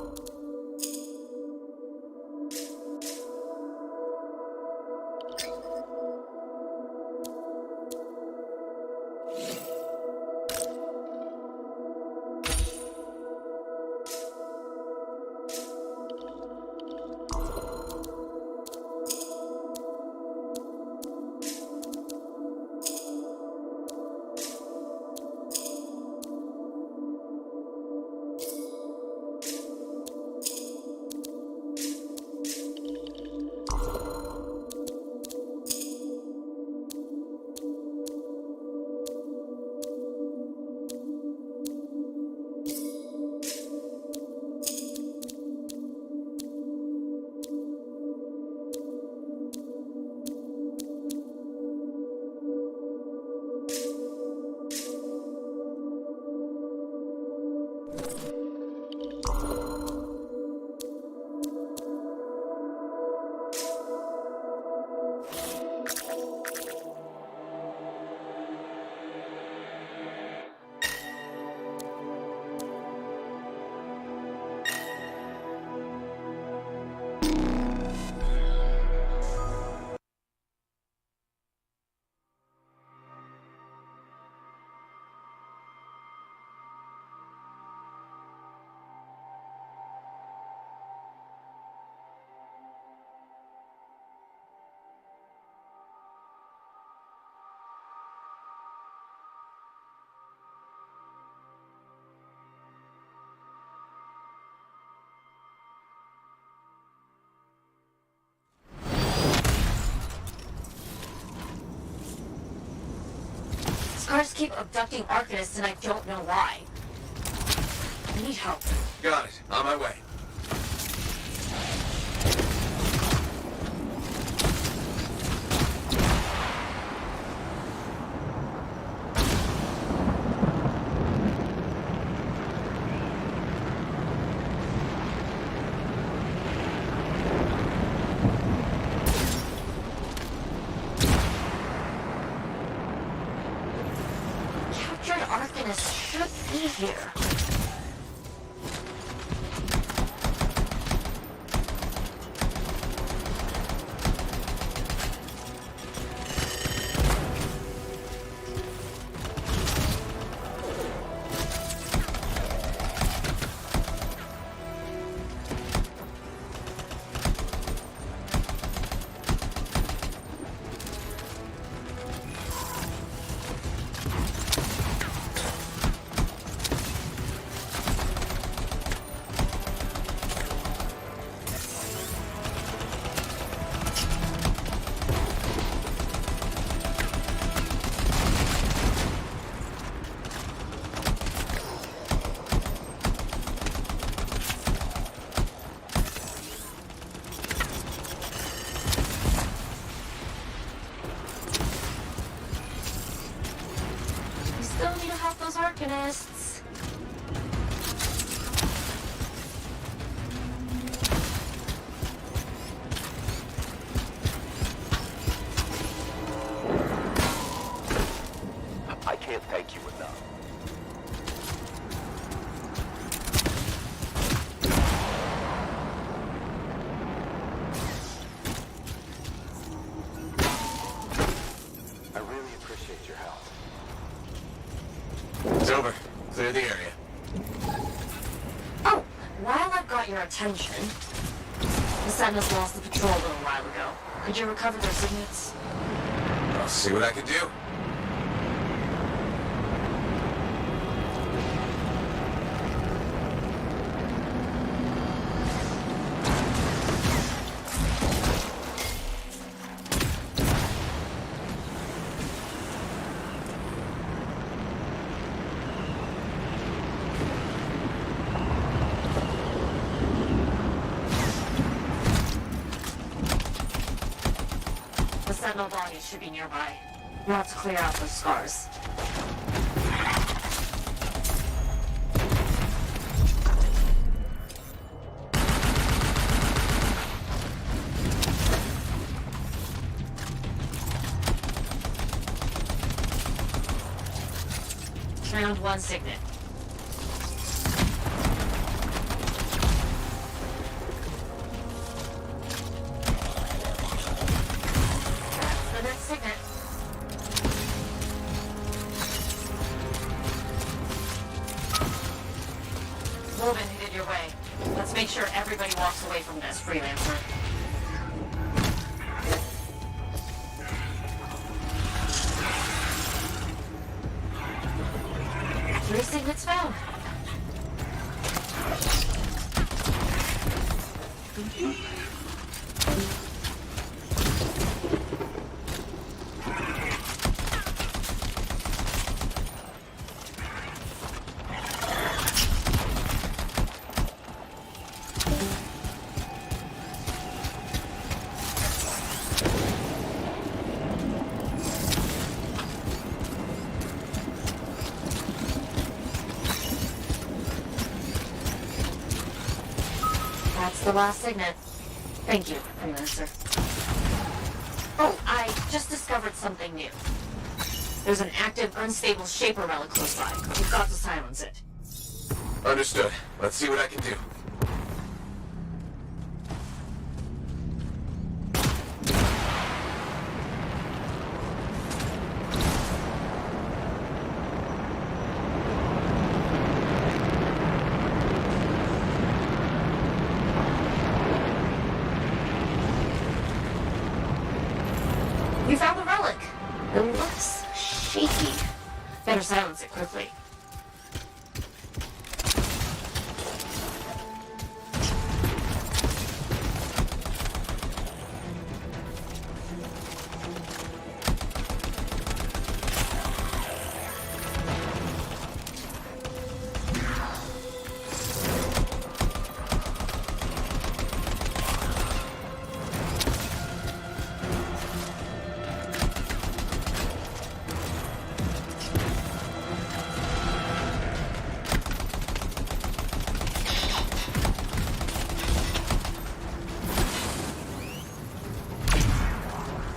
Guards keep abducting Arcanists and I don't know why. I need help. Got it. On my way. Captured Arcanists should be here. Still need to help those Arcanists. I can't thank you enough. I really appreciate your help. It's over. Clear the area. Oh, while I've got your attention, the Sentinels lost the patrol a little while ago. Could you recover their signets? I'll see what I can do. The Sentinel bodies should be nearby. We'll have to clear out those scars. Found one signet. That's the next signet. Woven headed your way. Let's make sure everybody walks away from this, freelancer. Three signets found. That's the last signet. Thank you, freelancer. Oh, I just discovered something new. There's an active, unstable Shaper relic close by. You've got to silence it. Understood. Let's see what I can do. We found the relic. It looks shaky. Better silence it quickly.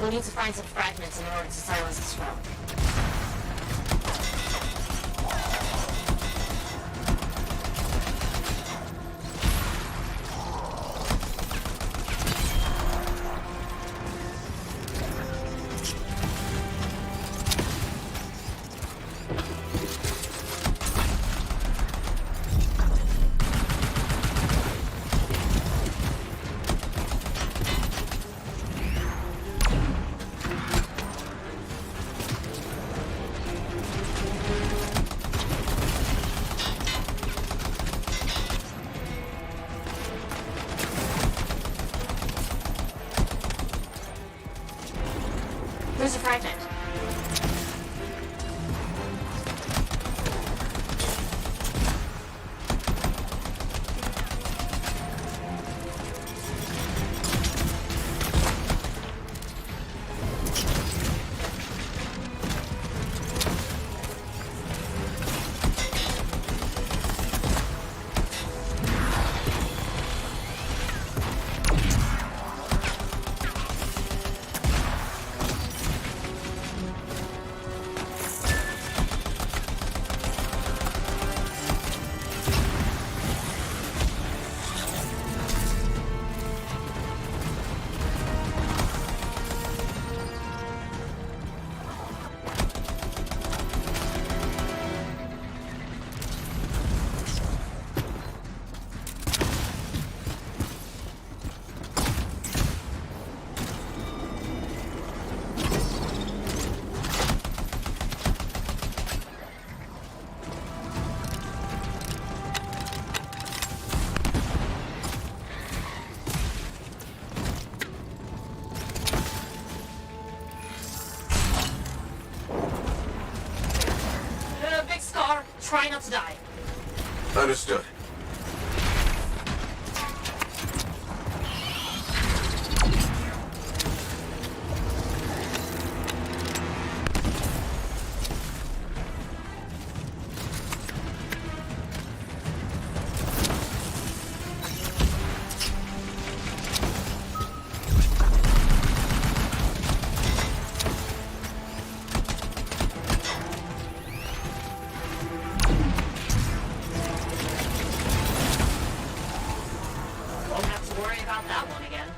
We'll need to find some fragments in order to silence the scroll. There's a fragment. Big Scar, try not to die. Understood. Won't have to worry about that one again.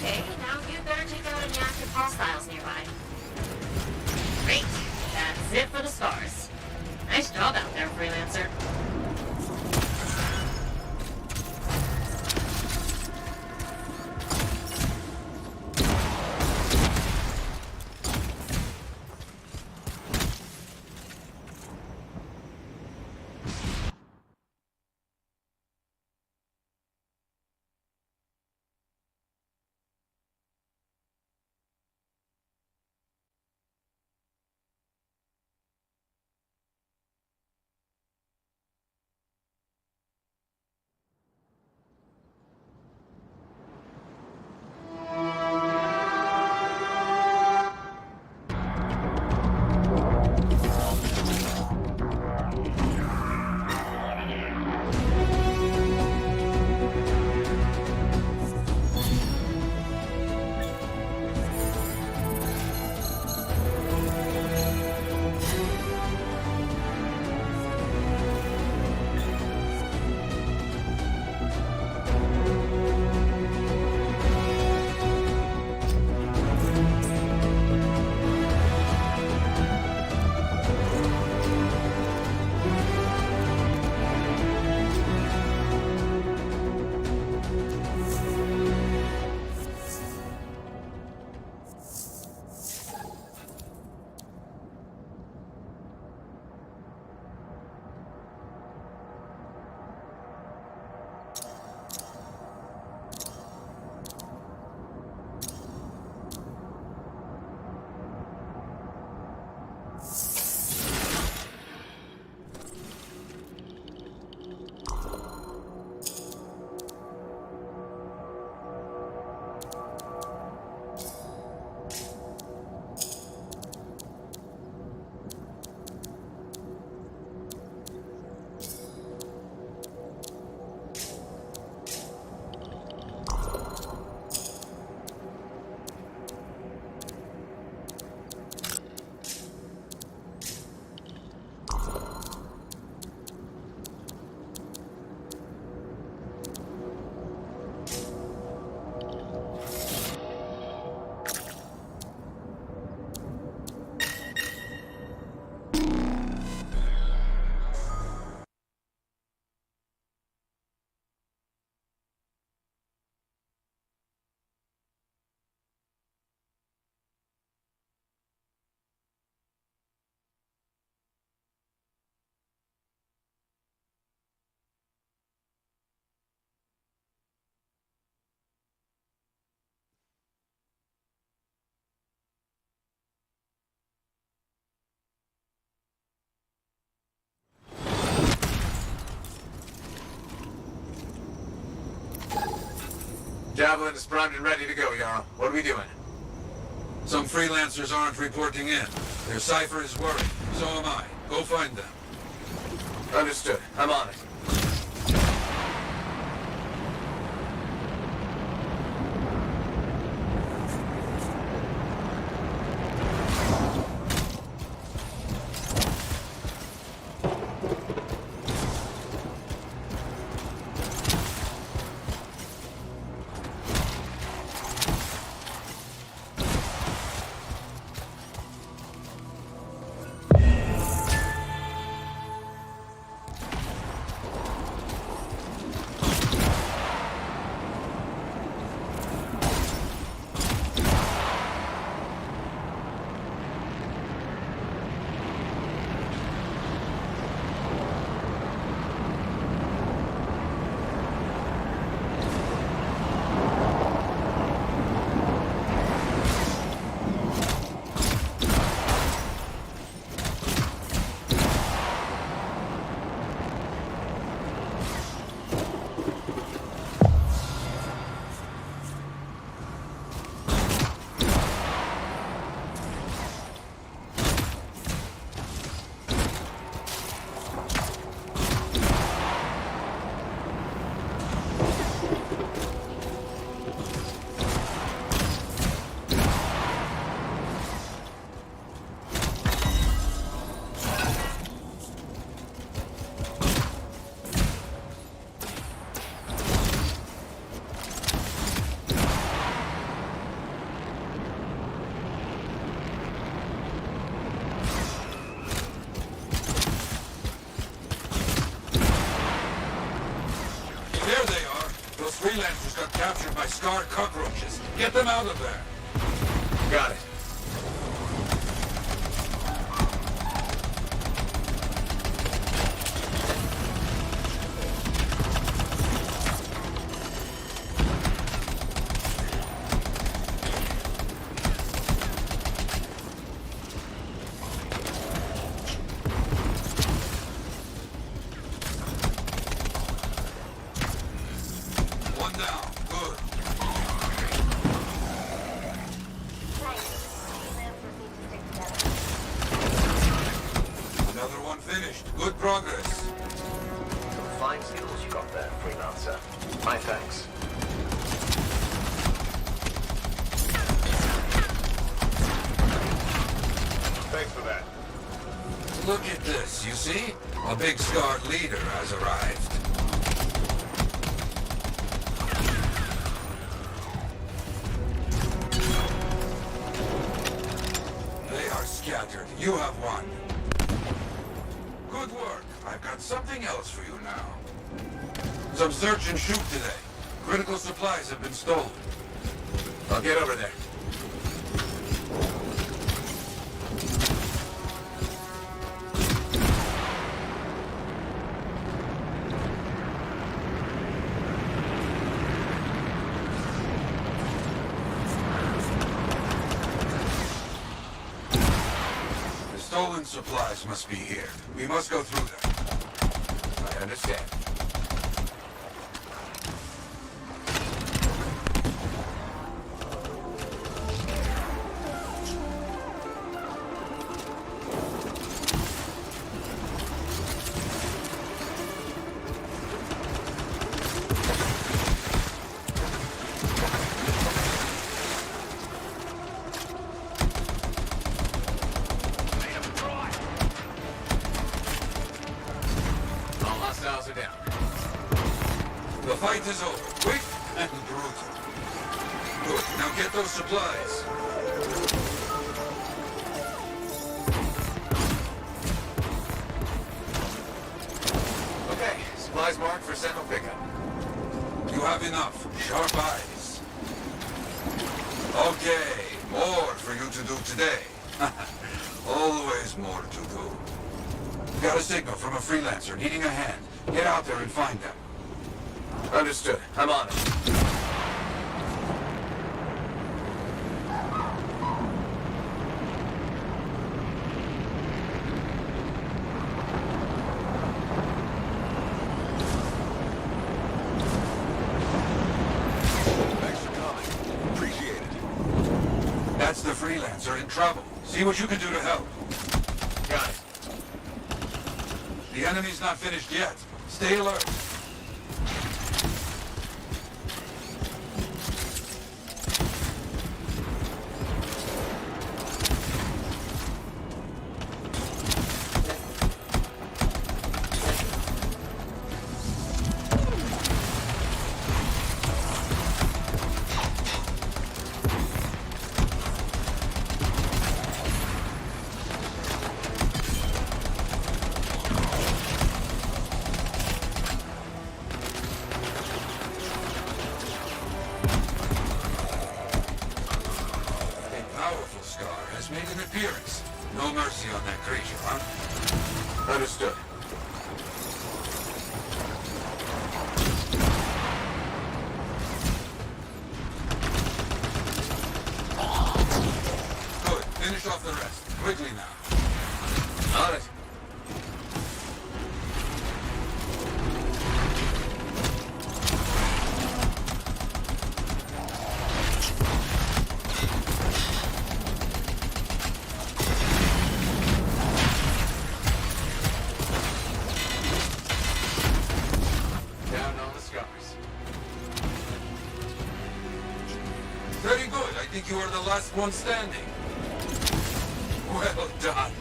Okay, now you'd better take out any active hostiles nearby. Great. That's it for the scars. Nice job out there, Freelancer. Javelin is primed and ready to go, Yarrow. What are we doing? Some freelancers aren't reporting in. Their cipher is worried. So am I. Go find them. Understood. I'm on it. Freelancers got captured by scarred cockroaches. Get them out of there. Got it. Good progress. Some fine skills you got there, freelancer. My thanks. Thanks for that. Look at this, you see? A big scarred leader has arrived. They are scattered. You have won. Good work. I've got something else for you now. Some search and shoot today. Critical supplies have been stolen. I'll get over there. The stolen supplies must be here. We must go through them. I understand. Hostiles are down. The fight is over. Quick and brutal. Good. Now get those supplies. Okay, supplies marked for central pickup. You have enough. Sharp eyes. Okay, more for you to do today. Always more to do. Got a signal from a freelancer needing a hand. Get out there and find them. Understood. I'm on it. Thanks a freelancer in trouble. See what you can do to help. Got it. The enemy's not finished yet. Stay alert. Made an appearance. No mercy on that creature, huh? Understood. Good. Finish off the rest. Quickly now. On it. Very good. I think you are the last one standing. Well done.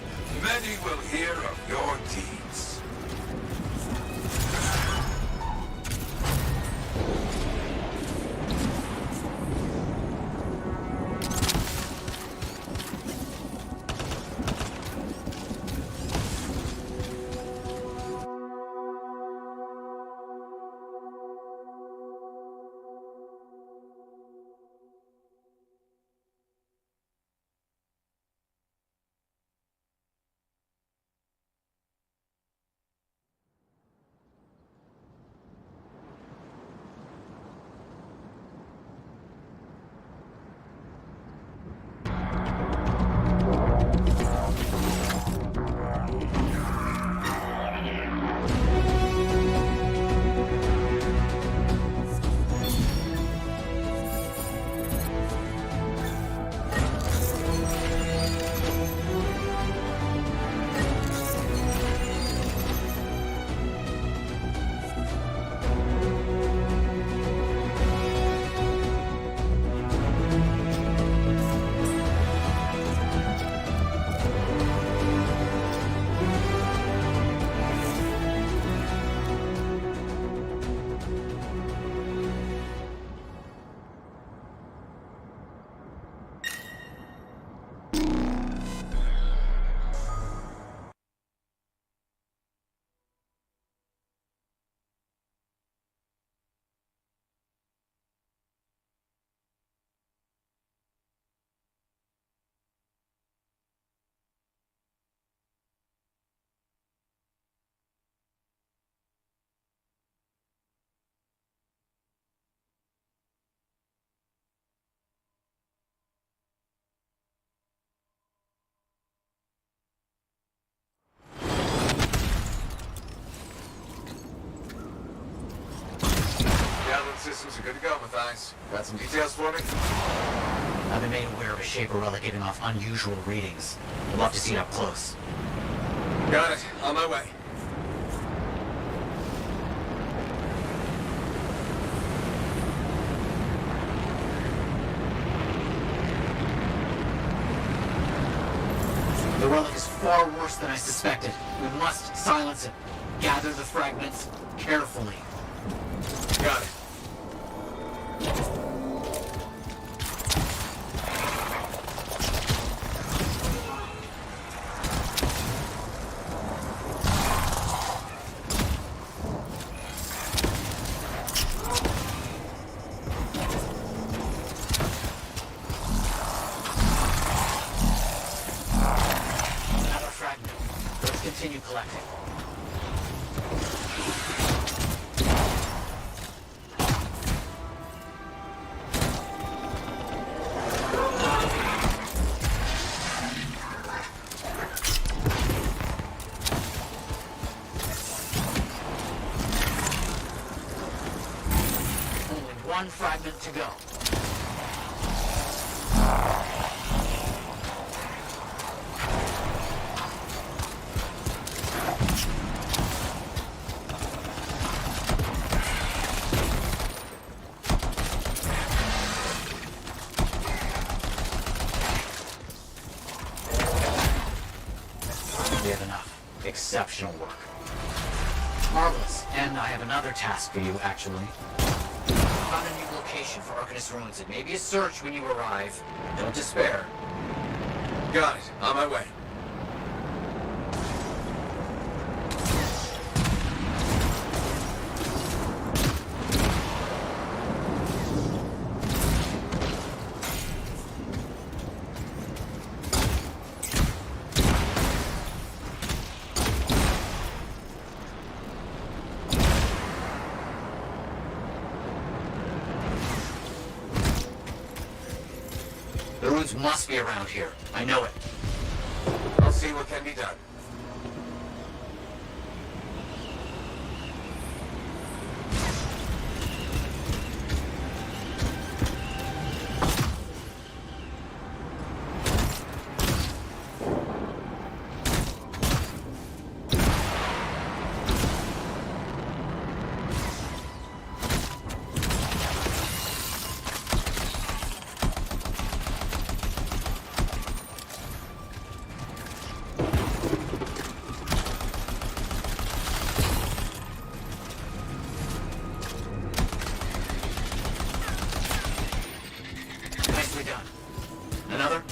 Many will hear of your deeds. Systems are good to go, Matthias. Got some details for me? I've been made aware of a Shaper relic giving off unusual readings. I'd love to see it up close. Got it. On my way. The relic is far worse than I suspected. We must silence it. Gather the fragments carefully. Got it. Another fragment. Let's continue collecting. Only one fragment to go. Exceptional work. Marvelous. And I have another task for you, actually. Found a new location for Arcanist ruins. It may be a search when you arrive. Don't despair. Got it. On my way. The ruins must be around here. I know it. I'll see what can be done. Nicely done. Another?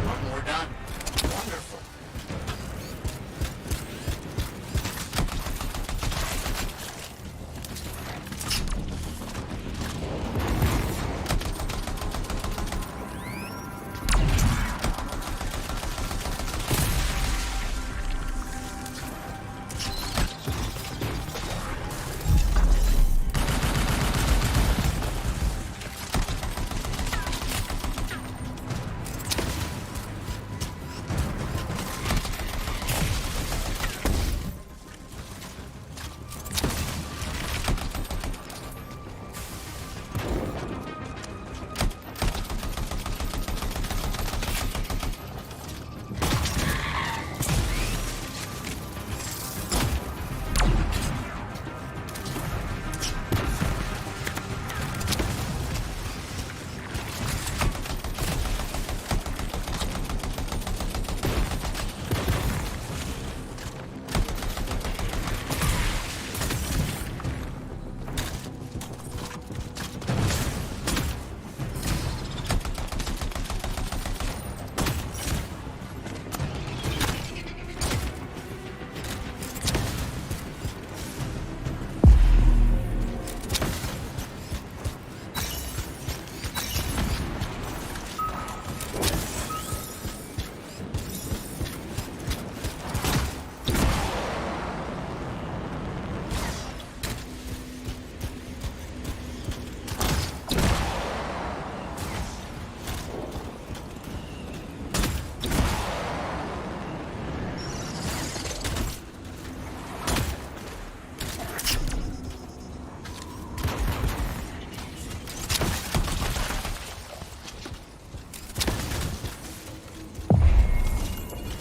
One more done. Wonderful.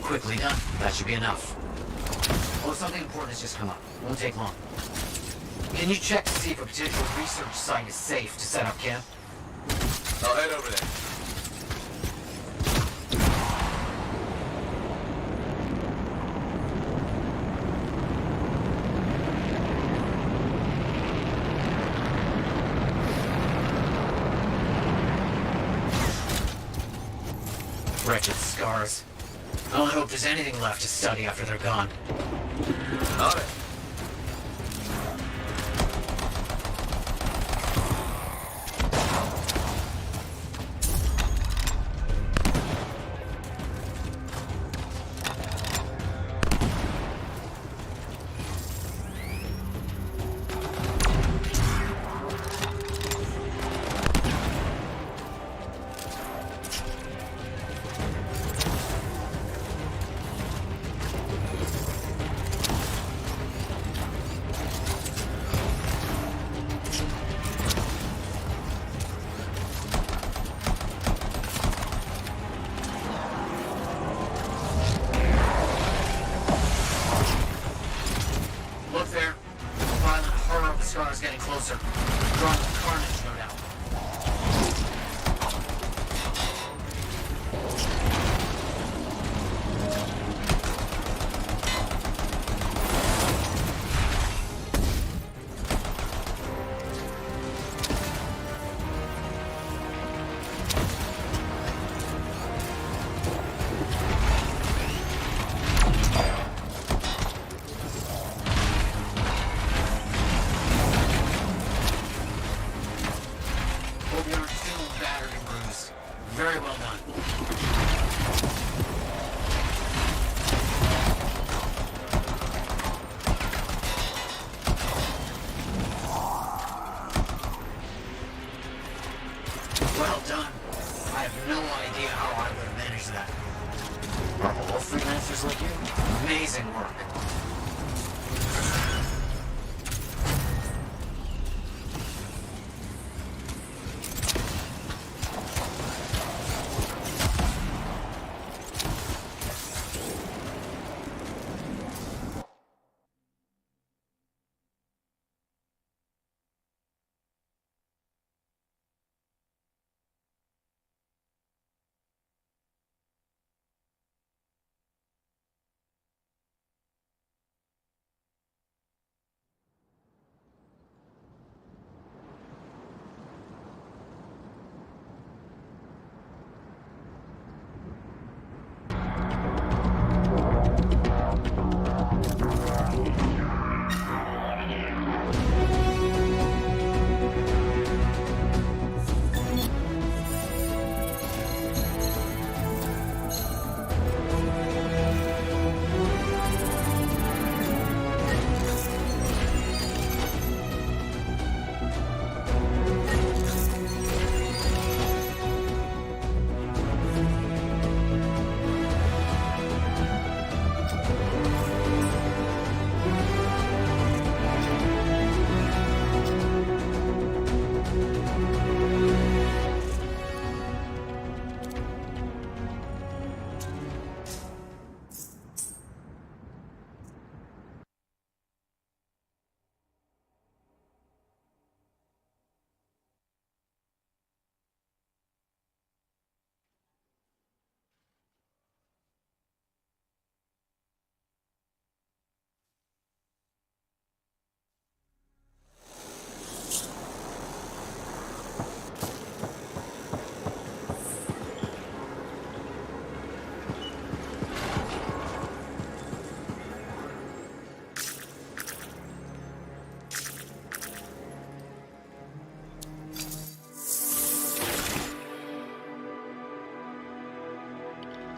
Quickly done. That should be enough. Oh, something important has just come up. Won't take long. Can you check to see if a potential research site is safe to set up camp? I'll head over there. Wretched scars. I don't hope there's anything left to study after they're gone. On it. Scar is getting closer. Drawn with carnage, no doubt. Hope you aren't too battered and bruised. Very well done. Well done. I have no idea how I would have managed that. Are all freelancers like you? Amazing work.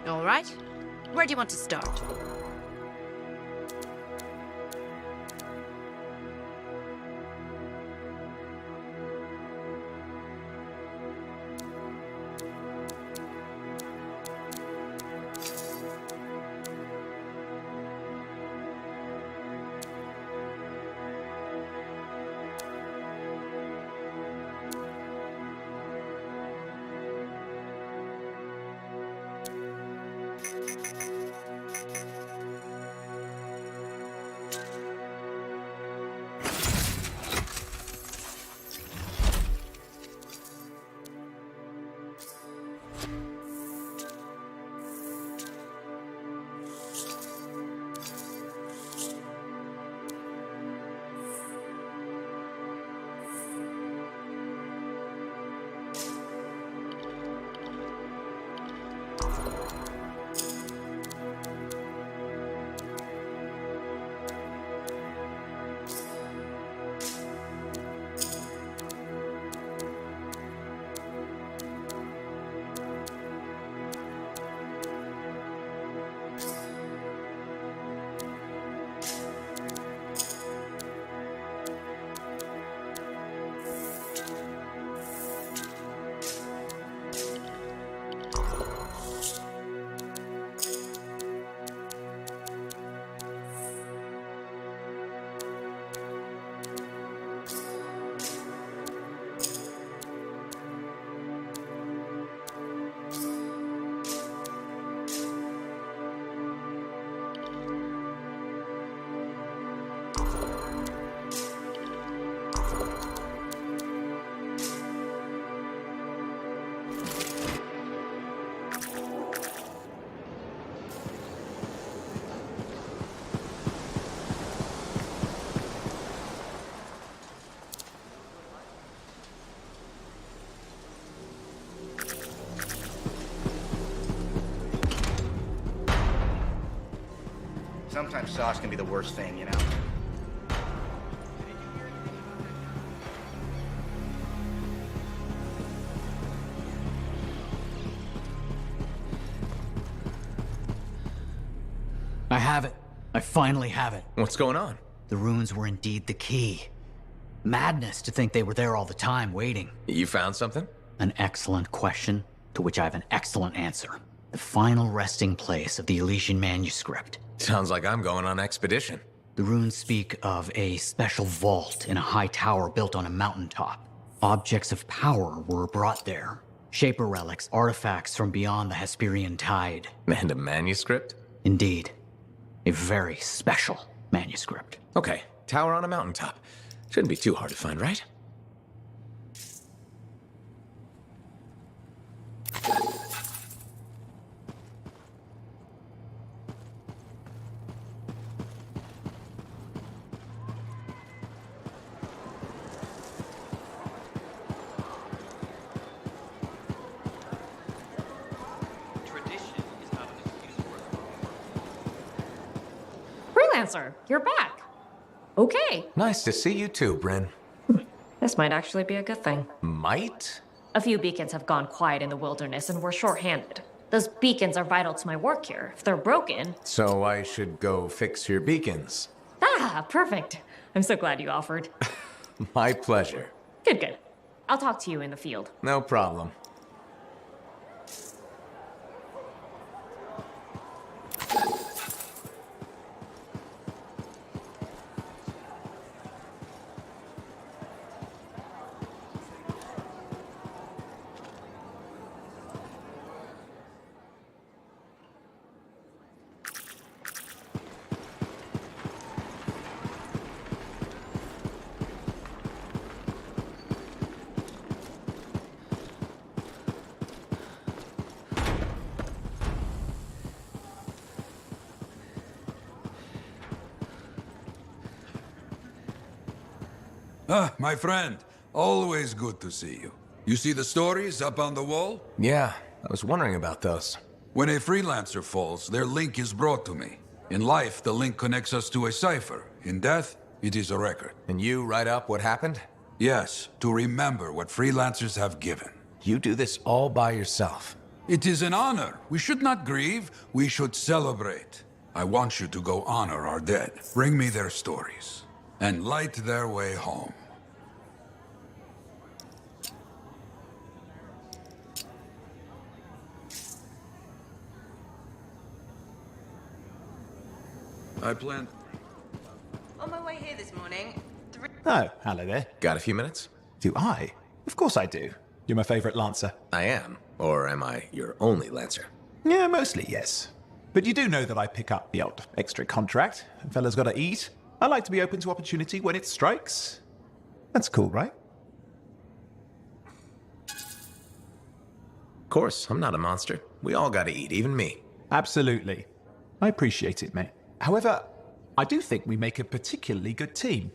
All right. Where do you want to start? Sometimes sauce can be the worst thing, you know? I have it. I finally have it. What's going on? The runes were indeed the key. Madness to think they were there all the time, waiting. You found something? An excellent question, to which I have an excellent answer. The final resting place of the Elysian manuscript. Sounds like I'm going on expedition. The runes speak of a special vault in a high tower built on a mountaintop. Objects of power were brought there. Shaper relics, artifacts from beyond the Hesperian tide. And a manuscript? Indeed. A very special manuscript. Okay, tower on a mountaintop. Shouldn't be too hard to find, right? Freelancer, you're back. Okay. Nice to see you too, Bryn. This might actually be a good thing. Might? A few beacons have gone quiet in the wilderness and we're short-handed. Those beacons are vital to my work here. If they're broken... So I should go fix your beacons. Ah, perfect. I'm so glad you offered. My pleasure. Good, good. I'll talk to you in the field. No problem. Ah, my friend. Always good to see you. You see the stories up on the wall? Yeah, I was wondering about those. When a freelancer falls, their link is brought to me. In life, the link connects us to a cipher. In death, it is a record. And you write up what happened? Yes, to remember what freelancers have given. You do this all by yourself. It is an honor. We should not grieve, we should celebrate. I want you to go honor our dead. Bring me their stories, and light their way home. I plan... On my way here this morning... Oh, hello there. Got a few minutes? Do I? Of course I do. You're my favorite Lancer. I am. Or am I your only Lancer? Yeah, mostly, yes. But you do know that I pick up the odd extra contract. A fella's gotta eat. I like to be open to opportunity when it strikes. That's cool, right? Of course, I'm not a monster. We all gotta eat, even me. Absolutely. I appreciate it, mate. However, I do think we make a particularly good team.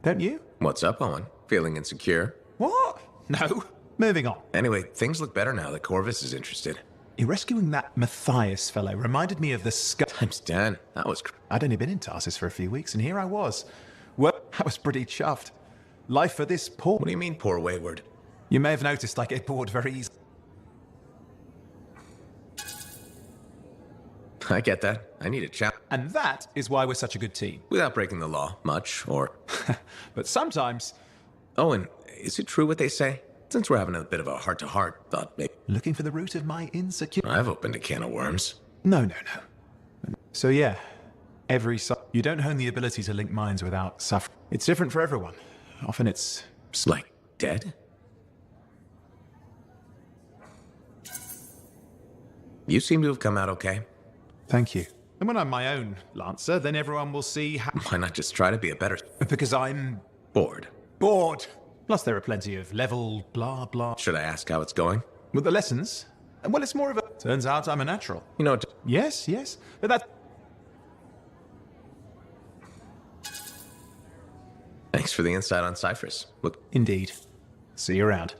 Don't you? What's up, Owen? Feeling insecure? What? No. Moving on. Anyway, things look better now that Corvus is interested. You're rescuing that Matthias fellow reminded me of the Times 10. That was... I'd only been in Tarsus for a few weeks, and here I was. Well, I was pretty chuffed. Life for this poor... What do you mean, poor wayward? You may have noticed I get bored very easily. I get that. I need a chat. And that is why we're such a good team. Without breaking the law, much, or... But sometimes... Owen, is it true what they say? Since we're having a bit of a heart-to-heart, thought maybe... Looking for the root of my insecurity. I've opened a can of worms. No. So yeah, you don't hone the ability to link minds without suffering. It's different for everyone. Often it's... Like, dead? You seem to have come out okay. Thank you. And when I'm my own Lancer, then everyone will see how... Why not just try to be a better... Because I'm... Bored. Bored! Plus there are plenty of level blah blah... Should I ask how it's going? With the lessons? Well, it's more of a... Turns out I'm a natural. You know what... Yes. But that... Thanks for the insight on Cyprus. Look... Indeed. See you around.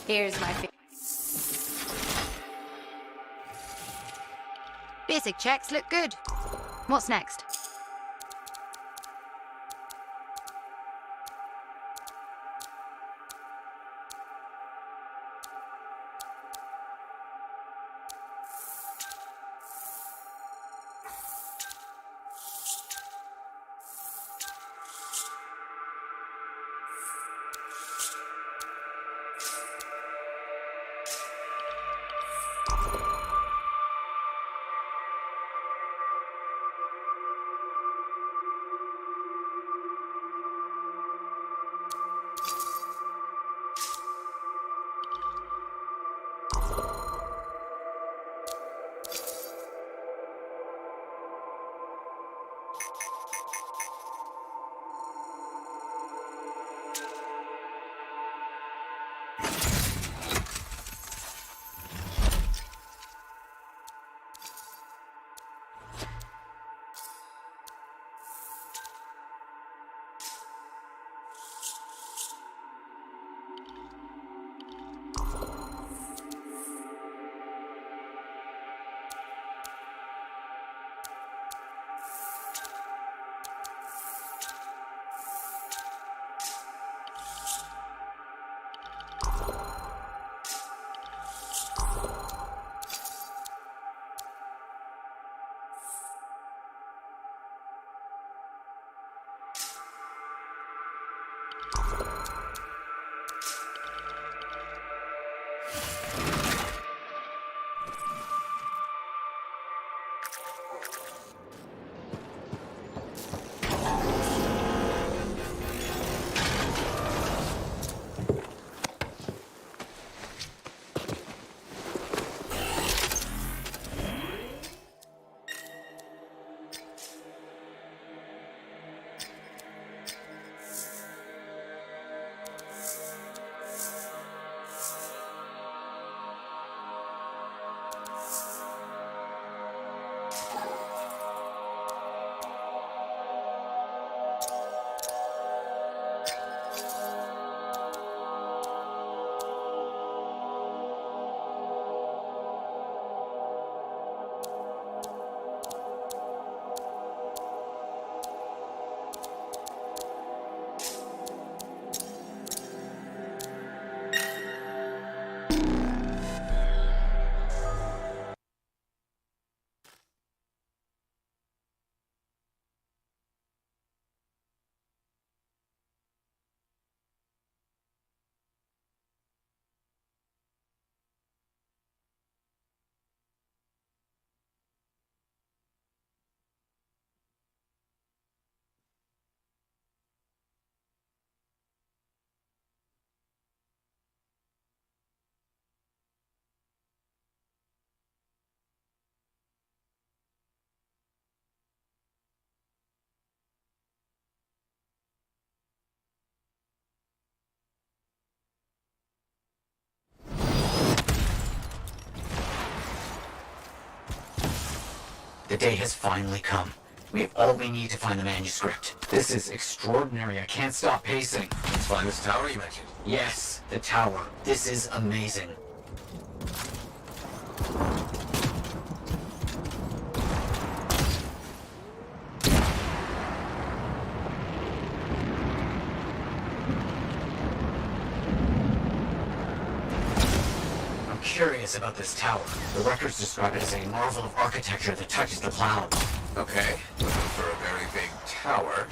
Here's my basic checks look good. What's next? The day has finally come. We have all we need to find the manuscript. This is extraordinary. I can't stop pacing. Let's find this tower you mentioned. Yes, the tower. This is amazing. I'm curious about this tower. The records describe it as a marvel of architecture that touches the clouds. Okay, looking for a very big tower.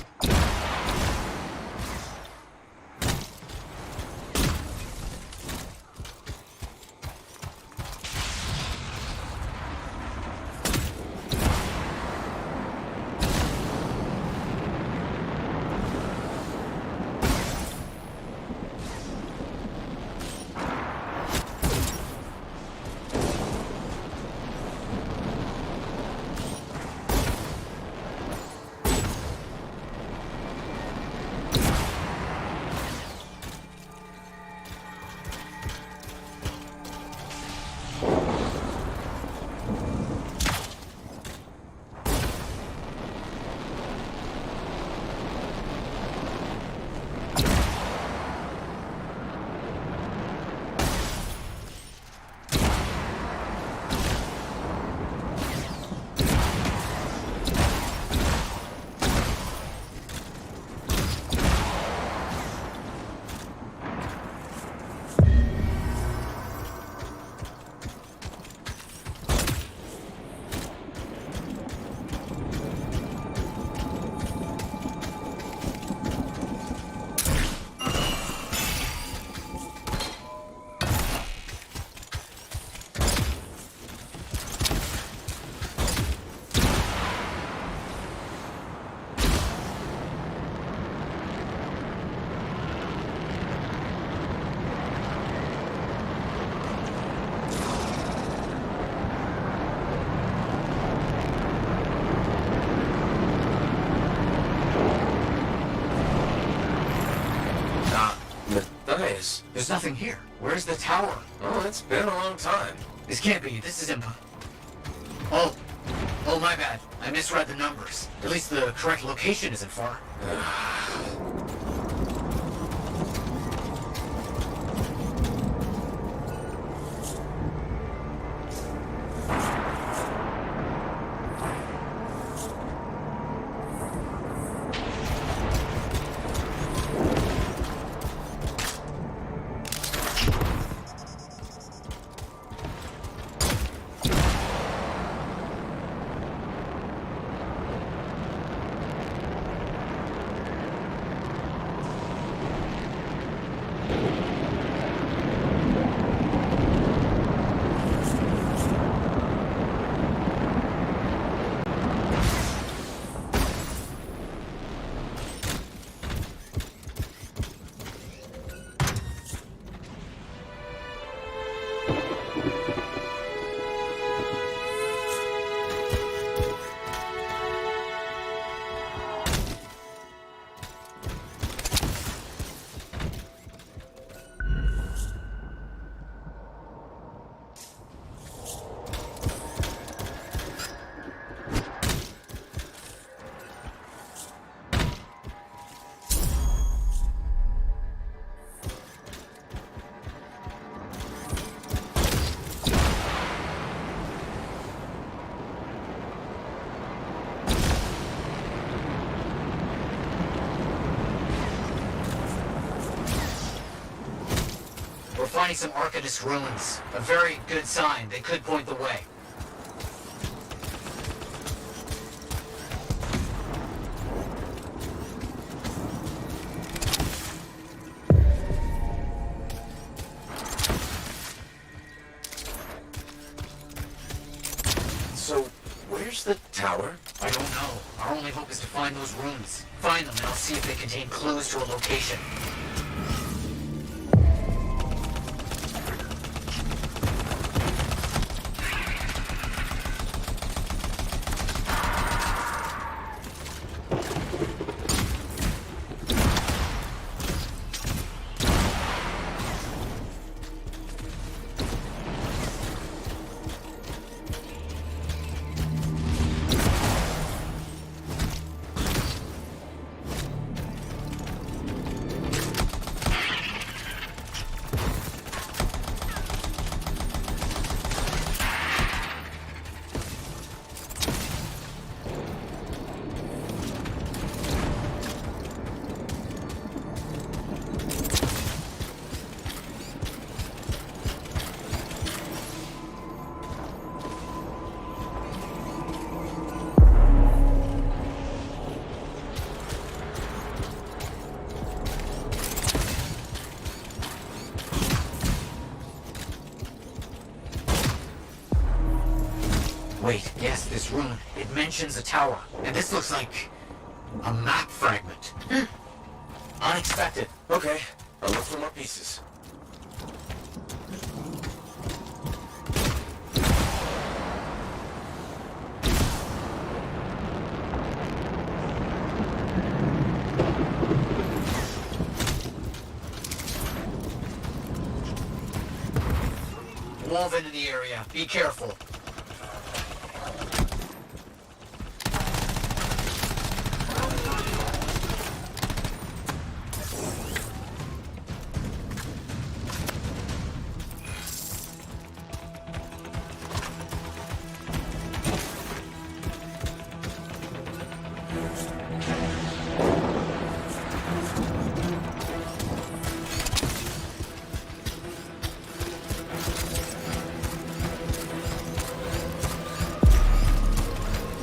There's nothing here. Where's the tower? Oh, it's been a long time. This can't be. This is Oh, my bad. I misread the numbers. At least the correct location isn't far. We're finding some Arcanist ruins. A very good sign. They could point the way. So, where's the tower? I don't know. Our only hope is to find those ruins. Find them and I'll see if they contain clues to a location. Wait, yes, this rune. It mentions a tower. And this looks like a map fragment. Unexpected. Okay, I'll look for more pieces. Woven in the area. Be careful.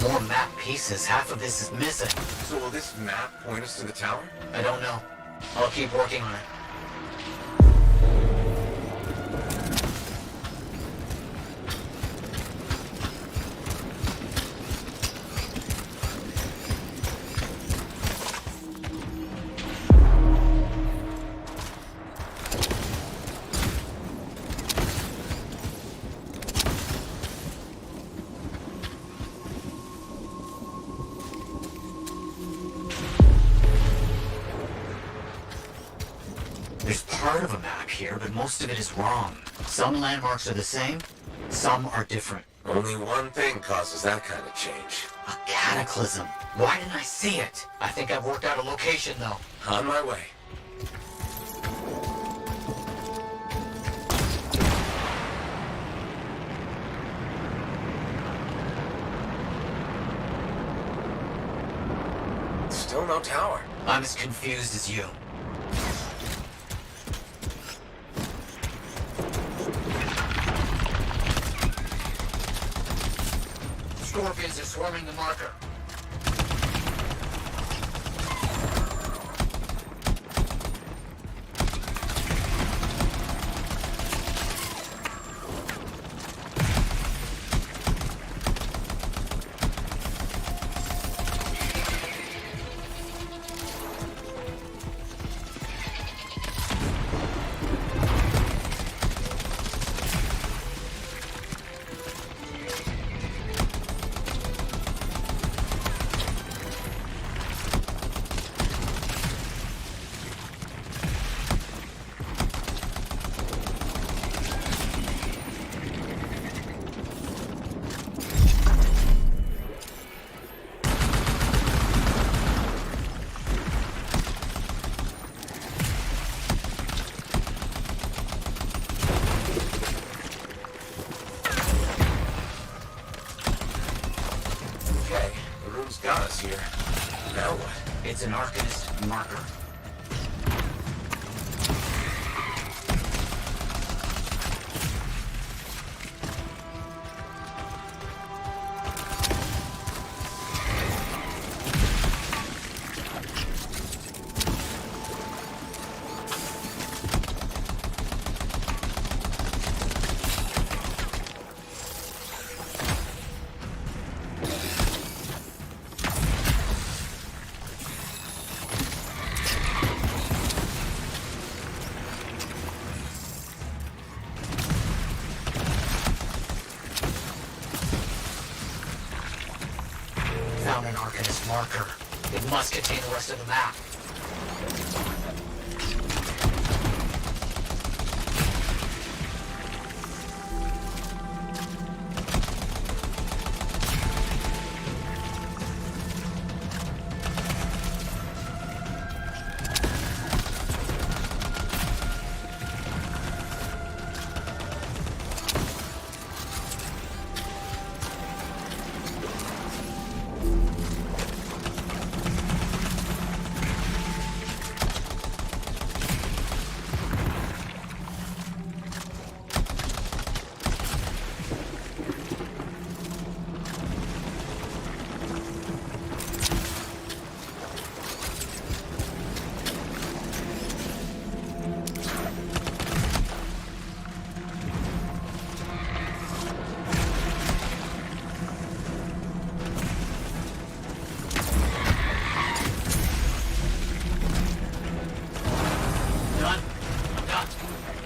More map pieces. Half of this is missing. So will this map point us to the tower? I don't know. I'll keep working on it. part of a map here, but most of it is wrong. Some landmarks are the same, some are different. Only one thing causes that kind of change. A cataclysm. Why didn't I see it? I think I've worked out a location, though. On my way. Still no tower. I'm as confused as you. Scorpions are swarming the marker. Got us here. Now what? It's an Arcanist marker. Found an Arcanist marker. It must contain the rest of the map.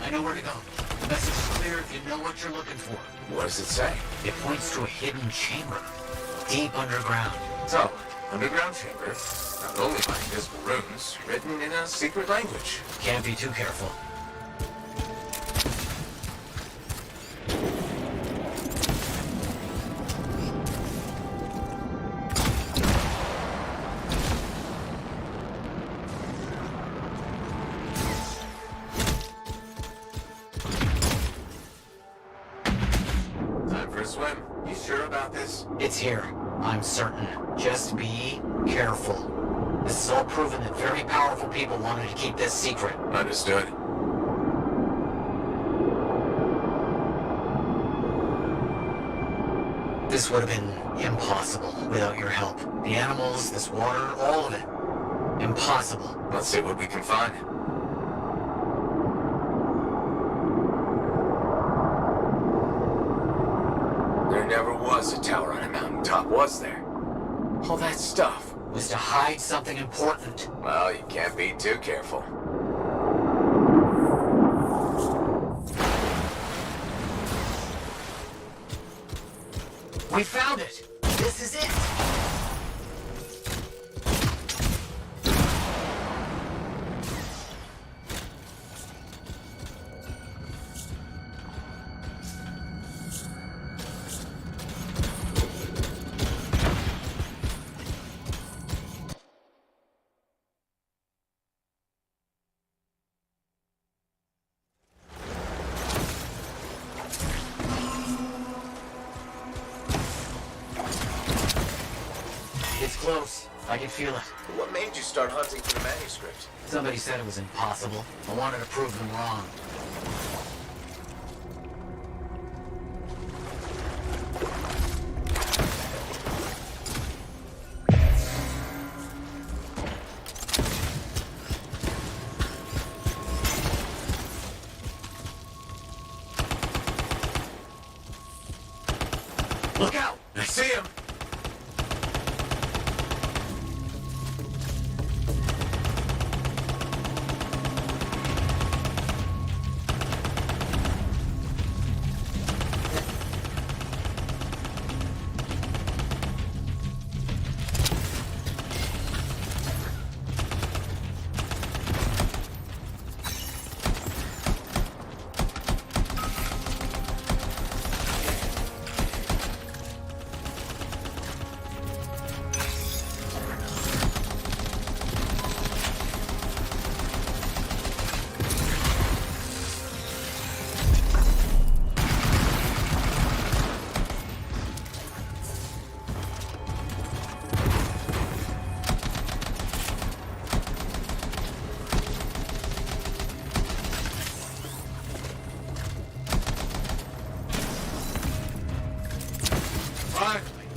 I know where to go. The message is clear if you know what you're looking for. What does it say? It points to a hidden chamber, deep underground. So, underground chamber, not only by invisible runes, written in a secret language. Can't be too careful. Swim. You sure about this? It's here. I'm certain. Just be careful. This is all proven that very powerful people wanted to keep this secret. Understood. This would have been impossible without your help. The animals, this water, all of it. Impossible. Let's see what we can find. There never was a tower on a mountaintop, was there? All that stuff was to hide something important. Well, you can't be too careful. We found it! This is it! close. I can feel it. What made you start hunting for the manuscript? Somebody said it was impossible. I wanted to prove them wrong. Look out! I see him!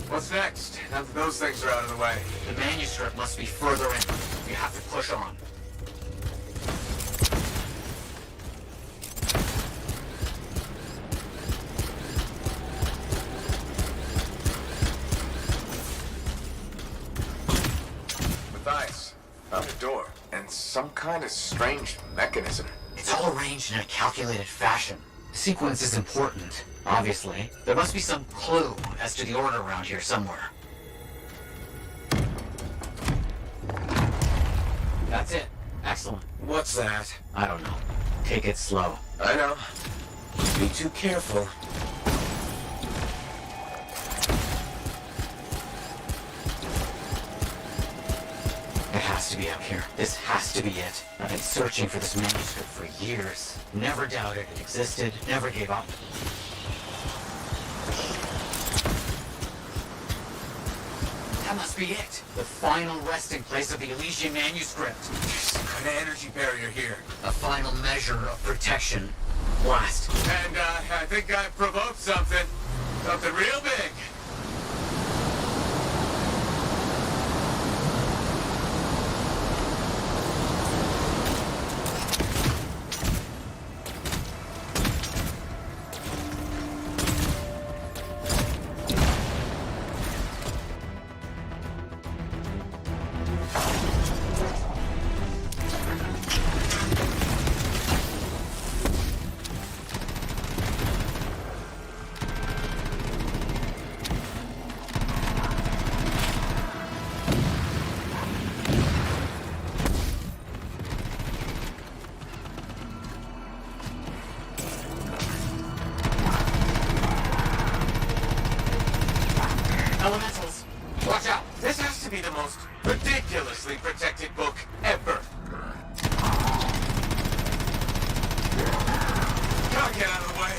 What's next? Now that those things are out of the way. The manuscript must be further in. You have to push on. Matthias, found a door. And some kind of strange mechanism. It's all arranged in a calculated fashion. The sequence is important, obviously. There must be some clue as to the order around here somewhere. That's it. Excellent. What's that? I don't know. Take it slow. I know. Be too careful. It has to be up here. This has to be it. I've been searching for this manuscript for years. Never doubted it existed. Never gave up. That must be it. The final resting place of the Elysian manuscript. There's some kind of energy barrier here. A final measure of protection. Blast. And I think I provoked something. Something real big. Elementals, watch out! This has to be the most ridiculously protected book ever. Gotta get out of the way.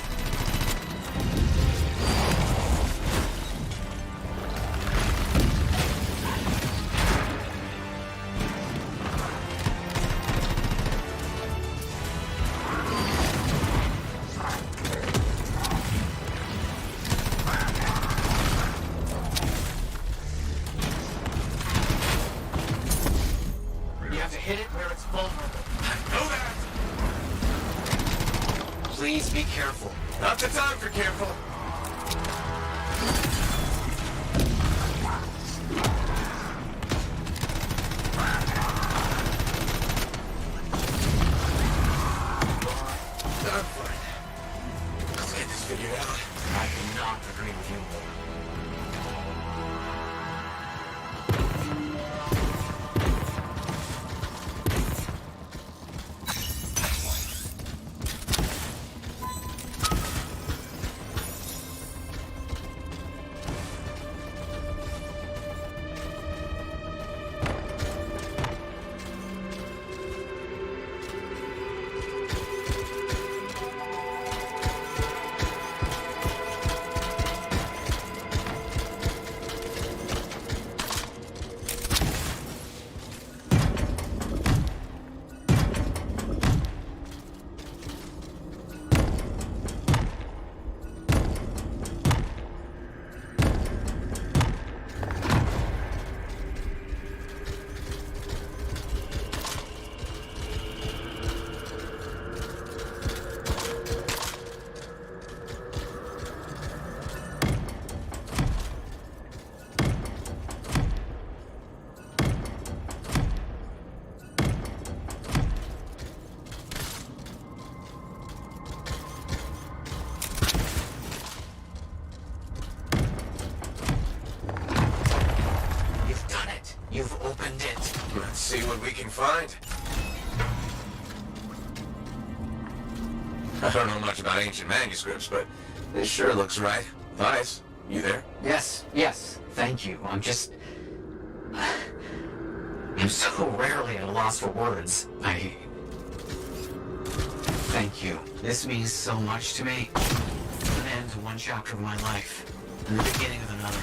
You have to hit it where it's vulnerable. Know that. Please be careful. Not the time for careful. I'm fine. Let's get this figured out. I cannot agree with you more. Let's see what we can find. I don't know much about ancient manuscripts, but this sure looks right. Nice. You there? Yes, yes, thank you. I'm so rarely at a loss for words. Thank you. This means so much to me. An end to one chapter of my life, and the beginning of another.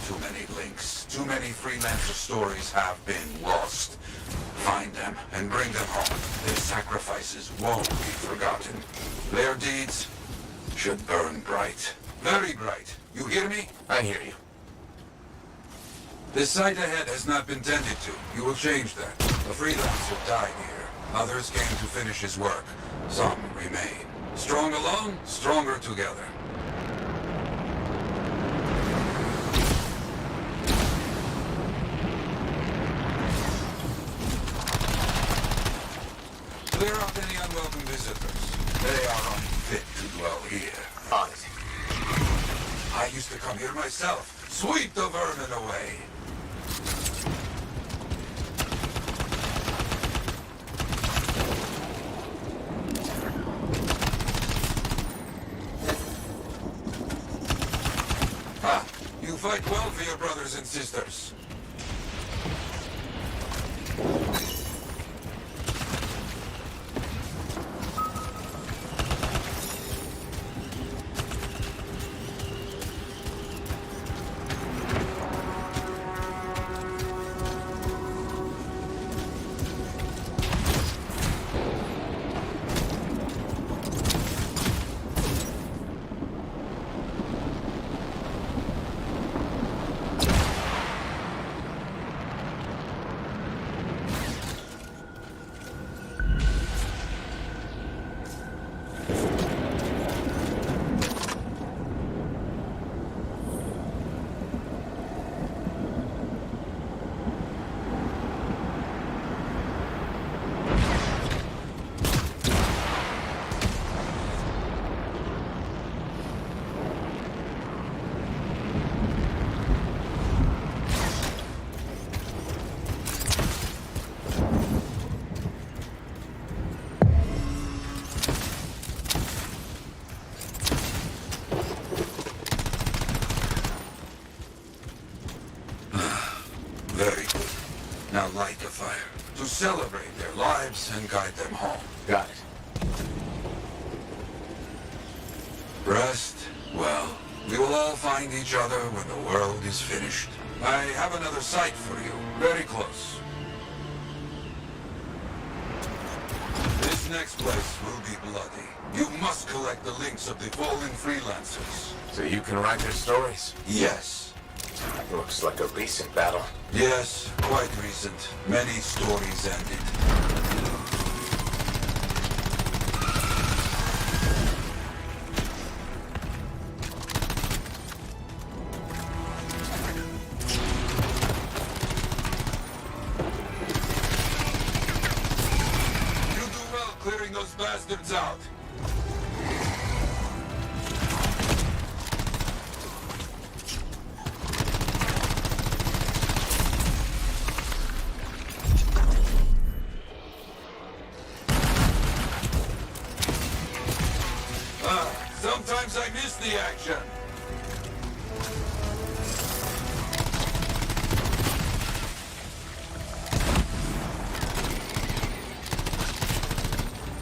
Too many links, too many Freelancer stories have been lost. Find them and bring them home. Their sacrifices won't be forgotten. Their deeds should burn bright. Very bright. You hear me? I hear you. This site ahead has not been tended to. You will change that. A Freelancer died here. Others came to finish his work. Some remain. Strong alone, stronger together. Clear out any unwelcome visitors. They are unfit to dwell here. On it. I used to come here myself. Sweep the vermin away. Ah, you fight well for your brothers and sisters. Very good. Now light the fire to celebrate their lives and guide them home. Got it. Rest well. We will all find each other when the world is finished. I have another site for you, very close. This next place will be bloody. You must collect the links of the fallen freelancers. So you can write their stories? Yes. Looks like a recent battle. Yes, quite recent. Many stories ended. You do well clearing those bastards out. Sometimes I miss the action.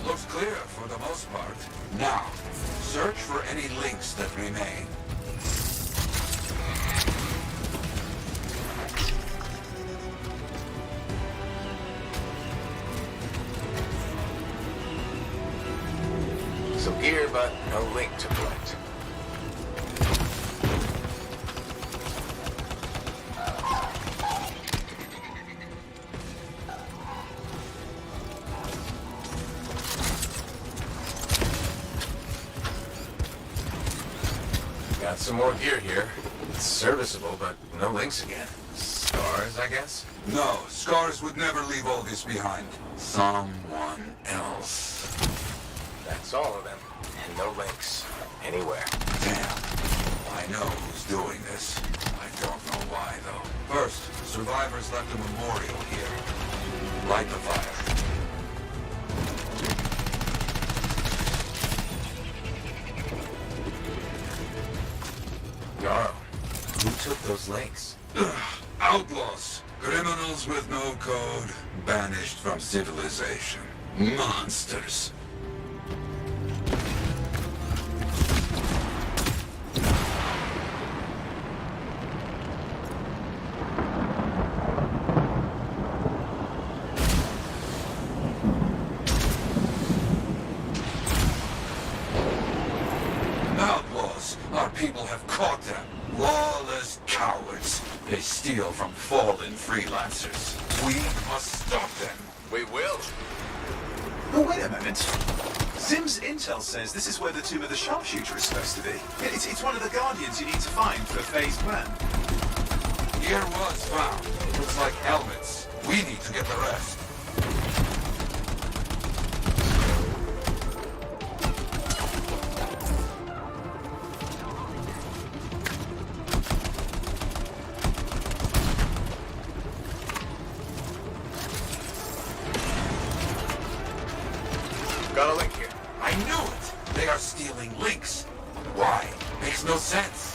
Looks clear for the most part. Now, search for any links that remain. Some gear, but no link to collect. Got some more gear here. It's serviceable, but no links again. Scars, I guess? No, Scars would never leave all this behind. Someone else. That's all of them. And no links. Anywhere. Damn. I know who's doing this. I don't know why, though. First, survivors left a memorial here. Light the fire. Yarrow, who took those links? Outlaws. Criminals with no code. Banished from civilization. Monsters. Outlaws. Our people have caught them. Lawless cowards. They steal from fallen freelancers. We must stop them. We will. Oh, wait a moment. Sim's intel says this is where the tomb of the sharpshooter is supposed to be. It's one of the Guardians you need to find for a phased plan. Gear was found. Looks like helmets. We need to get the rest. Got a link here. I knew it! They are stealing links. Why? Makes no sense.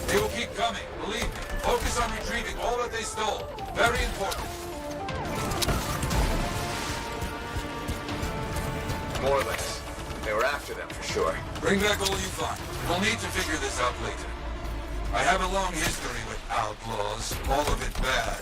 They will keep coming, believe me. Focus on retrieving all that they stole. Very important. More links. They were after them for sure. Bring back all you find. We'll need to figure this out later. I have a long history with outlaws, all of it bad.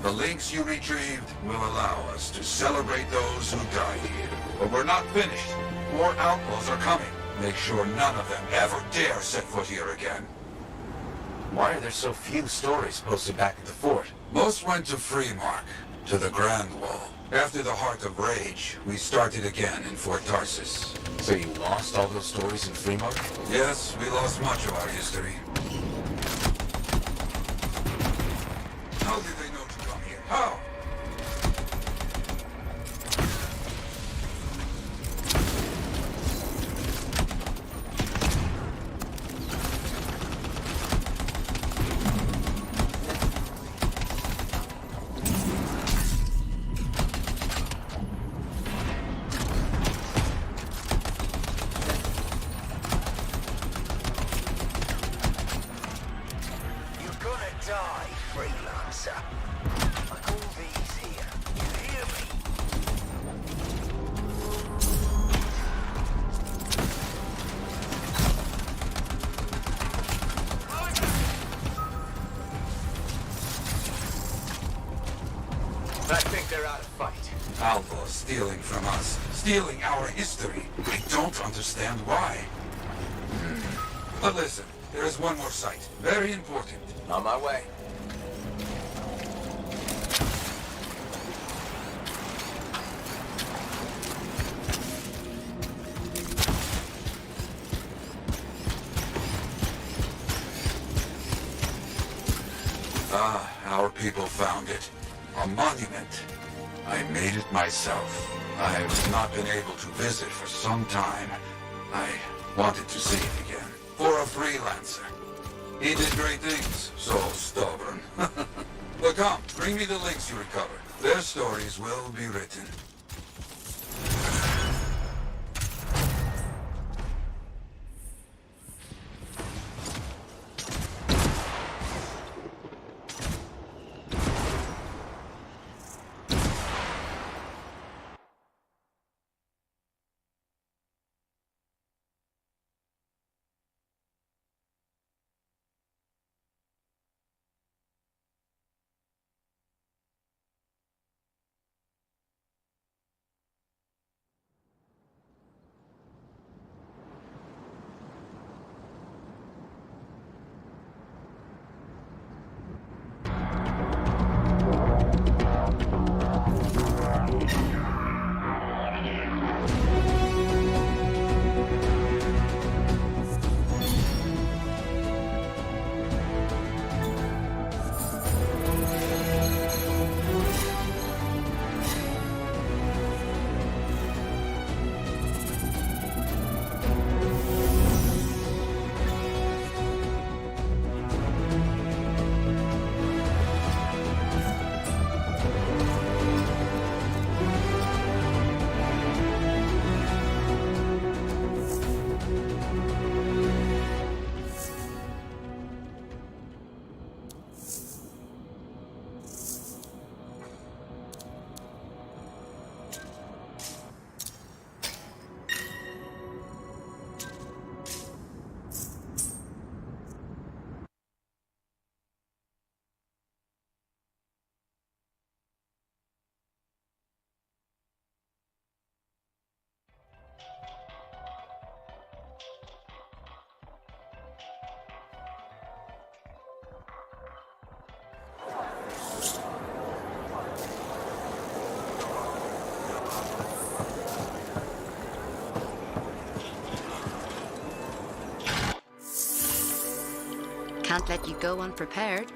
The links you retrieved will allow us to celebrate those who died here. But we're not finished. More outlaws are coming. Make sure none of them ever dare set foot here again. Why are there so few stories posted back at the fort? Most went to Freemark. to the Grand Wall. After the Heart of Rage, we started again in Fort Tarsis. So you lost all those stories in Fremont? Yes, we lost much of our history. How did they know to come here? How? I think they're out of fight. Alpha stealing from us, stealing our history. I don't understand why. But listen, there is one more site, very important. On my way. Ah, our people found it. A monument. I made it myself. I have not been able to visit for some time. I wanted to see it again. For a freelancer. He did great things. So stubborn. But come, bring me the links you recovered. Their stories will be written. Can't let you go unprepared.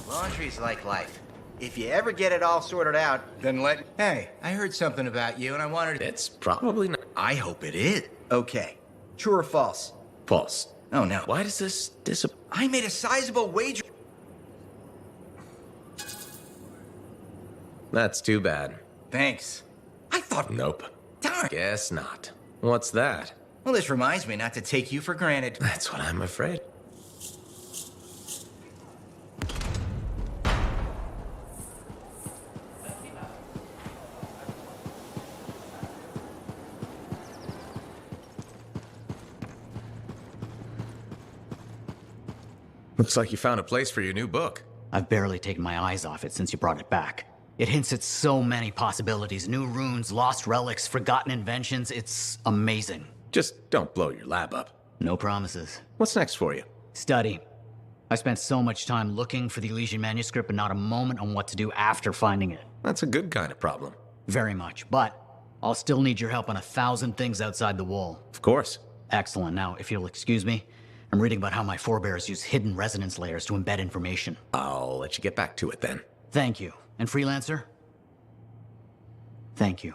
Laundry's like life. If you ever get it all sorted out, then let... Hey, I heard something about you and I wanted... It's probably not. I hope it is. Okay. True or false? False. Oh, no. Why does this I made a sizable wager... That's too bad. Thanks. I thought... Nope. Darn. Guess not. What's that? Well, this reminds me not to take you for granted. That's what I'm afraid. Looks like you found a place for your new book. I've barely taken my eyes off it since you brought it back. It hints at so many possibilities. New runes, lost relics, forgotten inventions. It's amazing. Just don't blow your lab up. No promises. What's next for you? Study. I spent so much time looking for the Elysian manuscript, but not a moment on what to do after finding it. That's a good kind of problem. Very much, but I'll still need your help on 1,000 things outside the wall. Of course. Excellent. Now, if you'll excuse me, I'm reading about how my forebears use hidden resonance layers to embed information. I'll let you get back to it then. Thank you. And Freelancer? Thank you.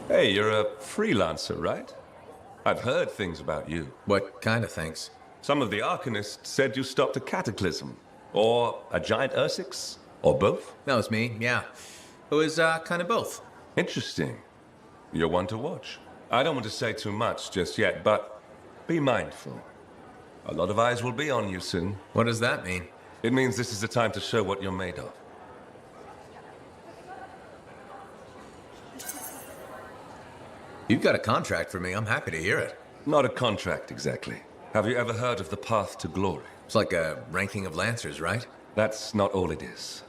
Hey, you're a freelancer, right? I've heard things about you. What kind of things? Some of the Arcanists said you stopped a cataclysm, or a giant Ursix, or both. That was me, yeah. It was kind of both. Interesting. You're one to watch. I don't want to say too much just yet, but be mindful. A lot of eyes will be on you soon. What does that mean? It means this is the time to show what you're made of. You've got a contract for me. I'm happy to hear it. Not a contract, exactly. Have you ever heard of the Path to Glory? It's like a ranking of Lancers, right? That's not all it is.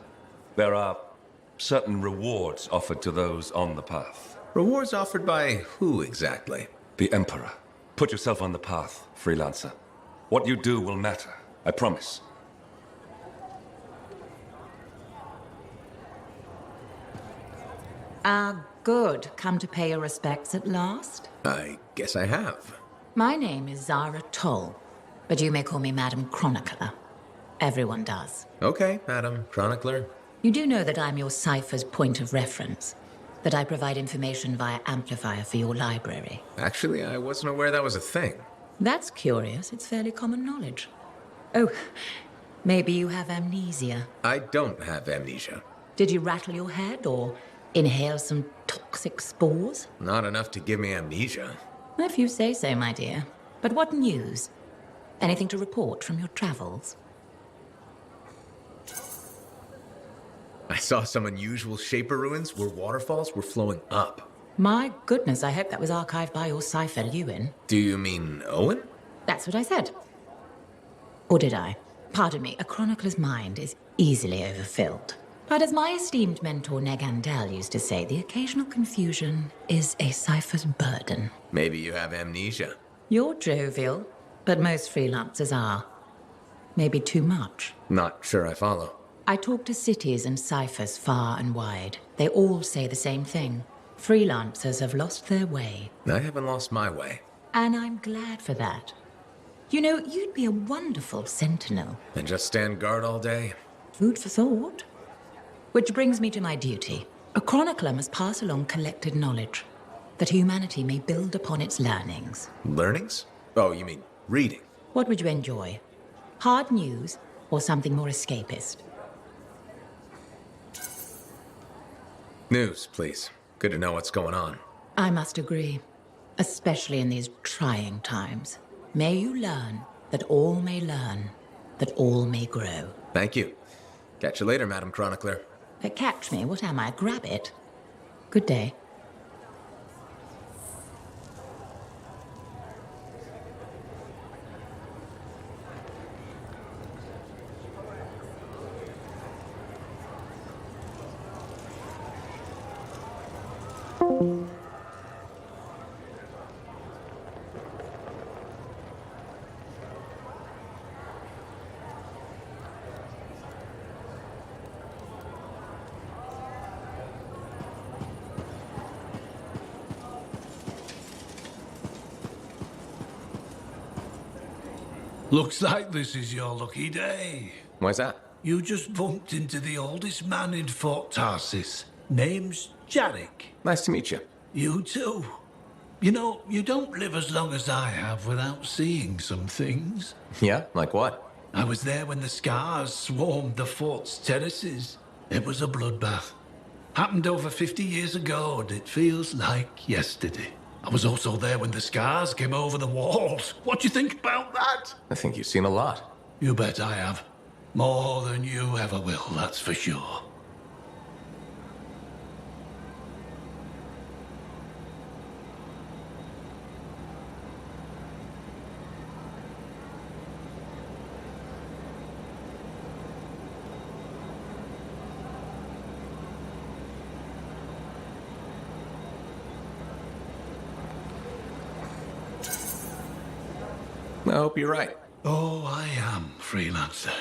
There are certain rewards offered to those on the path. Rewards offered by who exactly? The Emperor. Put yourself on the path, freelancer. What you do will matter, I promise. Good. Come to pay your respects at last? I guess I have. My name is Zara Toll, but you may call me Madam Chronicler. Everyone does. Okay, Madam Chronicler. You do know that I'm your cipher's point of reference, that I provide information via amplifier for your library. Actually, I wasn't aware that was a thing. That's curious. It's fairly common knowledge. Oh, maybe you have amnesia. I don't have amnesia. Did you rattle your head or inhale some toxic spores? Not enough to give me amnesia. If you say so, my dear. But what news? Anything to report from your travels? I saw some unusual Shaper ruins where waterfalls were flowing up. My goodness, I hope that was archived by your cipher, Ewan. Do you mean Owen? That's what I said. Or did I? Pardon me, a chronicler's mind is easily overfilled. But as my esteemed mentor Negandel used to say, the occasional confusion is a cipher's burden. Maybe you have amnesia. You're jovial, but most freelancers are. Maybe too much. Not sure I follow. I talk to cities and ciphers far and wide. They all say the same thing. Freelancers have lost their way. I haven't lost my way. And I'm glad for that. You know, you'd be a wonderful sentinel. And just stand guard all day? Food for thought. Which brings me to my duty. A chronicler must pass along collected knowledge, that humanity may build upon its learnings. Learnings? Oh, you mean reading? What would you enjoy? Hard news or something more escapist? News, please. Good to know what's going on. I must agree, especially in these trying times. May you learn that all may learn, that all may grow. Thank you. Catch you later, Madam Chronicler. Catch me, what am I? Grab it. Good day. Looks like this is your lucky day. Why's that? You just bumped into the oldest man in Fort Tarsis. Name's Jarek. Nice to meet you. You too. You know, you don't live as long as I have without seeing some things. Yeah? Like what? I was there when the scars swarmed the fort's terraces. It was a bloodbath. Happened over 50 years ago, and it feels like yesterday. I was also there when the scars came over the walls. What do you think about that? I think you've seen a lot. You bet I have. More than you ever will, that's for sure. I hope you're right. Oh, I am, freelancer.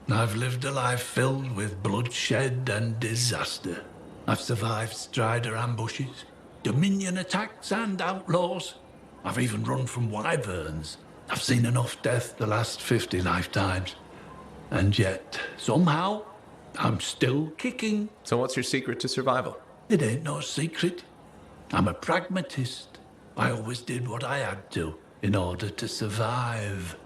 I've lived a life filled with bloodshed and disaster. I've survived Strider ambushes, Dominion attacks and outlaws. I've even run from wyverns. I've seen enough death the last 50 lifetimes. And yet, somehow, I'm still kicking. So what's your secret to survival? It ain't no secret. I'm a pragmatist. I always did what I had to in order to survive.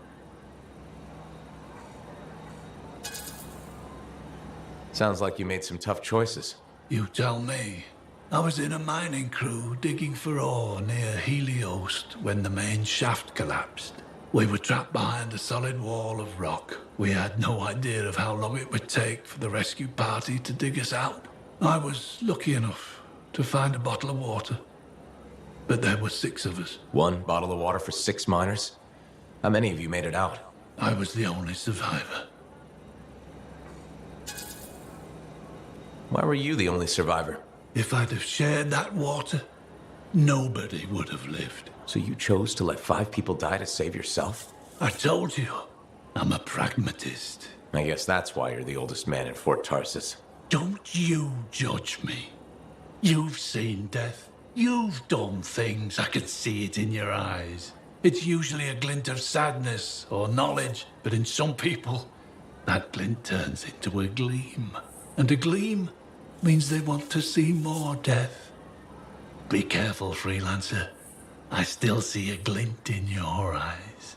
Sounds like you made some tough choices. You tell me. I was in a mining crew digging for ore near Heliost when the main shaft collapsed. We were trapped behind a solid wall of rock. We had no idea of how long it would take for the rescue party to dig us out. I was lucky enough to find a bottle of water. But there were 6 of us. 1 bottle of water for 6 miners? How many of you made it out? I was the only survivor. Why were you the only survivor? If I'd have shared that water, nobody would have lived. So you chose to let 5 people die to save yourself? I told you, I'm a pragmatist. I guess that's why you're the oldest man in Fort Tarsis. Don't you judge me. You've seen death. You've done things. I can see it in your eyes. It's usually a glint of sadness or knowledge, but in some people, that glint turns into a gleam. And a gleam means they want to see more death. Be careful, freelancer. I still see a glint in your eyes.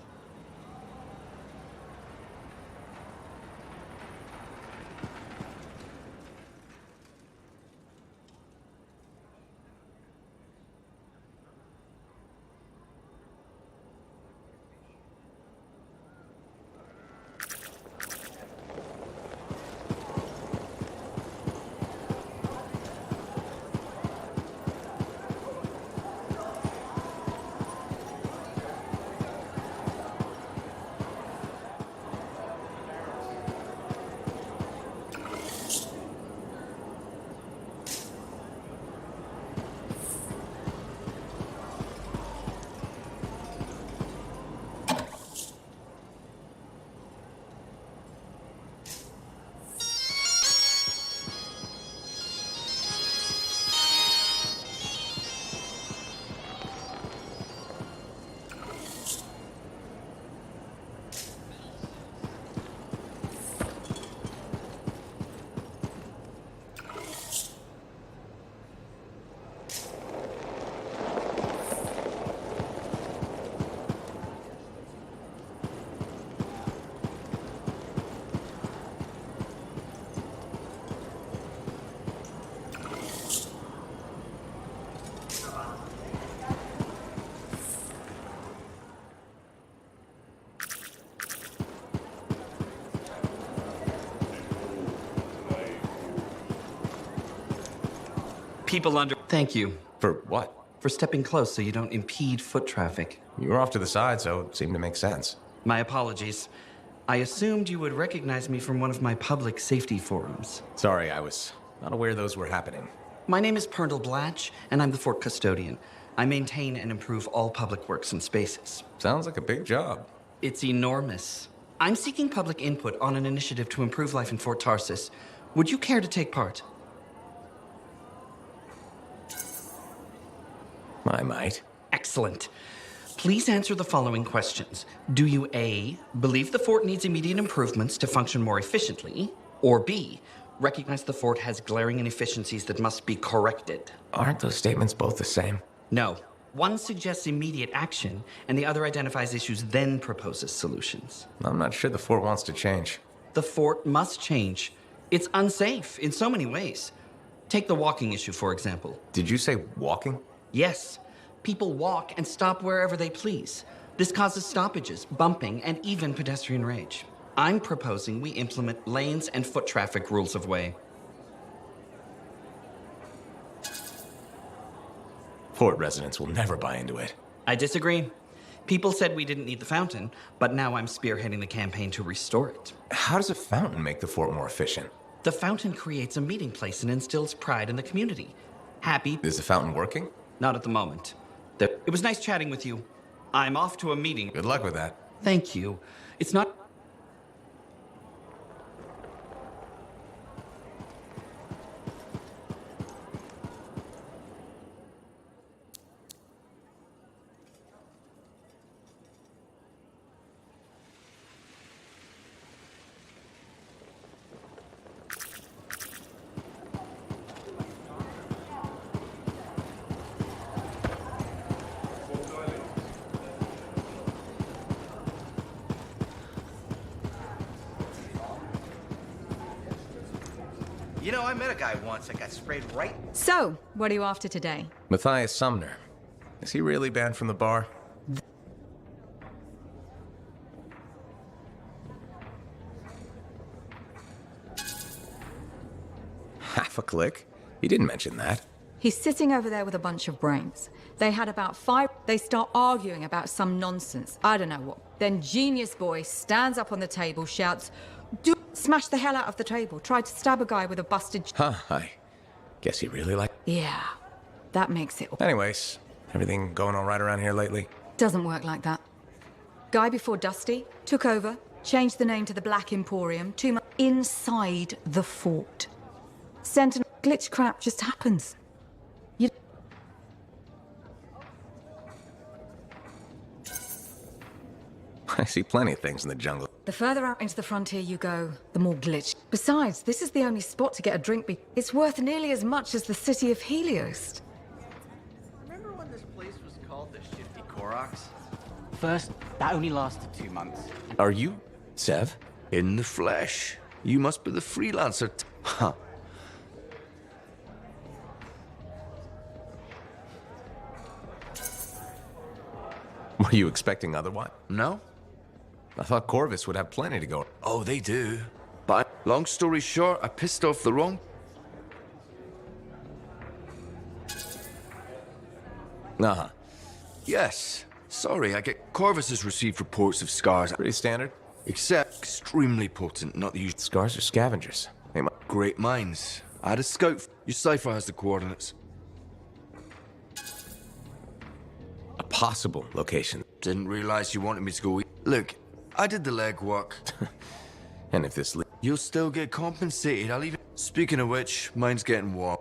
people under... Thank you. For what? For stepping close so you don't impede foot traffic. You were off to the side, so it seemed to make sense. My apologies. I assumed you would recognize me from one of my public safety forums. Sorry, I was not aware those were happening. My name is Pernell Blatch, and I'm the fort custodian. I maintain and improve all public works and spaces. Sounds like a big job. It's enormous. I'm seeking public input on an initiative to improve life in Fort Tarsis. Would you care to take part? I might. Excellent. Please answer the following questions. Do you A, believe the fort needs immediate improvements to function more efficiently? Or B, recognize the fort has glaring inefficiencies that must be corrected? Aren't those statements both the same? No. One suggests immediate action, and the other identifies issues, then proposes solutions. I'm not sure the fort wants to change. The fort must change. It's unsafe in so many ways. Take the walking issue, for example. Did you say walking? Yes. People walk and stop wherever they please. This causes stoppages, bumping, and even pedestrian rage. I'm proposing we implement lanes and foot traffic rules of way. Fort residents will never buy into it. I disagree. People said we didn't need the fountain, but now I'm spearheading the campaign to restore it. How does a fountain make the fort more efficient? The fountain creates a meeting place and instills pride in the community. Happy... Is the fountain working? Not at the moment. It was nice chatting with you. I'm off to a meeting. Good luck with that. Thank you. It's not... You know, I met a guy once that got sprayed right... So, what are you after today? Matthias Sumner. Is he really banned from the bar? Half a click? He didn't mention that. He's sitting over there with a bunch of brains. They had about 5... They start arguing about some nonsense. I don't know what. Then Genius Boy stands up on the table, shouts, smash the hell out of the table. Tried to stab a guy with a busted... Huh, I guess he really liked... Yeah, that makes it... Anyways, everything going all right around here lately? Doesn't work like that. Guy before Dusty took over, changed the name to the Black Emporium, 2 months inside the fort. Sentinel glitch crap just happens. You... I see plenty of things in the jungle. The further out into the frontier you go, the more glitch. Besides, this is the only spot to get a drink. It's worth nearly as much as the city of Helios. Remember when this place was called the Shifty Koroks? First, that only lasted 2 months. Are you, Sev? In the flesh. You must be the freelancer. Huh. Were you expecting otherwise? No? I thought Corvus would have plenty to go. Oh, they do. But long story short, I pissed off the wrong... Uh-huh. Yes. Sorry, I get... Corvus has received reports of scars. Pretty standard. Except extremely potent, not the usual... Scars are scavengers. They might... Great minds. I had a scout... Your cipher has the coordinates. A possible location. Didn't realize you wanted me to go... Look, I did the legwork. And if this... You'll still get compensated, I'll even... Speaking of which, mine's getting warm.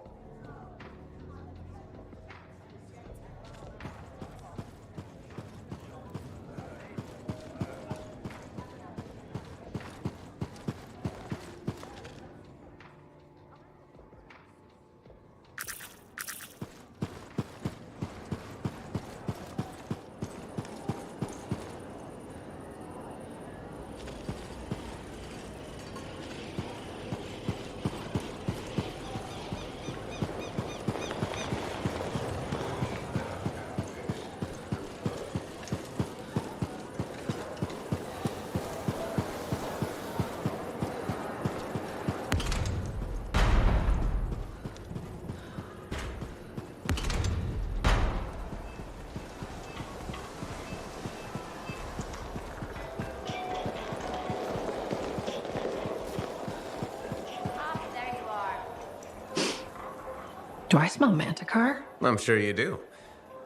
Do I smell manticore? I'm sure you do.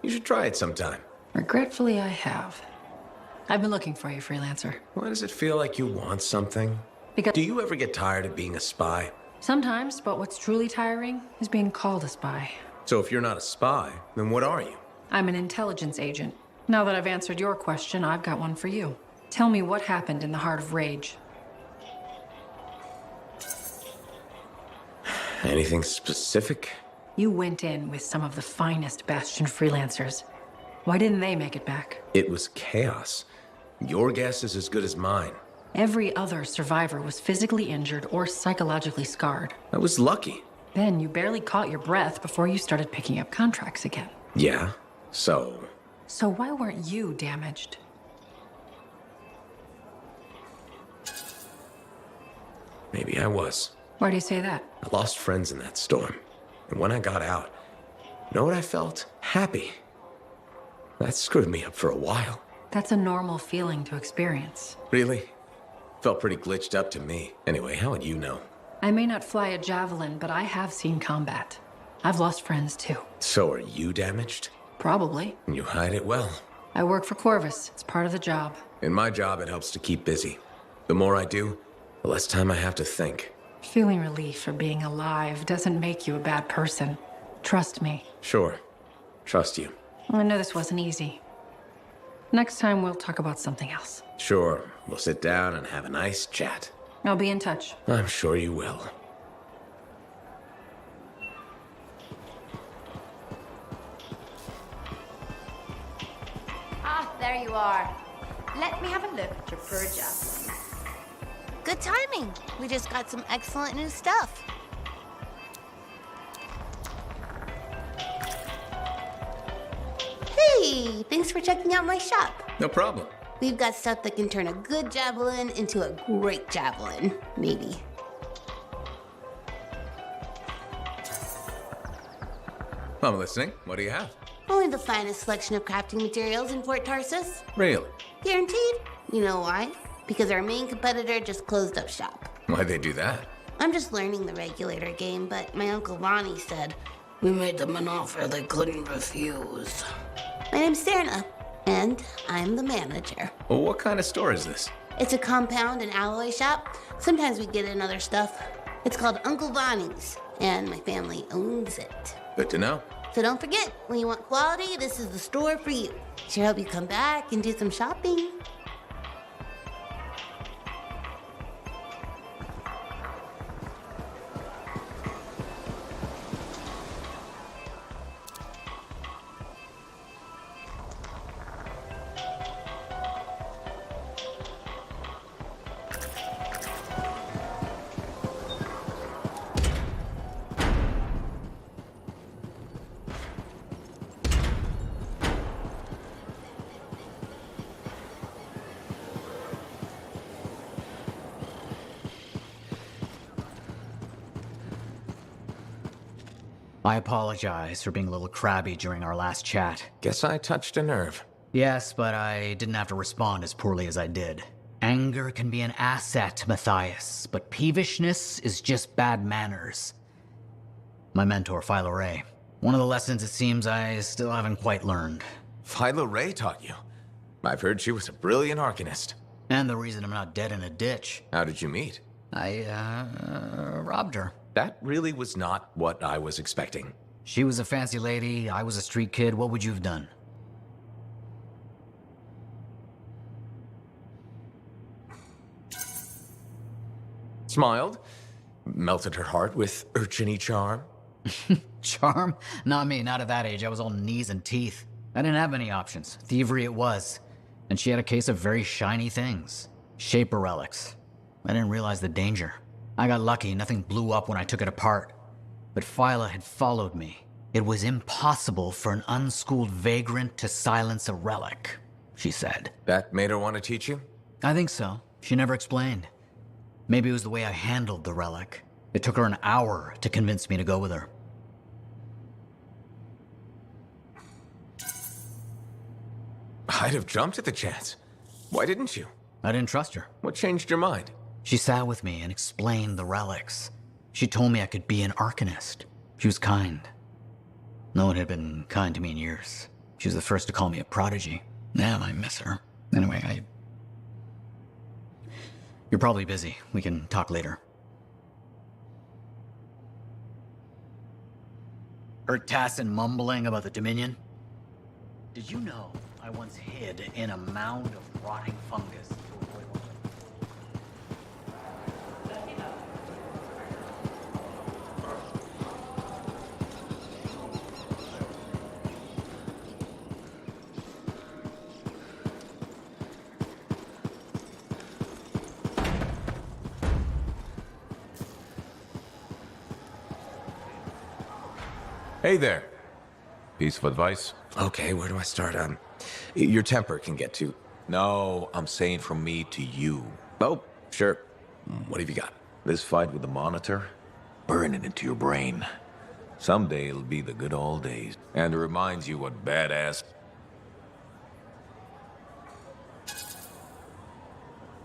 You should try it sometime. Regretfully, I have. I've been looking for you, freelancer. Why does it feel like you want something? Because do you ever get tired of being a spy? Sometimes, but what's truly tiring is being called a spy. So if you're not a spy, then what are you? I'm an intelligence agent. Now that I've answered your question, I've got one for you. Tell me what happened in the Heart of Rage. Anything specific? You went in with some of the finest Bastion freelancers. Why didn't they make it back? It was chaos. Your guess is as good as mine. Every other survivor was physically injured or psychologically scarred. I was lucky. Then you barely caught your breath before you started picking up contracts again. Yeah, so? So why weren't you damaged? Maybe I was. Why do you say that? I lost friends in that storm. And when I got out, you know what I felt? Happy. That screwed me up for a while. That's a normal feeling to experience. Really? Felt pretty glitched up to me. Anyway, how would you know? I may not fly a javelin, but I have seen combat. I've lost friends too. So are you damaged? Probably. And you hide it well. I work for Corvus. It's part of the job. In my job, it helps to keep busy. The more I do, the less time I have to think. Feeling relief for being alive doesn't make you a bad person. Trust me. Sure. Trust you. I know this wasn't easy. Next time, we'll talk about something else. Sure. We'll sit down and have a nice chat. I'll be in touch. I'm sure you will. Ah, there you are. Let me have a look at your fur javelin. Good timing. We just got some excellent new stuff. Hey, thanks for checking out my shop. No problem. We've got stuff that can turn a good javelin into a great javelin, maybe. I'm listening. What do you have? Only the finest selection of crafting materials in Fort Tarsus. Really? Guaranteed. You know why? Because our main competitor just closed up shop. Why'd they do that? I'm just learning the regulator game, but my Uncle Ronnie said, we made them an offer they couldn't refuse. My name's Serna, and I'm the manager. Well, what kind of store is this? It's a compound and alloy shop. Sometimes we get in other stuff. It's called Uncle Bonnie's, and my family owns it. Good to know. So don't forget, when you want quality, this is the store for you. Sure hope you come back and do some shopping. I apologize for being a little crabby during our last chat. Guess I touched a nerve. Yes, but I didn't have to respond as poorly as I did. Anger can be an asset, Matthias, but peevishness is just bad manners. My mentor, Philo Ray. One of the lessons it seems I still haven't quite learned. Philo Ray taught you? I've heard she was a brilliant arcanist. And the reason I'm not dead in a ditch. How did you meet? I robbed her. That really was not what I was expecting. She was a fancy lady, I was a street kid. What would you have done? Smiled, melted her heart with urchin-y charm. Charm? Not me, not at that age. I was all knees and teeth. I didn't have many options. Thievery it was. And she had a case of very shiny things. Shaper relics. I didn't realize the danger. I got lucky, nothing blew up when I took it apart. But Phyla had followed me. It was impossible for an unschooled vagrant to silence a relic, she said. That made her want to teach you? I think so. She never explained. Maybe it was the way I handled the relic. It took her an hour to convince me to go with her. I'd have jumped at the chance. Why didn't you? I didn't trust her. What changed your mind? She sat with me and explained the relics. She told me I could be an arcanist. She was kind. No one had been kind to me in years. She was the first to call me a prodigy. Damn, I miss her. Anyway, You're probably busy. We can talk later. Heard Tassin mumbling about the Dominion? Did you know I once hid in a mound of rotting fungus to avoid one Hey there. Piece of advice? Okay, where do I start? Your temper can get to. No, I'm saying from me to you. Oh, sure. What have you got? This fight with the Monitor? Burn it into your brain. Someday it'll be the good old days. And it reminds you what badass...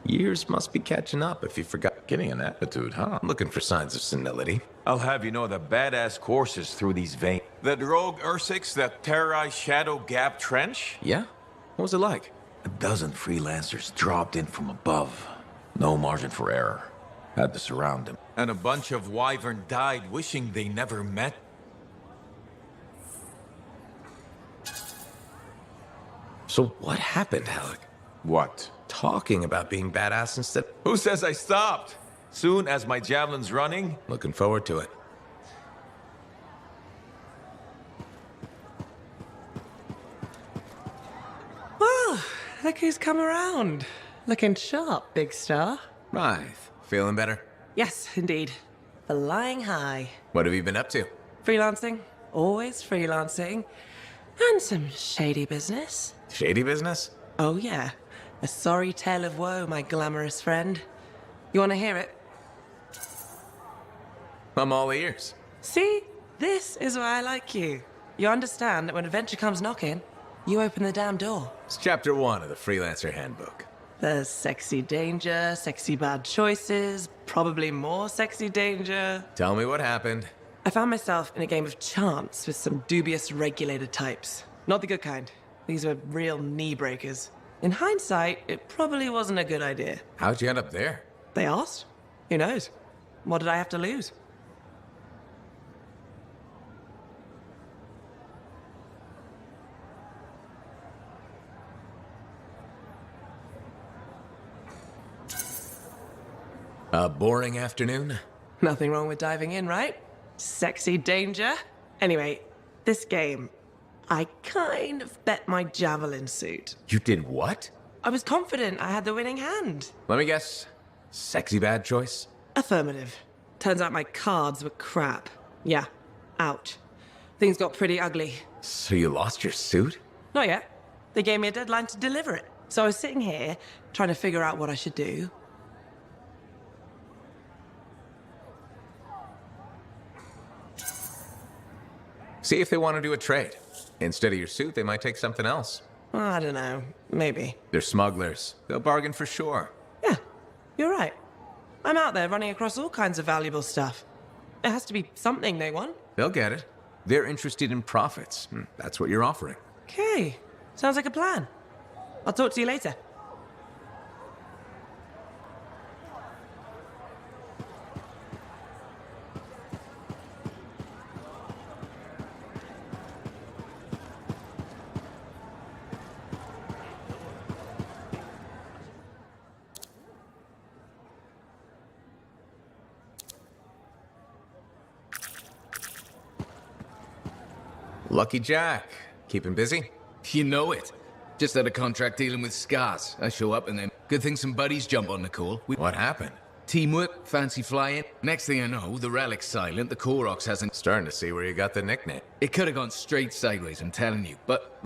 Years must be catching up if you forgot getting an attitude, huh? I'm looking for signs of senility. I'll have you know that badass courses through these veins. That rogue Ursix that terrorized Shadow Gap Trench? Yeah? What was it like? A dozen freelancers dropped in from above. No margin for error. Had to surround him. And a bunch of Wyvern died wishing they never met? So what happened, Halleck? What? Talking about being badass instead. Who says I stopped? Soon as my javelin's running? Looking forward to it. Well, look who's come around. Looking sharp, big star. Right. Feeling better? Yes, indeed. Flying high. What have you been up to? Freelancing. Always freelancing. And some shady business. Shady business? Oh, yeah. A sorry tale of woe, my glamorous friend. You want to hear it? I'm all ears. See? This is why I like you. You understand that when adventure comes knocking, you open the damn door. It's chapter 1 of the Freelancer Handbook. There's sexy danger, sexy bad choices, probably more sexy danger. Tell me what happened. I found myself in a game of chance with some dubious regulated types. Not the good kind. These were real knee breakers. In hindsight, it probably wasn't a good idea. How'd you end up there? They asked. Who knows? What did I have to lose? A boring afternoon? Nothing wrong with diving in, right? Sexy danger. Anyway, this game, I kind of bet my javelin suit. You did what? I was confident I had the winning hand. Let me guess. Sexy bad choice? Affirmative. Turns out my cards were crap. Yeah, out. Things got pretty ugly. So you lost your suit? Not yet. They gave me a deadline to deliver it. So I was sitting here, trying to figure out what I should do. See if they want to do a trade. Instead of your suit, they might take something else. I don't know. Maybe. They're smugglers. They'll bargain for sure. Yeah, you're right. I'm out there running across all kinds of valuable stuff. It has to be something they want. They'll get it. They're interested in profits. That's what you're offering. Okay. Sounds like a plan. I'll talk to you later. Lucky Jack. Keeping busy? You know it. Just had a contract dealing with Scars. I show up and then good thing some buddies jump on the call. What happened? Teamwork, fancy flying. Next thing I know, the relic's silent, the Koroks hasn't... Starting to see where you got the nickname. It could have gone straight sideways, I'm telling you, but...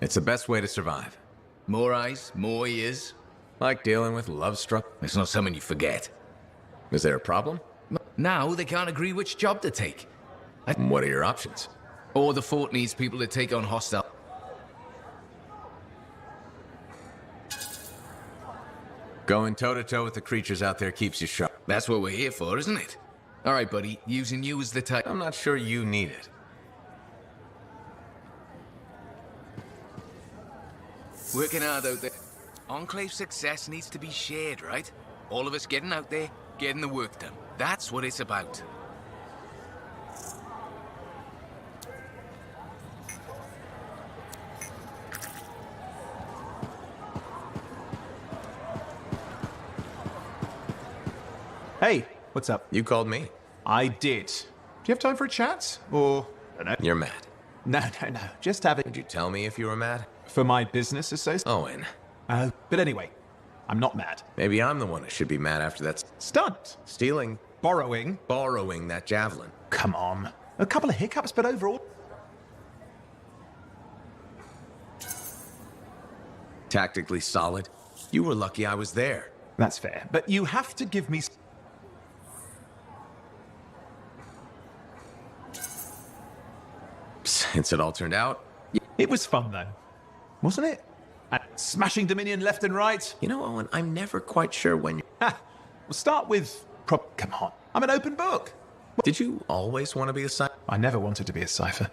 It's the best way to survive. More eyes, more ears. Like dealing with love-struck. It's not something you forget. Is there a problem? Now they can't agree which job to take. What are your options? Or the fort needs people to take on hostile. Going toe-to-toe with the creatures out there keeps you sharp. That's what we're here for, isn't it? All right, buddy. Using you as the type. I'm not sure you need it. Working hard out there. Enclave success needs to be shared, right? All of us getting out there, getting the work done. That's what it's about. Hey, what's up? You called me. I did. Do you have time for a chat? Or, I don't know. You're mad. No. Just have it. Would you tell me if you were mad? For my business associate? Owen. But anyway, I'm not mad. Maybe I'm the one who should be mad after that Stunt. stealing. Borrowing. Borrowing that javelin. Come on. A couple of hiccups, but overall... Tactically solid. You were lucky I was there. That's fair. But you have to give me... Since it all turned out. It was fun, though. Wasn't it? And smashing Dominion left and right. You know, Owen, I'm never quite sure when you... We'll start with... Come on. I'm an open book. Did you always want to be a cipher? I never wanted to be a cipher.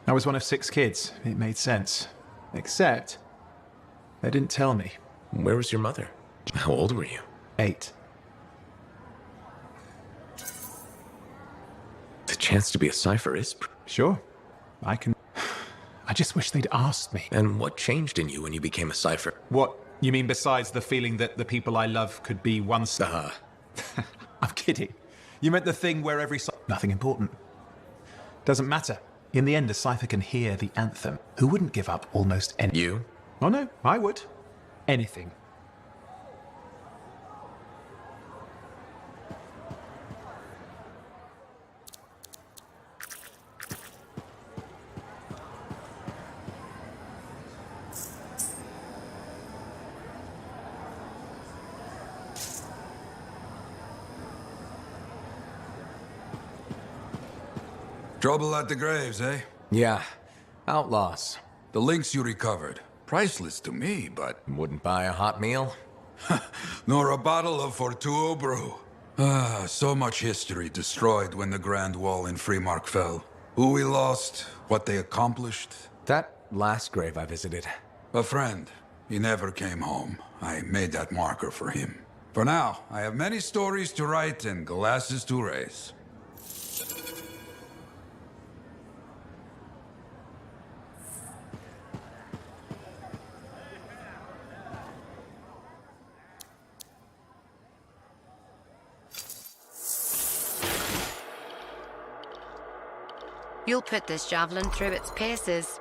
I was one of 6 kids. It made sense. Except... they didn't tell me. Where was your mother? How old were you? 8. The chance to be a cipher is... Sure. I can... I just wish they'd asked me. And what changed in you when you became a cipher? What? You mean besides the feeling that the people I love could be one... I'm kidding. You meant the thing where every... Nothing important. Doesn't matter. In the end, a cipher can hear the anthem. Who wouldn't give up almost anything? You? Oh no, I would. Anything. Trouble at the graves, eh? Yeah. Outlaws. The links you recovered. Priceless to me, but... Wouldn't buy a hot meal? Nor a bottle of Fortuo brew. So much history destroyed when the Grand Wall in Freemark fell. Who we lost, what they accomplished. That last grave I visited. A friend. He never came home. I made that marker for him. For now, I have many stories to write and glasses to raise. You'll put this javelin through its paces.